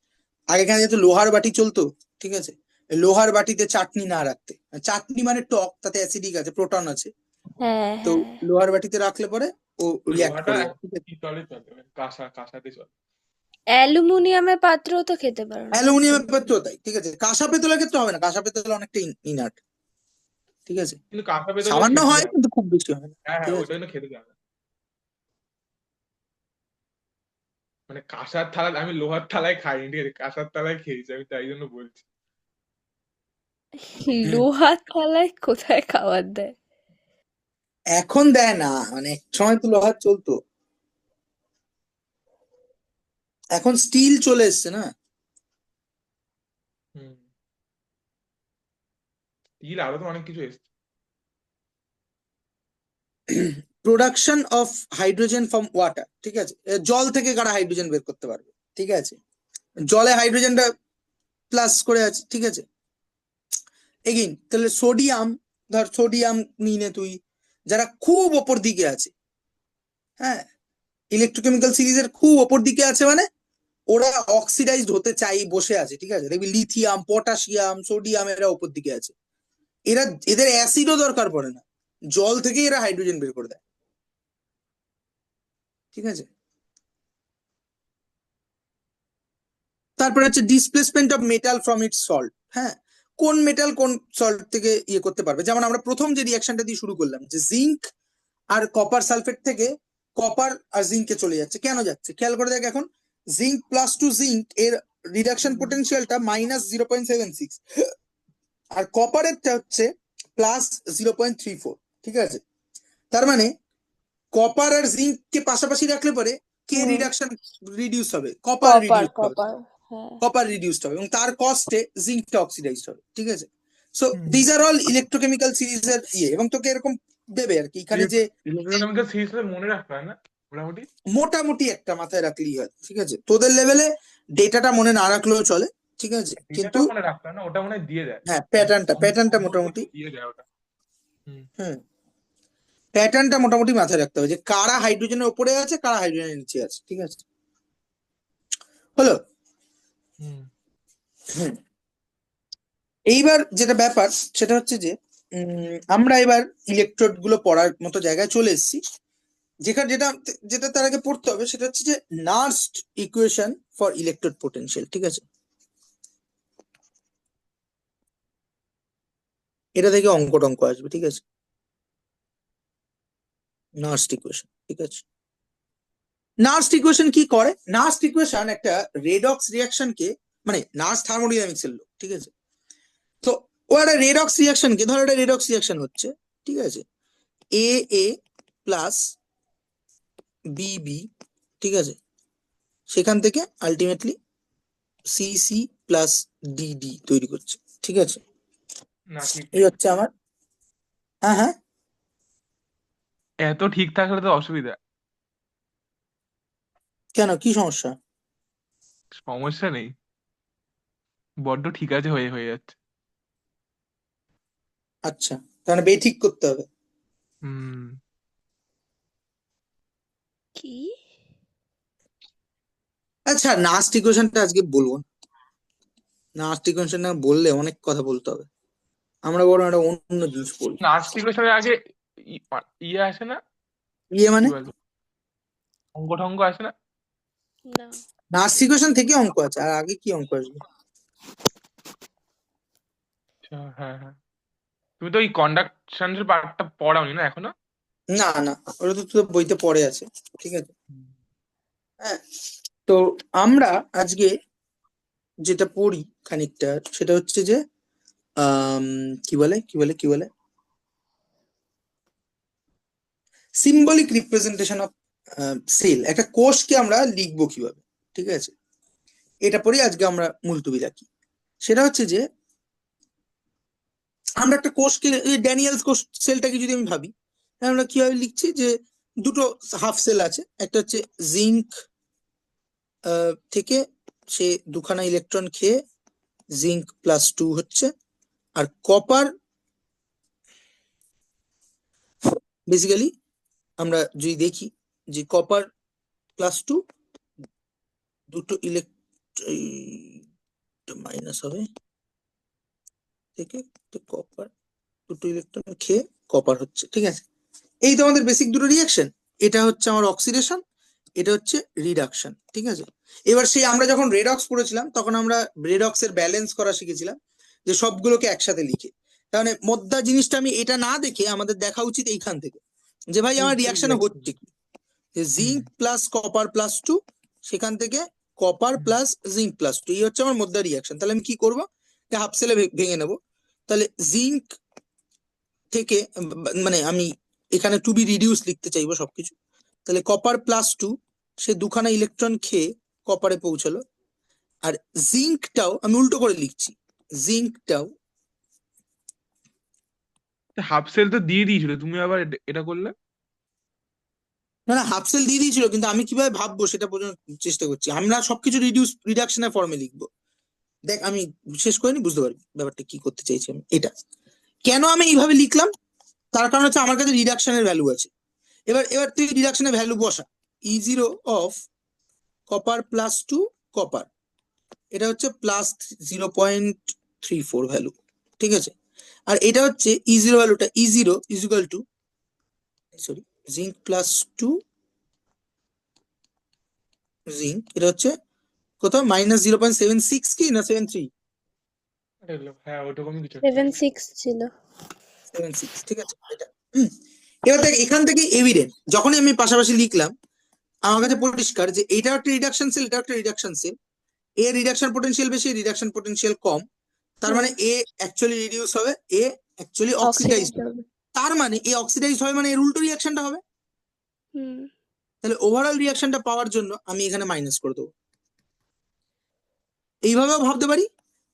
আগেকার যেহেতু লোহার বাটি চলতো, ঠিক আছে? এই লোহার বাটিতে চাটনি না রাখতে, চাটনি মানে টক, তাতে অ্যাসিডিক আছে, প্রোটন আছে, হ্যাঁ তো হ্যাঁ। লোহার বাটিতে রাখলে পরে ও রিয়াক্ট লোহাটা করে যাবে, ঠিক আছে? কি চলে চলে কাঁসাতে চলে। অ্যালুমিনিয়ামের পাত্রও তো খেতে পারো না। অ্যালুমিনিয়ামের ক্ষেত্রেও তাই, ঠিক আছে? কাঁসা পেতলের ক্ষেত্রে হবে না, কাঁসা পেতল অনেকটা ইনার্ট, ঠিক আছে? কিন্তু কাঁসা পেতলেও সামান্য খেতে হয় যাবে। কিন্তু খুব বেশি হয় না, হ্যাঁ হ্যাঁ, ঠিক ওইটা আছে? কিন্তু খেতে যাবে। মানে কাঁসার থালা আমি লোহার থালায় খাইনি, ঠিক আছে, কাঁসার থালায় খেয়েছি, আমি তাই জন্য বলছি। হুম। লোহার থালায় কোথায় খাবার দেয়? এখন দেয় না, মানে এক সময় তো লোহার চলতো, এখন স্টিল চলে এসছে না। হুম, স্টিল আরো তো অনেক কিছু এসছে। Production of hydrogen from water, ঠিক আছে? জল থেকে কারা হাইড্রোজেন বের করতে পারবে, ঠিক আছে? জলে হাইড্রোজেনটা প্লাস করে আছে, ঠিক আছে? এগেইন তাহলে সোডিয়াম, ধর সোডিয়াম নিনে তুই, যারা খুব ওপর দিকে আছে, হ্যাঁ, ইলেকট্রোকেমিক্যাল সিরিজের খুব ওপর দিকে আছে, মানে ওরা অক্সিডাইজড হতে চাই বসে আছে, ঠিক আছে? দেখবি লিথিয়াম, পটাশিয়াম, সোডিয়াম এরা ওপর দিকে আছে, এরা এদের অ্যাসিডও দরকার পড়ে না, জল থেকে এরা হাইড্রোজেন বের করে দেয়, ঠিক আছে? তারপরে হচ্ছে displacement of metal from its salt. হ্যাঁ, কোন মেটাল কোন সল্ট থেকে ইয়ে করতে পারবে, যেমন আমরা প্রথম যে রিয়াকশনটা দিয়ে শুরু করলাম, যে জিঙ্ক আর কপার সালফেট থেকে কপার আর জিঙ্কে চলে যাচ্ছে, কেন যাচ্ছে খেয়াল করে দেখ এখন। জিঙ্ক +2 জিঙ্ক এর রিডাকশন পোটেনশিয়ালটা -0.76, আর কপারেরটা হচ্ছে +0.34, ঠিক আছে? তার মানে কপার আর জিঙ্ককে পাশাপাশি রাখলে পরে কে হুম। রিডাকশন রিডিউস হবে? কপার কপার রিডিউস হবে, কপার। হ্যাঁ। কপার রিডিউসড হবে, এবং তার কস্টে জিঙ্কটা অক্সিডাইজড হবে, ঠিক আছে? So hmm, these are all electrochemical সিরিজের ইয়ে, এবং তোকে এরকম দেবে আর কি এখানে যে ইলেকট্রোকেমিক্যাল সিরিজ মনে রাখতে হয় না মোটামুটি। মোটামুটি একটা মাথায় রাখলেই হয়, ঠিক আছে? তোদের লেভেলে ডেটাটা মনে না রাখলেও চলে, ঠিক আছে? এটাটা কিন্তু মনে রাখতে হয় না, ওটা মনে হয় দিয়ে দেয়। হ্যাঁ, প্যাটার্নটা অনুভব মোটামুটি, করতে দিয়ে দেয় ওটা। হুম। হুম, প্যাটার্নটা মোটামুটি মাথায় রাখতে হবে যে কারা হাইড্রোজেনের উপরে আছে, কারা হাইড্রোজেনের নিচে আছে, ঠিক আছে? হলো। হুম। হুম। এইবার যেটা ব্যাপার সেটা হচ্ছে যে আমরা এবার ইলেকট্রোড গুলো পড়ার মতো জায়গায় চলে এসেছি, যেখানে যেটা যেটা তার আগে পড়তে হবে সেটা হচ্ছে যে নার্স্ট ইকুয়েশন ফর ইলেকট্রোড পোটেনশিয়াল। ঠিক আছে, এটা থেকে অঙ্ক টঙ্ক আসবে। ঠিক আছে, নার্স্ট ইকুয়েশন। ঠিক আছে, নার্স্ট ইকুয়েশন কি করে? নার্স্ট ইকুয়েশন একটা রেডক্স রিঅ্যাকশনকে, মানে নার্স থার্মোডাইনামিক্স এর লোক, ঠিক আছে, তো ও একটা রেডক্স রিঅ্যাকশনকে, ধরো একটা রেডক্স রিঅ্যাকশন হচ্ছে, ঠিক আছে, A A plus B B, ঠিক আছে, সেখান থেকে ultimately C C plus D D তৈরি করছে। ঠিক আছে, না ঠিক এই নেই। হচ্ছে আমার। হ্যাঁ হ্যাঁ, এত ঠিক থাকলে তো অসুবিধা। কেন, কি সমস্যা? সমস্যা নেই, বড্ড ঠিক আছে হয়ে হয়ে যাচ্ছে। আচ্ছা, তাহলে বে ঠিক করতে হবে। হুম। কি? আচ্ছা, নার্স্ট ইকুয়েশনটা আজকে বলবো না। নার্স্ট ইকুয়েশনটা বললে অনেক কথা বলতে হবে, আমরা বরং একটা অন্য জিনিস বলবো। নাস্তিক সাথে আগে ইয়ে আসে না, ইয়ে কি মানে? বলে, অঙ্ক ঠঙ্ক আসে না? না। নার্স্ট ইকুয়েশন থেকে অঙ্ক আছে, আর আগে কি অঙ্ক আসবে? আচ্ছা, হ্যাঁ হ্যাঁ। তুমি তো ওই কন্ডাকশনের পার্টটা পড়াওনি না এখনো? না না, ওটা তো তোর বইতে পড়ে আছে। ঠিক আছে, হ্যাঁ, তো আমরা আজকে যেটা পড়ি খানিকটা, সেটা হচ্ছে যে আম, কি বলে সিম্বলিক রিপ্রেজেন্টেশন অফ সেল। একটা কোষকে আমরা লিখবো কিভাবে, ঠিক আছে, এটা পরে আজকে আমরা মুলতুবি রাখি। সেটা হচ্ছে যে আমরা একটা কোষকে, এই ড্যানিয়েলস কোষ সেলটাকে যদি আমি ভাবি, তাহলে আমরা কিভাবে লিখছি যে দুটো হাফ সেল আছে, একটা হচ্ছে জিঙ্ক থেকে সে দুখানা ইলেকট্রন খেয়ে জিঙ্ক প্লাস টু হচ্ছে, আর কপার, বেসিক্যালি আমরা যদি দেখি যে কপার প্লাস টু, দুটো মাইনাস হবে থেকে, কপার দুটো ইলেকট্রন খেয়ে কপার হচ্ছে। ঠিক আছে, এই তো আমাদের বেসিক দুটো রিয়াকশন। এটা হচ্ছে আমার অক্সিডেশন, এটা হচ্ছে রিডাকশন। ঠিক আছে, এবার সেই আমরা যখন রেডক্স পড়েছিলাম তখন আমরা রেডক্স এর ব্যালেন্স করা শিখেছিলাম, যে সবগুলোকে একসাথে লিখে। তাহলে মধ্যা জিনিসটা আমি এটা না দেখে আমাদের দেখা উচিত এইখান থেকে, যে ভাই আমার বুঝতে রিয়াকশনে পেরেছি। হচ্ছে কি, যে হুম। Zinc plus copper plus two, সেখান থেকে কপার হুম। প্লাস জিঙ্ক প্লাস টু, এই হচ্ছে আমার মধ্যে রিয়াকশন। তাহলে আমি কি করবো, হাফ সেলে ভেঙে নেবো। তাহলে জিঙ্ক থেকে মানে আমি এখানে টু বি রিডিউস লিখতে চাইবো সবকিছু। তাহলে কপার প্লাস টু, সে দুখানা ইলেকট্রন খেয়ে কপারে পৌঁছালো। আর জিঙ্কটাও আমি উল্টো করে লিখছি, জিঙ্কটাও, হাফ সেল তো দিয়ে দিয়েছিল, তুমি আবার এটা করলে। না না, হাফ সেল দিয়ে দিয়েছিল, কিন্তু আমি কিভাবে ভাববো সেটা বোঝানোর চেষ্টা করছি। আমরা সবকিছু রিডাকশনের ফর্মে লিখবো। দেখ, আমি শেষ করিনি, বুঝতে পারবি ব্যাপারটা কি করতে চাইছি আমি। এটা কেন আমি এইভাবে লিখলাম, তার কারণ হচ্ছে আমার কাছে রিডাকশনের ভ্যালু আছে। এবার এবার তুই রিডাকশনের ভ্যালু বসা। E zero of copper plus two copper, এটা হচ্ছে প্লাস 0.34 ভ্যালু। ঠিক আছে, আর এটা হচ্ছে ই জিরো ভ্যালুটা, E zero is equal to, sorry, zinc plus two zinc, এটা হচ্ছে কোথাও -0.76 কি না 73? হ্যাঁ ওরকমই কিছু একটা ছিল। 7.6 ছিল। 76, ঠিক আছে, এটা। হুম, এবার দেখ এখান থেকে এভিডেন্ট, যখনই আমি পাশাপাশি লিখলাম আমার কাছে পরিষ্কার যে এটা একটা রিডাকশন সেল, এটা একটা রিডাকশন সেল। এর রিডাকশন পোটেনশিয়াল বেশি, রিডাকশন পোটেনশিয়াল কম। তার হুম। মানে এ অ্যাকচুয়ালি রিডিউস হবে, এ অ্যাকচুয়ালি অক্সিডাইজ অক্সিডাইজ হবে। হবে। তার মানে এ অক্সিডাইজ হবে, মানে এর উল্টো রিয়াকশনটা হবে। হুম। তাহলে ওভারঅল রিয়াকশনটা পাওয়ার জন্য আমি এখানে মাইনাস করে দেবো। এইভাবেও ভাবতে পারি,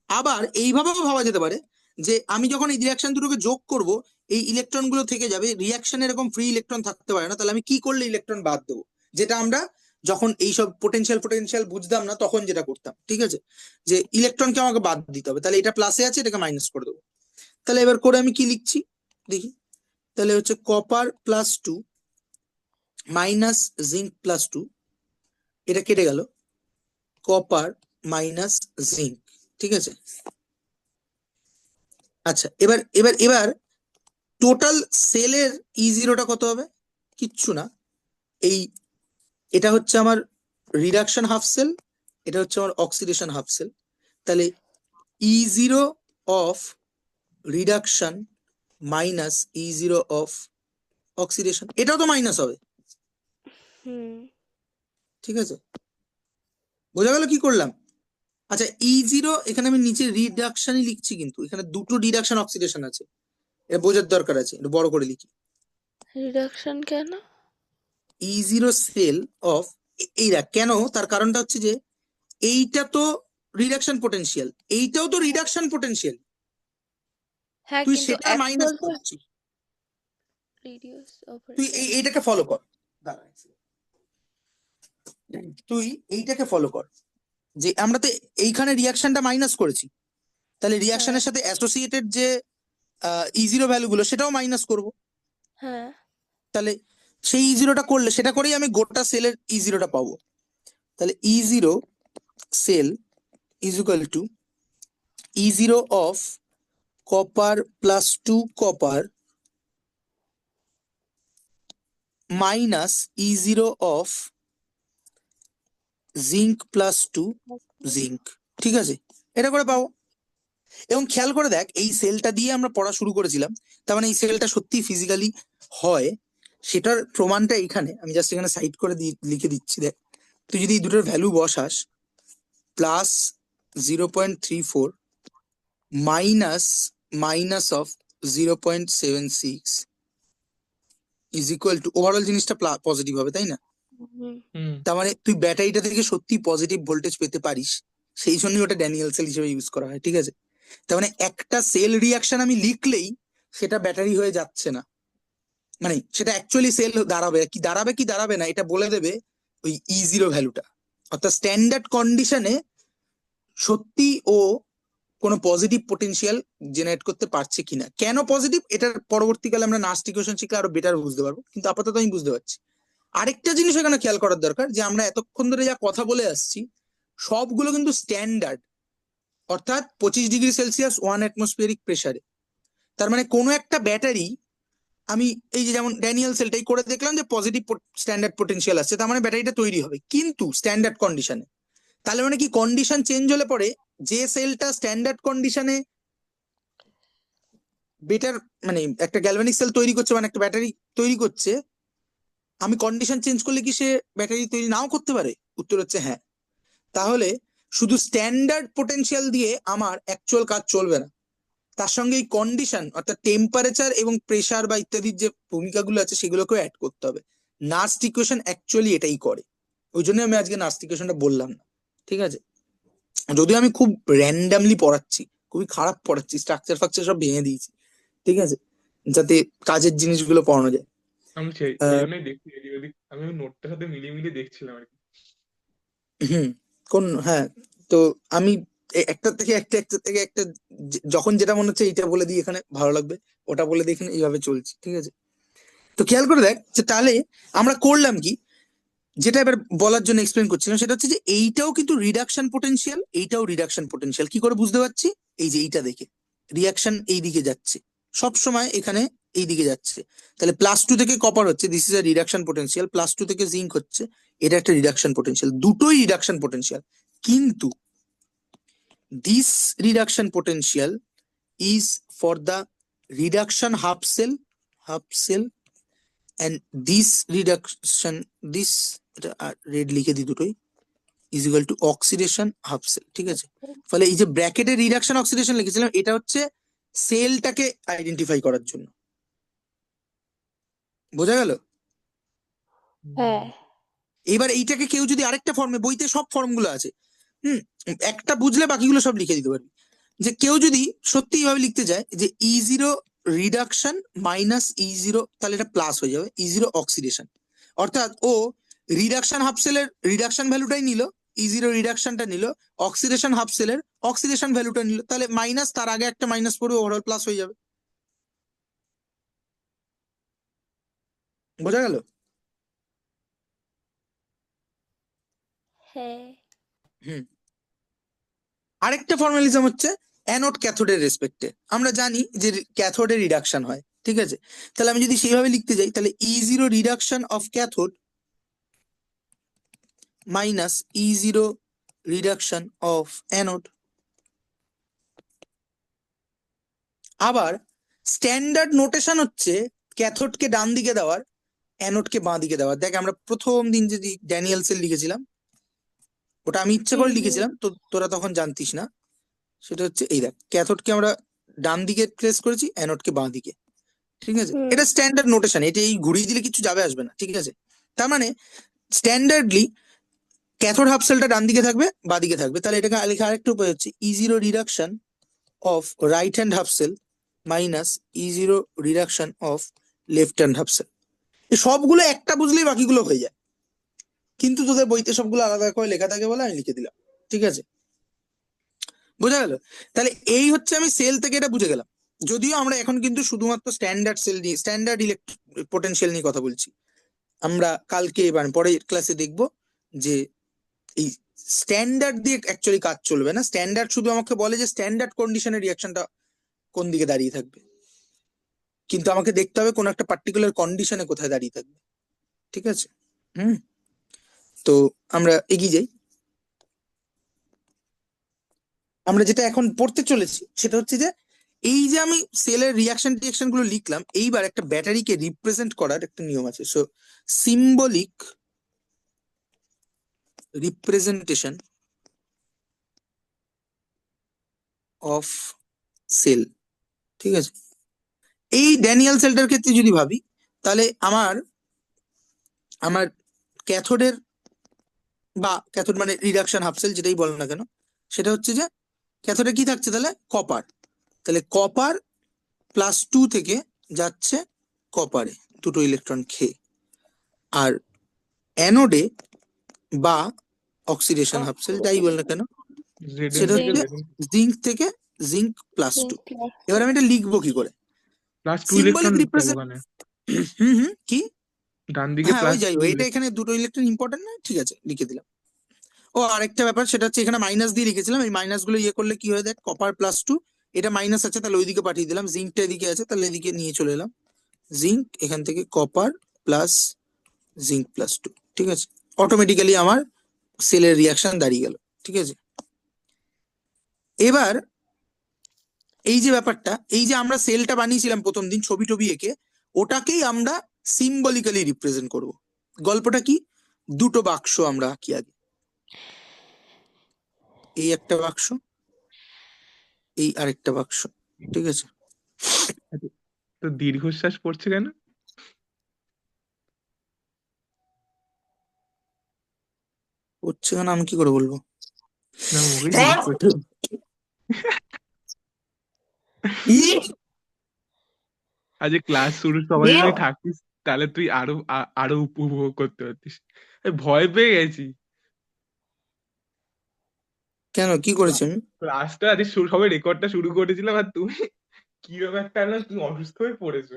আবার এইভাবেও ভাবা যেতে পারে যে আমি যখন এই রিয়াকশন দুটোকে যোগ করব, এই ইলেকট্রন গুলো থেকে যাবে, রিয়াকশনে এরকম ফ্রি ইলেকট্রন থাকতে পারে না। তাহলে আমি কি করলে ইলেকট্রন বাদ দেবো, যেটা আমরা যখন এইসব পোটেনশিয়াল পোটেনশিয়াল বুঝতাম না তখন যেটা করতাম। ঠিক আছে, যে ইলেকট্রনকে আমাকে বাদ দিতে হবে, তাহলে এটা প্লাসে আছে, এটাকে মাইনাস করে দেবো। তাহলে এবার করে আমি কি লিখছি দেখি, তাহলে হচ্ছে copper plus two minus zinc plus two, এটা কেটে গেল, কপার মাইনাস জিঙ্ক। ঠিক আছে, আচ্ছা, এবার এবার এবার টোটাল সেলের E0টা কত হবে? কিচ্ছু না, এটা হচ্ছে আমার রিডাকশন হাফ সেল, এটা হচ্ছে আমার অক্সিডেশন হাফ সেল। তাহলে E0 of reduction minus E0 of oxidation, এটাও তো মাইনাস হবে, হুম। ঠিক আছে? বোঝা গেল কি করলাম? আচ্ছা, E0 এখানে আমি নিচে রিডাকশনই লিখছি, কিন্তু এখানে দুটো রিডাকশন অক্সিডেশন আছে, এটা বোঝার দরকার আছে, এটা বড় করে লিখি। রিডাকশন কেন? E0 সেল অফ, এইটা কেন, তার কারণটা হচ্ছে যে এইটা তো রিডাকশন পোটেনশিয়াল, এইটাও তো রিডাকশন পোটেনশিয়াল, হ্যাঁ, তুই কিন্তু সেটা মাইনাস অ্যাকচুয়াল তো করছিস। রিডিউস তুই এইটাকে ফলো কর, দাঁড়া, তুই এইটাকে ফলো কর, যে আমরা তো এইখানে রিয়াকশনটা মাইনাস করেছি, তাহলে হ্যাঁ রিয়াকশনের সাথে অ্যাসোসিয়েটেড যে E0 ভ্যালু গুলো সেটাও মাইনাস করব। হ্যাঁ তাহলে সেই E0টা করলে, সেটা করেই আমি গোটা সেলের E0টা পাবো। তাহলে E0 cell is equal to E0 of copper plus 2 copper minus E0 of zinc plus 2 zinc, ঠিক আছে? এটা করে পাবো। এবং খেয়াল করে দেখ, এই সেলটা দিয়ে আমরা পড়া শুরু করেছিলাম, তার মানে এই সেলটা সত্যি ফিজিক্যালি হয়, সেটার প্রমাণটা এখানে আমি জাস্ট এখানে সাইড করে লিখে দিচ্ছি। দেখ, তুই যদি এই দুটোর ভ্যালু বসাস, plus 0.34 minus of 0.76 is equal to, overall জিনিসটা পজিটিভ হবে, তাই না? হুম হুম তার মানে তুই ব্যাটারিটা থেকে সত্যি পজিটিভ ভোল্টেজ পেতে পারিস, সেই জন্যই ওটা ড্যানিয়েল সেল হিসেবে ইউজ করা হয়, ঠিক আছে? তার মানে একটা সেল রিয়াকশন আমি লিখলেই সেটা ব্যাটারি হয়ে যাচ্ছে না, মানে সেটা অ্যাকচুয়ালি সেল দাঁড়াবে না, এটা বলে দেবে ওই E0 ভ্যালুটা। অর্থাৎ স্ট্যান্ডার্ড কন্ডিশনে সত্যি ও কোনো পজিটিভ পোটেনশিয়াল জেনারেট করতে পারছে কিনা। কেন পজিটিভ, এটার পরবর্তীকালে আমরা নাস্ট ইকুয়েশন শিখলে আরো বেটার বুঝতে পারবো, কিন্তু আপাতত আমি বুঝতে পারছি। আরেকটা জিনিস এখানে খেয়াল করার দরকার, যে আমরা এতক্ষণ ধরে যা কথা বলে আসছি সবগুলো কিন্তু স্ট্যান্ডার্ড, অর্থাৎ 25°C 1 অ্যাটমসফিয়ারিক প্রেসারে। তার মানে কোনো একটা ব্যাটারি, আমি এই যে যেমন ড্যানিয়েল সেলটাই করে দেখলাম যে পজিটিভ স্ট্যান্ডার্ড পোটেনশিয়াল আসছে, তার মানে ব্যাটারিটা তৈরি হবে, কিন্তু স্ট্যান্ডার্ড কন্ডিশনে। তাহলে মানে কি, কন্ডিশন চেঞ্জ হলে পরে যে সেলটা স্ট্যান্ডার্ড কন্ডিশনে বেটার, মানে একটা গ্যালভানিক সেল তৈরি করছে, মানে একটা ব্যাটারি তৈরি করছে, আমি কন্ডিশন চেঞ্জ করলে কি সে ব্যাটারি তৈরি নাও করতে পারে? উত্তর হচ্ছে হ্যাঁ। তাহলে শুধু স্ট্যান্ডার্ড পোটেনশিয়াল দিয়ে আমার অ্যাকচুয়াল কাজ চলবে না, তার সঙ্গে এই কন্ডিশন অর্থাৎ টেম্পারেচার এবং প্রেসার বা ইত্যাদির যে ভূমিকাগুলো আছে সেগুলোকেও অ্যাড করতে হবে। নাস্ট ইকুয়েশন অ্যাকচুয়ালি এটাই করে, ওই জন্য আমি আজকে নাস্ট ইকুয়েশনটা বললাম না, ঠিক আছে? যদিও আমি খুব র্যান্ডামলি পড়াচ্ছি, খুবই খারাপ পড়াচ্ছি, স্ট্রাকচার ফাকচার সব ভেঙে দিয়েছি, ঠিক আছে, যাতে কাজের জিনিসগুলো পড়ানো যায়। আমি সেই সেই জন্যই দেখছি এদিক ওদিক, আমি ওই নোটটার সাথে মিলিয়ে মিলিয়ে দেখছিলাম আর কি। হুম, হ্যাঁ, তো আমি একটা থেকে একটা যখন যেটা মনে হচ্ছে এইটা বলে দিই এখানে ভালো লাগবে, ওটা বলে দিই এখানে, এইভাবে চলছি, ঠিক আছে? তো খেয়াল করে দেখ যে তাহলে আমরা করলাম কি, যেটা এবার বলার জন্য এক্সপ্লেন করছিলাম, সেটা হচ্ছে যে এইটাও কিন্তু রিডাকশন পোটেনশিয়াল, এইটাও রিডাকশন পোটেনশিয়াল। কি করে বুঝতে পারছি? এই যে এইটা দেখে, রিয়াকশন এই দিকে যাচ্ছে, সব সময় এখানে এই দিকে যাচ্ছে। তাহলে +2 থেকে কপার হচ্ছে, this is a reduction potential, +2 থেকে জিঙ্ক হচ্ছে, এটা একটা রিডাকশন পোটেনশিয়াল, দুটোই রিডাকশন পোটেনশিয়াল। কিন্তু this reduction potential is for the reduction half cell and this reduction, this red লিখে দিই দুটোই, is equal to oxidation half cell, ঠিক আছে? ফলে এই যে ব্র্যাকেটে রিডাকশন অক্সিডেশন লিখেছিলাম, এটা হচ্ছে সেলটাকে আইডেন্টিফাই করার জন্য। বোঝা গেল? হ্যাঁ এবার এইটাকে কেউ যদি আরেকটা ফর্মে, বইতে সব ফর্মগুলো আছে, হুম, একটা বুঝলে বাকিগুলো সব লিখে দিতে পারবি। যে কেউ যদি সত্যি এইভাবে লিখতে চায় যে E0 রিডাকশন মাইনাস E0, তাহলে এটা প্লাস হয়ে যাবে E0 অক্সিডেশন। অর্থাৎ ও রিডাকশন হাফ সেলের রিডাকশন ভ্যালুটাই নিল, E0 রিডাকশনটা নিল, অক্সিডেশন হাফ সেলের অক্সিডেশন ভ্যালুটা নিল, তাহলে মাইনাস, তার আগে একটা মাইনাস পড়বে, ওভারঅল প্লাস হয়ে যাবে। বোঝা গেল? হ্যাঁ হুম। আরেকটা ফর্মালিজম হচ্ছে অ্যানোড ক্যাথোডের রেসপেক্টে। আমরা জানি যে ক্যাথোডে রিডাকশন হয়, ঠিক আছে, তাহলে আমি যদি সেইভাবে লিখতে যাই তাহলে E0 reduction of cathode minus E0 reduction of anode. আবার স্ট্যান্ডার্ড নোটেশন হচ্ছে ক্যাথোডকে ডান দিকে দেওয়ার, অ্যানোডকে বাঁ দিকে দেওয়ার। দেখ আমরা প্রথম দিন যদি ড্যানিয়েলসের লিখেছিলাম, ওটা আমি ইচ্ছে করে হুম হুম লিখেছিলাম, তো তোরা তখন জানতিস না। সেটা হচ্ছে এই দেখ, ক্যাথোডকে আমরা ডান দিকে প্লেস করেছি, অ্যানোডকে বাঁ দিকে। ঠিক আছে, হুম এটা স্ট্যান্ডার্ড নোটেশন, এটা এই ঘুরিয়ে দিলে কিছু যাবে আসবে না। ঠিক আছে, তার মানে স্ট্যান্ডার্ডলি ক্যাথোড হাফ সেলটা ডান দিকে থাকবে, বাঁ দিকে থাকবে। তাহলে এটাকে লেখা আরেকটা উপায় হচ্ছে E0 reduction of right hand half cell minus E0 reduction of left hand half cell. সবগুলো একটা বুঝলেই বাকিগুলো হয়ে যায়, কিন্তু তোদের বইতে সবগুলো আলাদা করে লেখা থাকে বলে আমি লিখে দিলাম। ঠিক আছে, বোঝা গেল? তাহলে এই হচ্ছে, আমি সেল থেকে এটা বুঝে গেলাম। যদিও আমরা এখন কিন্তু শুধুমাত্র স্ট্যান্ডার্ড সেল নিয়ে, স্ট্যান্ডার্ড পোটেনশিয়াল নিয়ে কথা বলছি। আমরা কালকে এবার পরের ক্লাসে দেখব যে এই স্ট্যান্ডার্ড দিয়ে অ্যাকচুয়ালি কাজ চলবে না। স্ট্যান্ডার্ড শুধু আমাকে বলে যে স্ট্যান্ডার্ড কন্ডিশনের রিয়াকশনটা কোন দিকে দাঁড়িয়ে থাকবে, কিন্তু আমাকে দেখতে হবে কোন একটা পার্টিকুলার কন্ডিশনে কোথায় দাঁড়িয়ে থাকবে। ঠিক আছে, হুম, তো আমরা এগিয়ে যাই। আমরা যেটা এখন পড়তে চলেছি সেটা হচ্ছে যে এই যে আমি সেলের রিয়াকশন গুলো লিখলাম, এইবার একটা ব্যাটারিকে রিপ্রেজেন্ট করার একটা নিয়ম আছে। So symbolic representation of cell. ঠিক আছে, এই ড্যানিয়েল সেলটার ক্ষেত্রে যদি ভাবি, তাহলে আমার আমার ক্যাথোডের বা ক্যাথোড মানে রিডাকশন হাফ সেল যেটাই বলো না কেন, সেটা হচ্ছে যে ক্যাথোডে কি থাকছে, তাহলে কপার। তাহলে কপার +2 থেকে যাচ্ছে কপারে দুটো ইলেকট্রন খেয়ে। আর অ্যানোডে বা অক্সিডেশন হাফ সেল যাই বল না কেন, জেডেন সেটা থেকে হচ্ছে জিঙ্ক জেডেন জিঙ্ক থেকে জিঙ্ক +2। প্লাস এবার আমি এটা লিখবো কি করে? +2 ইলেকট্রন সিম্বলিক লিখতে হবে রিপ্রেজেন্ট, ওখানে, কি, ডান দিকে হ্যাঁ ওই যাই +2 হোক, এটা এখানে দুটো ইলেকট্রন ইম্পর্টেন্ট না, ঠিক আছে লিখে দিলাম। ও আরেকটা ব্যাপার, সেটা হচ্ছে এখানে মাইনাস দিয়ে লিখেছিলাম, এই মাইনাস গুলো ইয়ে করলে কি হয় দেখ, কপার +2, এটা মাইনাস আছে তাহলে ওইদিকে পাঠিয়ে দিলাম, জিঙ্কটা এদিকে আছে তাহলে এদিকে নিয়ে চলে এলাম। জিঙ্ক এখান থেকে কপার প্লাস জিঙ্ক +2। ঠিক আছে, অটোমেটিক্যালি আমার সেলের রিয়াকশন দাঁড়িয়ে গেল। ঠিক আছে, এবার এই যে ব্যাপারটা, এই যে আমরা সেলটা বানিয়েছিলাম প্রথম দিন ছবি টবি এঁকে, ওটাকেই আমরা সিম্বলিক্যালি রিপ্রেজেন্ট করব। গল্পটা কি, দুটো বাক্স আমরা আঁকি আগে, এই একটা বাক্স, এই আরেকটা বাক্স। ঠিক আছে, তো দীর্ঘশ্বাস পড়ছে কেন? হচ্ছে কেন আমি কি করে বলবো? না ওকে জিজ্ঞেস করছি। আজ ক্লাস শুরুর সময় যদি থাকিস তাহলে তুই আরো আরো উপভোগ করতে পারতিস। ভয় পেয়ে গেছি। কেন, কি করেছি আমি? ক্লাসটা আজ শুরু, সবাই রেকর্ডটা শুরু করেছিলাম আর তুমি কি ব্যাপারটা না, তুমি অসুস্থ হয়ে পড়েছো।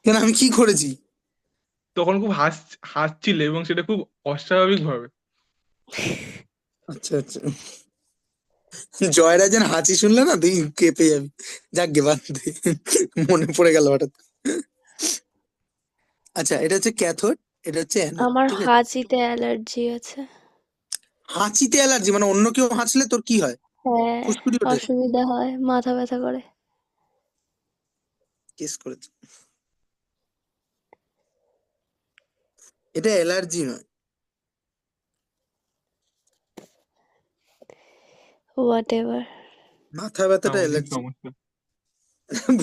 কেন আমি কি করেছি? তখন খুব হাসছিলে এবং সেটা খুব অস্বাভাবিক ভাবে। আচ্ছা আচ্ছা, জয়রাজের হাঁচি শুনলে না তুই কেঁপে যাবি। যাক গে বাদ দে, মনে পড়ে গেল হঠাৎ। আচ্ছা, এটা হচ্ছে ক্যাথোড, এটা হচ্ছে অ্যানোড। আমার ঠিক আছে, হাঁচিতে অ্যালার্জি আছে। হাঁচিতে অ্যালার্জি মানে অন্য কেউ হাঁচলে তোর কি হয়? হ্যাঁ, ফুসকুড়ি ওঠে? অসুবিধা হয়, মাথা ব্যথা করে। কেস করেছে, এটা অ্যালার্জি নয়, হোয়াট এভার। মাথা ব্যথাটা সামাজিক অ্যালার্জি। সমস্যা।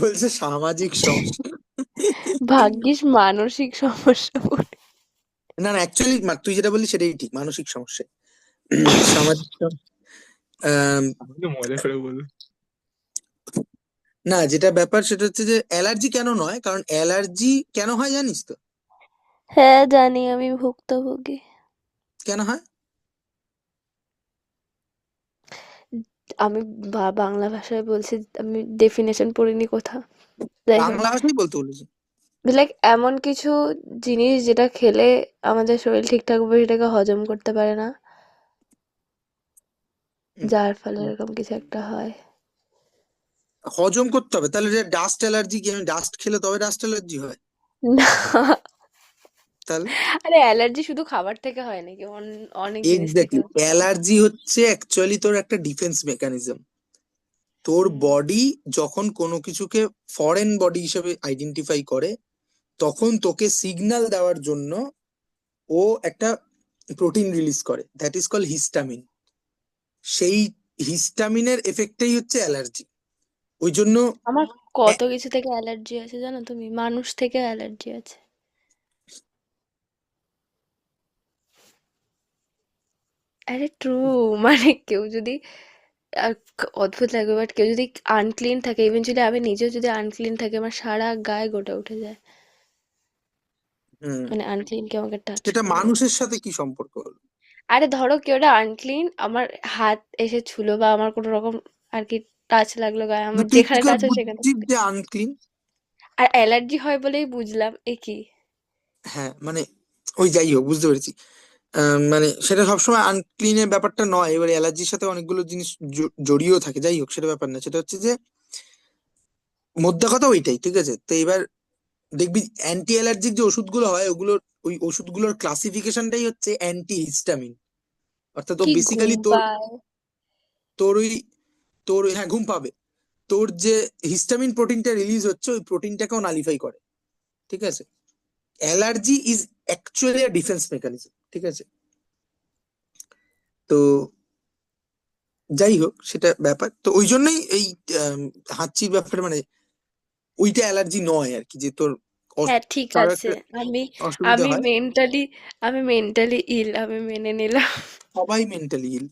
বলছে সামাজিক সমস্যা। ভাগ্যিস মানসিক সমস্যা বলে। না না, অ্যাকচুয়ালি তুই যেটা বললি সেটাই ঠিক, মানসিক সমস্যা। সামাজিক আমি তো মজা করে বলবো। না, যেটা ব্যাপার সেটা হচ্ছে যে অ্যালার্জি কেন নয়, কারণ অ্যালার্জি কেন হয় জানিস তো? হ্যাঁ জানি, আমি ভুক্তভোগী। কেন হয়? আমি বাংলা ভাষায় বলছি, আমি ডেফিনেশন পড়িনি কোথাও। যাই হোক, বাংলা ভাষাই বলতে বলেছি। লাইক এমন কিছু জিনিস যেটা খেলে আমাদের শরীর ঠিকঠাক ভাবে সেটাকে হজম করতে পারে না, হুম, যার ফলে এরকম কিছু একটা হয়। হজম করতে হবে। তাহলে যে ডাস্ট অ্যালার্জি কি, আমি ডাস্ট খেলে তবে ডাস্ট অ্যালার্জি হয়? না, তাহলে আরে অ্যালার্জি শুধু খাবার থেকে হয় নাকি, অনেক জিনিস থেকে এক্স্যাক্টলি, হয়। অ্যালার্জি হচ্ছে অ্যাকচুয়ালি তোর একটা ডিফেন্স মেকানিজম। তোর হুম। বডি যখন কোনো কিছুকে ফরেন বডি হিসেবে আইডেন্টিফাই করে, তখন তোকে সিগন্যাল দেওয়ার জন্য ও একটা প্রোটিন রিলিজ করে, দ্যাট ইজ কল হিস্টামিন। সেই হিস্টামিনের এফেক্টটাই হচ্ছে অ্যালার্জি। ওই জন্য আমার কত কিছু থেকে অ্যালার্জি আছে জানো তুমি, মানুষ থেকে অ্যালার্জি আছে। আরে ট্রু, মানে কেউ যদি অদ্ভুত লাগবে, বাট কেউ যদি আনক্লিন থাকে, ইভেনচুয়ালি আমি নিজেও যদি আনক্লিন থাকি, আমার সারা গায়ে গোটা উঠে যায়, হুম, মানে আনক্লিন কেউ আমাকে টাচ সেটা করলে। মানুষের সাথে কি সম্পর্ক হলো? আরে ধরো কেউ একটা আনক্লিন আমার হাত এসে ছুলো, বা আমার কোনো রকম আর কি টাচ লাগলো গায়ে, কিন্তু আমার তুই কি যেখানে করে টাচ হয় সেখানে। বুঝছিস যে আনক্লিন? আর অ্যালার্জি হয় বলেই বুঝলাম, এ কি। হ্যাঁ মানে, ওই যাই হোক, বুঝতে পেরেছি। মানে সেটা সবসময় আনক্লিনের ব্যাপারটা নয়, এবার অ্যালার্জির সাথে অনেকগুলো জিনিস জড়িয়েও থাকে। যাই হোক, সেটা ব্যাপার না, সেটা হচ্ছে যে মোদ্দা কথা ওইটাই, ঠিক আছে? তো এবার দেখবি অ্যান্টি অ্যালার্জিক যে ওষুধগুলো হয়, ওগুলোর ওই ওষুধগুলোর ক্লাসিফিকেশনটাই হচ্ছে অ্যান্টি হিস্টামিন। অর্থাৎ ও কি ঘুম বেসিক্যালি তোর পায়। তোর ওই তোর ওই- হ্যাঁ, ঘুম পাবে। তোর যে হিস্টামিন প্রোটিনটা রিলিজ হচ্ছে, ওই প্রোটিনটাকেও নালিফাই করে, ঠিক আছে? Allergy is actually defence mechanism, ঠিক আছে? তো যাই হোক, সেটা ব্যাপার। তো ওই জন্যই এই আম, হাঁচির ব্যাপারে মানে ওইটা অ্যালার্জি নয় আর কি, যে তোর হ্যাঁ ঠিক কারো আছে, একটা আমি অসুবিধা আমি হয়। মেন্টালি আমি মেন্টালি ইল, আমি মেনে নিলাম। সবাই মেন্টালি ইল।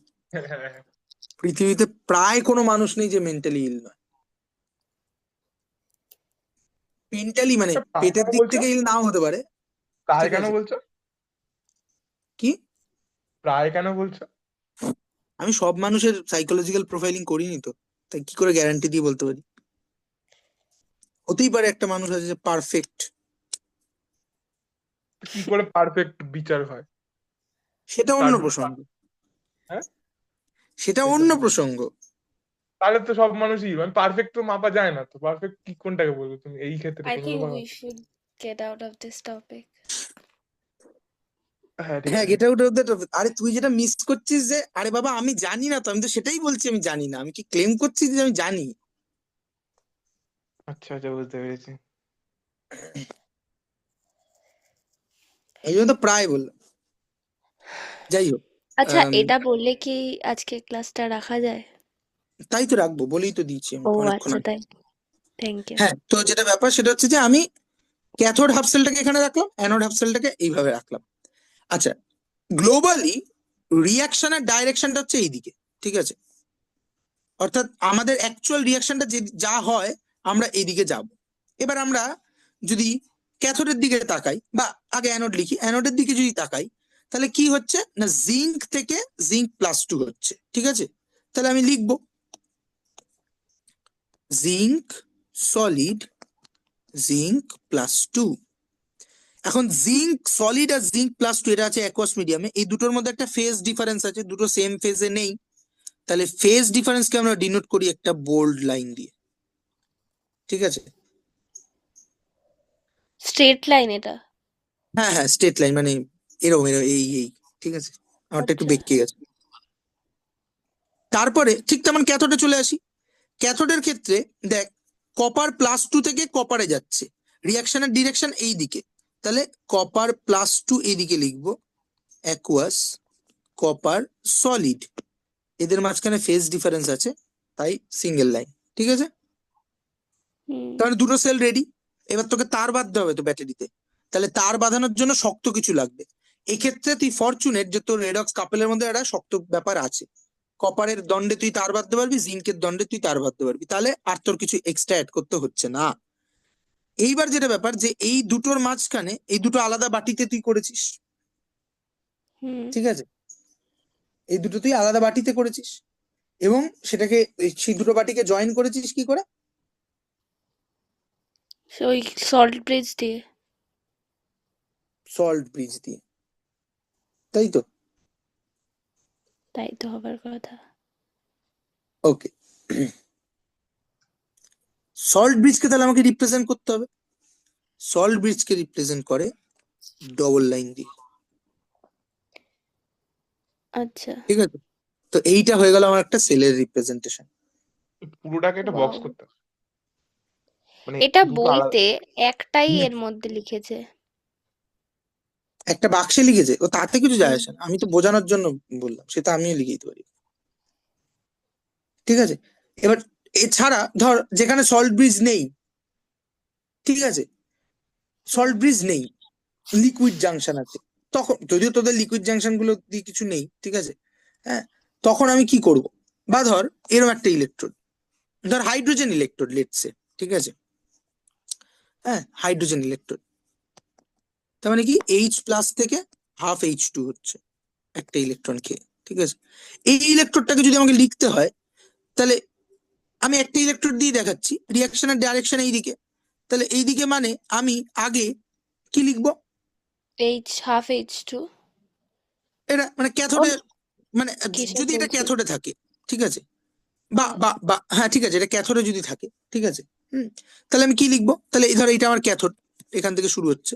পৃথিবীতে প্রায় কোনো মানুষ নেই যে মেন্টালি ইল নয়। মেন্টালি মানে প্রায় পেটের কেন দিক বলছো? থেকে ইল নাও হতে পারে, প্রায় ঠিক কেন আছে? বলছো? কি? প্রায় কেন বলছো? আমি সব মানুষের সাইকোলজিক্যাল প্রোফাইলিং করিনি তো, তাই কি করে গ্যারান্টি দিয়ে বলতে পারি? হতেই পারে একটা মানুষ আছে যে পারফেক্ট। কি করে পারফেক্ট বিচার হয়? সেটা অন্য কার প্রসঙ্গ। হ্যাঁ, সেটা সেটা অন্য না। প্রসঙ্গ। তাহলে তো সব মানুষই মানে পারফেক্ট তো মাপা যায় না, তো পারফেক্ট কি কোনটাকে বলবো তুমি এই ক্ষেত্রে আই কোনো থিঙ্ক রকম? We should get out of this topic. হ্যাঁ ঠিক হ্যাঁ, আছে। Get out of that. আরে তুই যেটা মিস করছিস যে, আরে বাবা আমি জানি না তো, আমি তো সেটাই বলছি আমি জানি না। আমি কি ক্লেম করছি যে আমি জানি? আচ্ছা আচ্ছা, বুঝতে পেরেছি। এই জন্য তো প্রায় বললাম। যাই হোক, আচ্ছা, আম, এটা বললে কি আজকে ক্লাসটা রাখা যায়? তাই তো রাখবো, বলেই তো দিয়েছি আমি ও অনেকক্ষণ আচ্ছা, আগে। তাই। Thank you. হ্যাঁ, তো যেটা ব্যাপার সেটা হচ্ছে যে আমি ক্যাথোড হাফ সেলটাকে এখানে রাখলাম, অ্যানোড হাফ সেলটাকে এইভাবে রাখলাম। আচ্ছা, গ্লোবালি রিয়াকশনের ডাইরেকশনটা হচ্ছে এইদিকে, ঠিক আছে? অর্থাৎ আমাদের অ্যাকচুয়াল রিয়াকশনটা যে যা হয়, আমরা এইদিকে যাব। এবার আমরা যদি ক্যাথোডের দিকে তাকাই, বা আগে অ্যানোড লিখি, অ্যানোডের দিকে যদি তাকাই, তাহলে কি হচ্ছে না, জিঙ্ক থেকে জিঙ্ক+2 হচ্ছে, ঠিক আছে? তাহলে আমি লিখবো জিঙ্ক সলিড, জিঙ্ক+2। এখন জিঙ্ক সলিড আর জিঙ্ক+2 এটা আছে অ্যাকোয়াস মিডিয়ামে, এই দুটোর মধ্যে একটা ফেজ ডিফারেন্স আছে, দুটো সেম ফেজে নেই। তাহলে ফেজ ডিফারেন্সকে আমরা ডিনোট করি একটা বোল্ড লাইন দিয়ে, ঠিক আছে? স্ট্রেট লাইন এটা? হ্যাঁ হ্যাঁ, স্ট্রেট লাইন মানে এরকম এরকম, এই, ঠিক আছে? আমারটা একটু আচ্ছা। বেঁকে গেছে। তারপরে ঠিক তেমন ক্যাথোডে চলে আসি। ক্যাথোডের ক্ষেত্রে দেখ, কপার+2 থেকে কপারে যাচ্ছে, রিয়াকশনের ডিরেকশন এই দিকে। তাহলে কপার+2 এইদিকে লিখবো, অ্যাকুয়াস কপার সলিড। এদের মাঝখানে ফেজ ডিফারেন্স আছে, তাই সিঙ্গেল লাইন, ঠিক আছে? হুম। তাহলে দুটো সেল রেডি। এবার তোকে তার বাঁধতে হবে তো ব্যাটারিতে, তাহলে তার বাঁধানোর জন্য শক্ত কিছু লাগবে। এক্ষেত্রে তুই ফরচুনেট যে তোর রেডক্স কাপেলের মধ্যে একটা শক্ত ব্যাপার আছে। কপারের দণ্ডে তুই তার বাঁধতে পারবি, জিঙ্কের দণ্ডে তুই তার বাঁধতে পারবি, তাহলে আর তোর কিছু এক্সট্রা অ্যাড করতে হচ্ছে না। এইবার যেটা ব্যাপার যে এই দুটোর মাঝখানে এই দুটো আলাদা বাটিতে তুই করেছিস, হুম। ঠিক আছে? এই দুটো তুই আলাদা বাটিতে করেছিস, এবং সেটাকে সেই দুটো বাটিকে জয়েন করেছিস কি করে? ওই সল্ট ব্রিজ দিয়ে। সল্ট ব্রিজ দিয়ে, তাই তো? তাই তো হবার কথা। ওকে। সল্ট ব্রিজকে তাহলে আমাকে রিপ্রেজেন্ট করতে হবে। সল্ট ব্রিজকে রিপ্রেজেন্ট করে ডবল লাইন দিয়ে, আচ্ছা, ঠিক আছে? তো এইটা হয়ে গেল আমার একটা সেলের রিপ্রেজেন্টেশন। পুরোটাকে একটা বক্স ওয়াও। করতে হবে, মানে এটা দুটো আলাদা। বইতে একটাই এর মধ্যে লিখেছে। একটা বাক্সে লিখেছে, ও তাতে কিছু যায় হুম আসে না, আমি তো বোঝানোর জন্য বললাম, সেটা আমিও লিখে দিতে পারি, ঠিক আছে? এবার এছাড়া ধর যেখানে সল্ট ব্রিজ নেই, ঠিক আছে, হুম সল্ট ব্রিজ নেই, লিকুইড জাংশন আছে, তখন যদিও তোদের লিকুইড জাংশন গুলো দিয়ে কিছু নেই, ঠিক আছে, হ্যাঁ, তখন আমি কি করব? বা ধর এরকম একটা ইলেকট্রোড, ধর হাইড্রোজেন ইলেকট্রোড লেটসে, ঠিক আছে, হ্যাঁ, হাইড্রোজেন ইলেকট্রোড, তার মানে কি এইচ প্লাস থেকে হাফ H2 হচ্ছে একটা ইলেকট্রন খেয়ে, ঠিক আছে? এই ইলেকট্রোডটাকে যদি আমাকে লিখতে হয়, তাহলে আমি একটা ইলেকট্রোড দিয়ে দেখাচ্ছি, রিয়াকশনের ডাইরেকশন এইদিকে, তাহলে এইদিকে মানে আমি আগে কি লিখবো? H ½ H2 এটা মানে ও ক্যাথোডে, মানে কিসে যদি এটা বলছি? ক্যাথোডে থাকে, ঠিক আছে, বা হ্যাঁ বা বা হ্যাঁ ঠিক আছে, এটা ক্যাথোডে যদি থাকে, ঠিক আছে, তাহলে আমি কি লিখবো? তাহলে এই ধর এটা আমার ক্যাথোড, এখান থেকে শুরু হচ্ছে,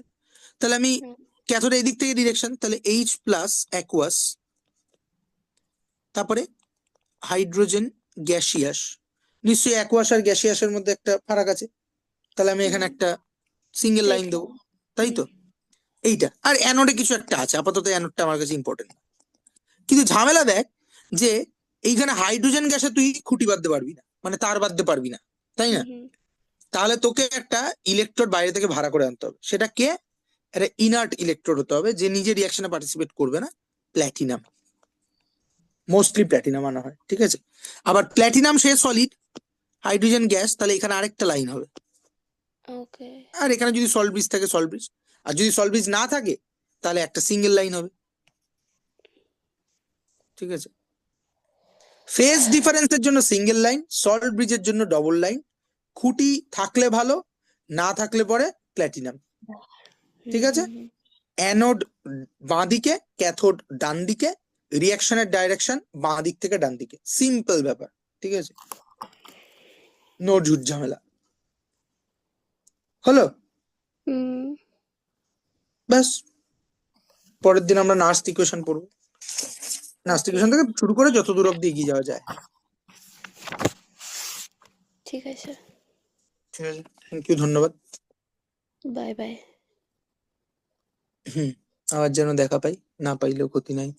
তাহলে আমি হুম ক্যাথোডে এদিক থেকে ডিরেকশন, তাহলে H প্লাস অ্যাকুয়াস, তারপরে হাইড্রোজেন গ্যাসিয়াস, নিশ্চয়ই অ্যাকুয়াস আর গ্যাসিয়াসের মধ্যে একটা ফারাক আছে, তাহলে আমি হুম এখানে একটা সিঙ্গেল লাইন দেবো, দেখলাম। তাই হুম তো? এইটা আর অ্যানোডে কিছু একটা আছে, আপাতত অ্যানোডটা আমার কাছে ইম্পর্টেন্ট, কিন্তু ঝামেলা দেখ যে এইখানে হাইড্রোজেন গ্যাসে তুই খুঁটি বাঁধতে পারবি না, মানে তার বাঁধতে পারবি না, তাই হুম না? হুম তাহলে তোকে একটা ইলেকট্রোড বাইরে থেকে ভাড়া করে আনতে হবে, সেটা কে? একটা ইনার্ট ইলেকট্রোড হতে হবে, যে নিজে রিয়াকশনে পার্টিসিপেট করবে না, প্ল্যাটিনাম, মোস্টলি প্ল্যাটিনাম আনা হয়, ঠিক আছে? আবার প্ল্যাটিনাম সে সলিড, হাইড্রোজেন গ্যাস, তাহলে এখানে আরেকটা লাইন হবে, ওকে আর এখানে যদি সল্ট ব্রিজ থাকে সল্ট ব্রিজ, আর যদি সল্ট ব্রিজ না থাকে তাহলে একটা সিঙ্গেল লাইন হবে, ঠিক আছে? ফেজ ডিফারেন্সের জন্য সিঙ্গেল লাইন, সল্ট ব্রিজের জন্য ডবল লাইন, খুঁটি থাকলে ভালো, না থাকলে পরে প্ল্যাটিনাম, ঠিক আছে? হুম অ্যানোড বাঁ দিকে, ক্যাথোড ডান দিকে, রিয়াকশনের ডাইরেকশন বাঁ দিক থেকে ডান দিকে, সিম্পল ব্যাপার, ঠিক আছে? নো ঝুট ঝামেলা, হলো? হুম ব্যাস, পরের দিন আমরা নার্স ইকুয়েশন পড়বো, নার্স ওকে ইকুয়েশন থেকে শুরু করে যত দূর অব্দি এগিয়ে যাওয়া যায়, ঠিক আছে। ঠিক আছে? থ্যাংক ইউ, ধন্যবাদ। Bye bye. হুম, আবার যেন দেখা পাই, না পাইলেও ক্ষতি নাই।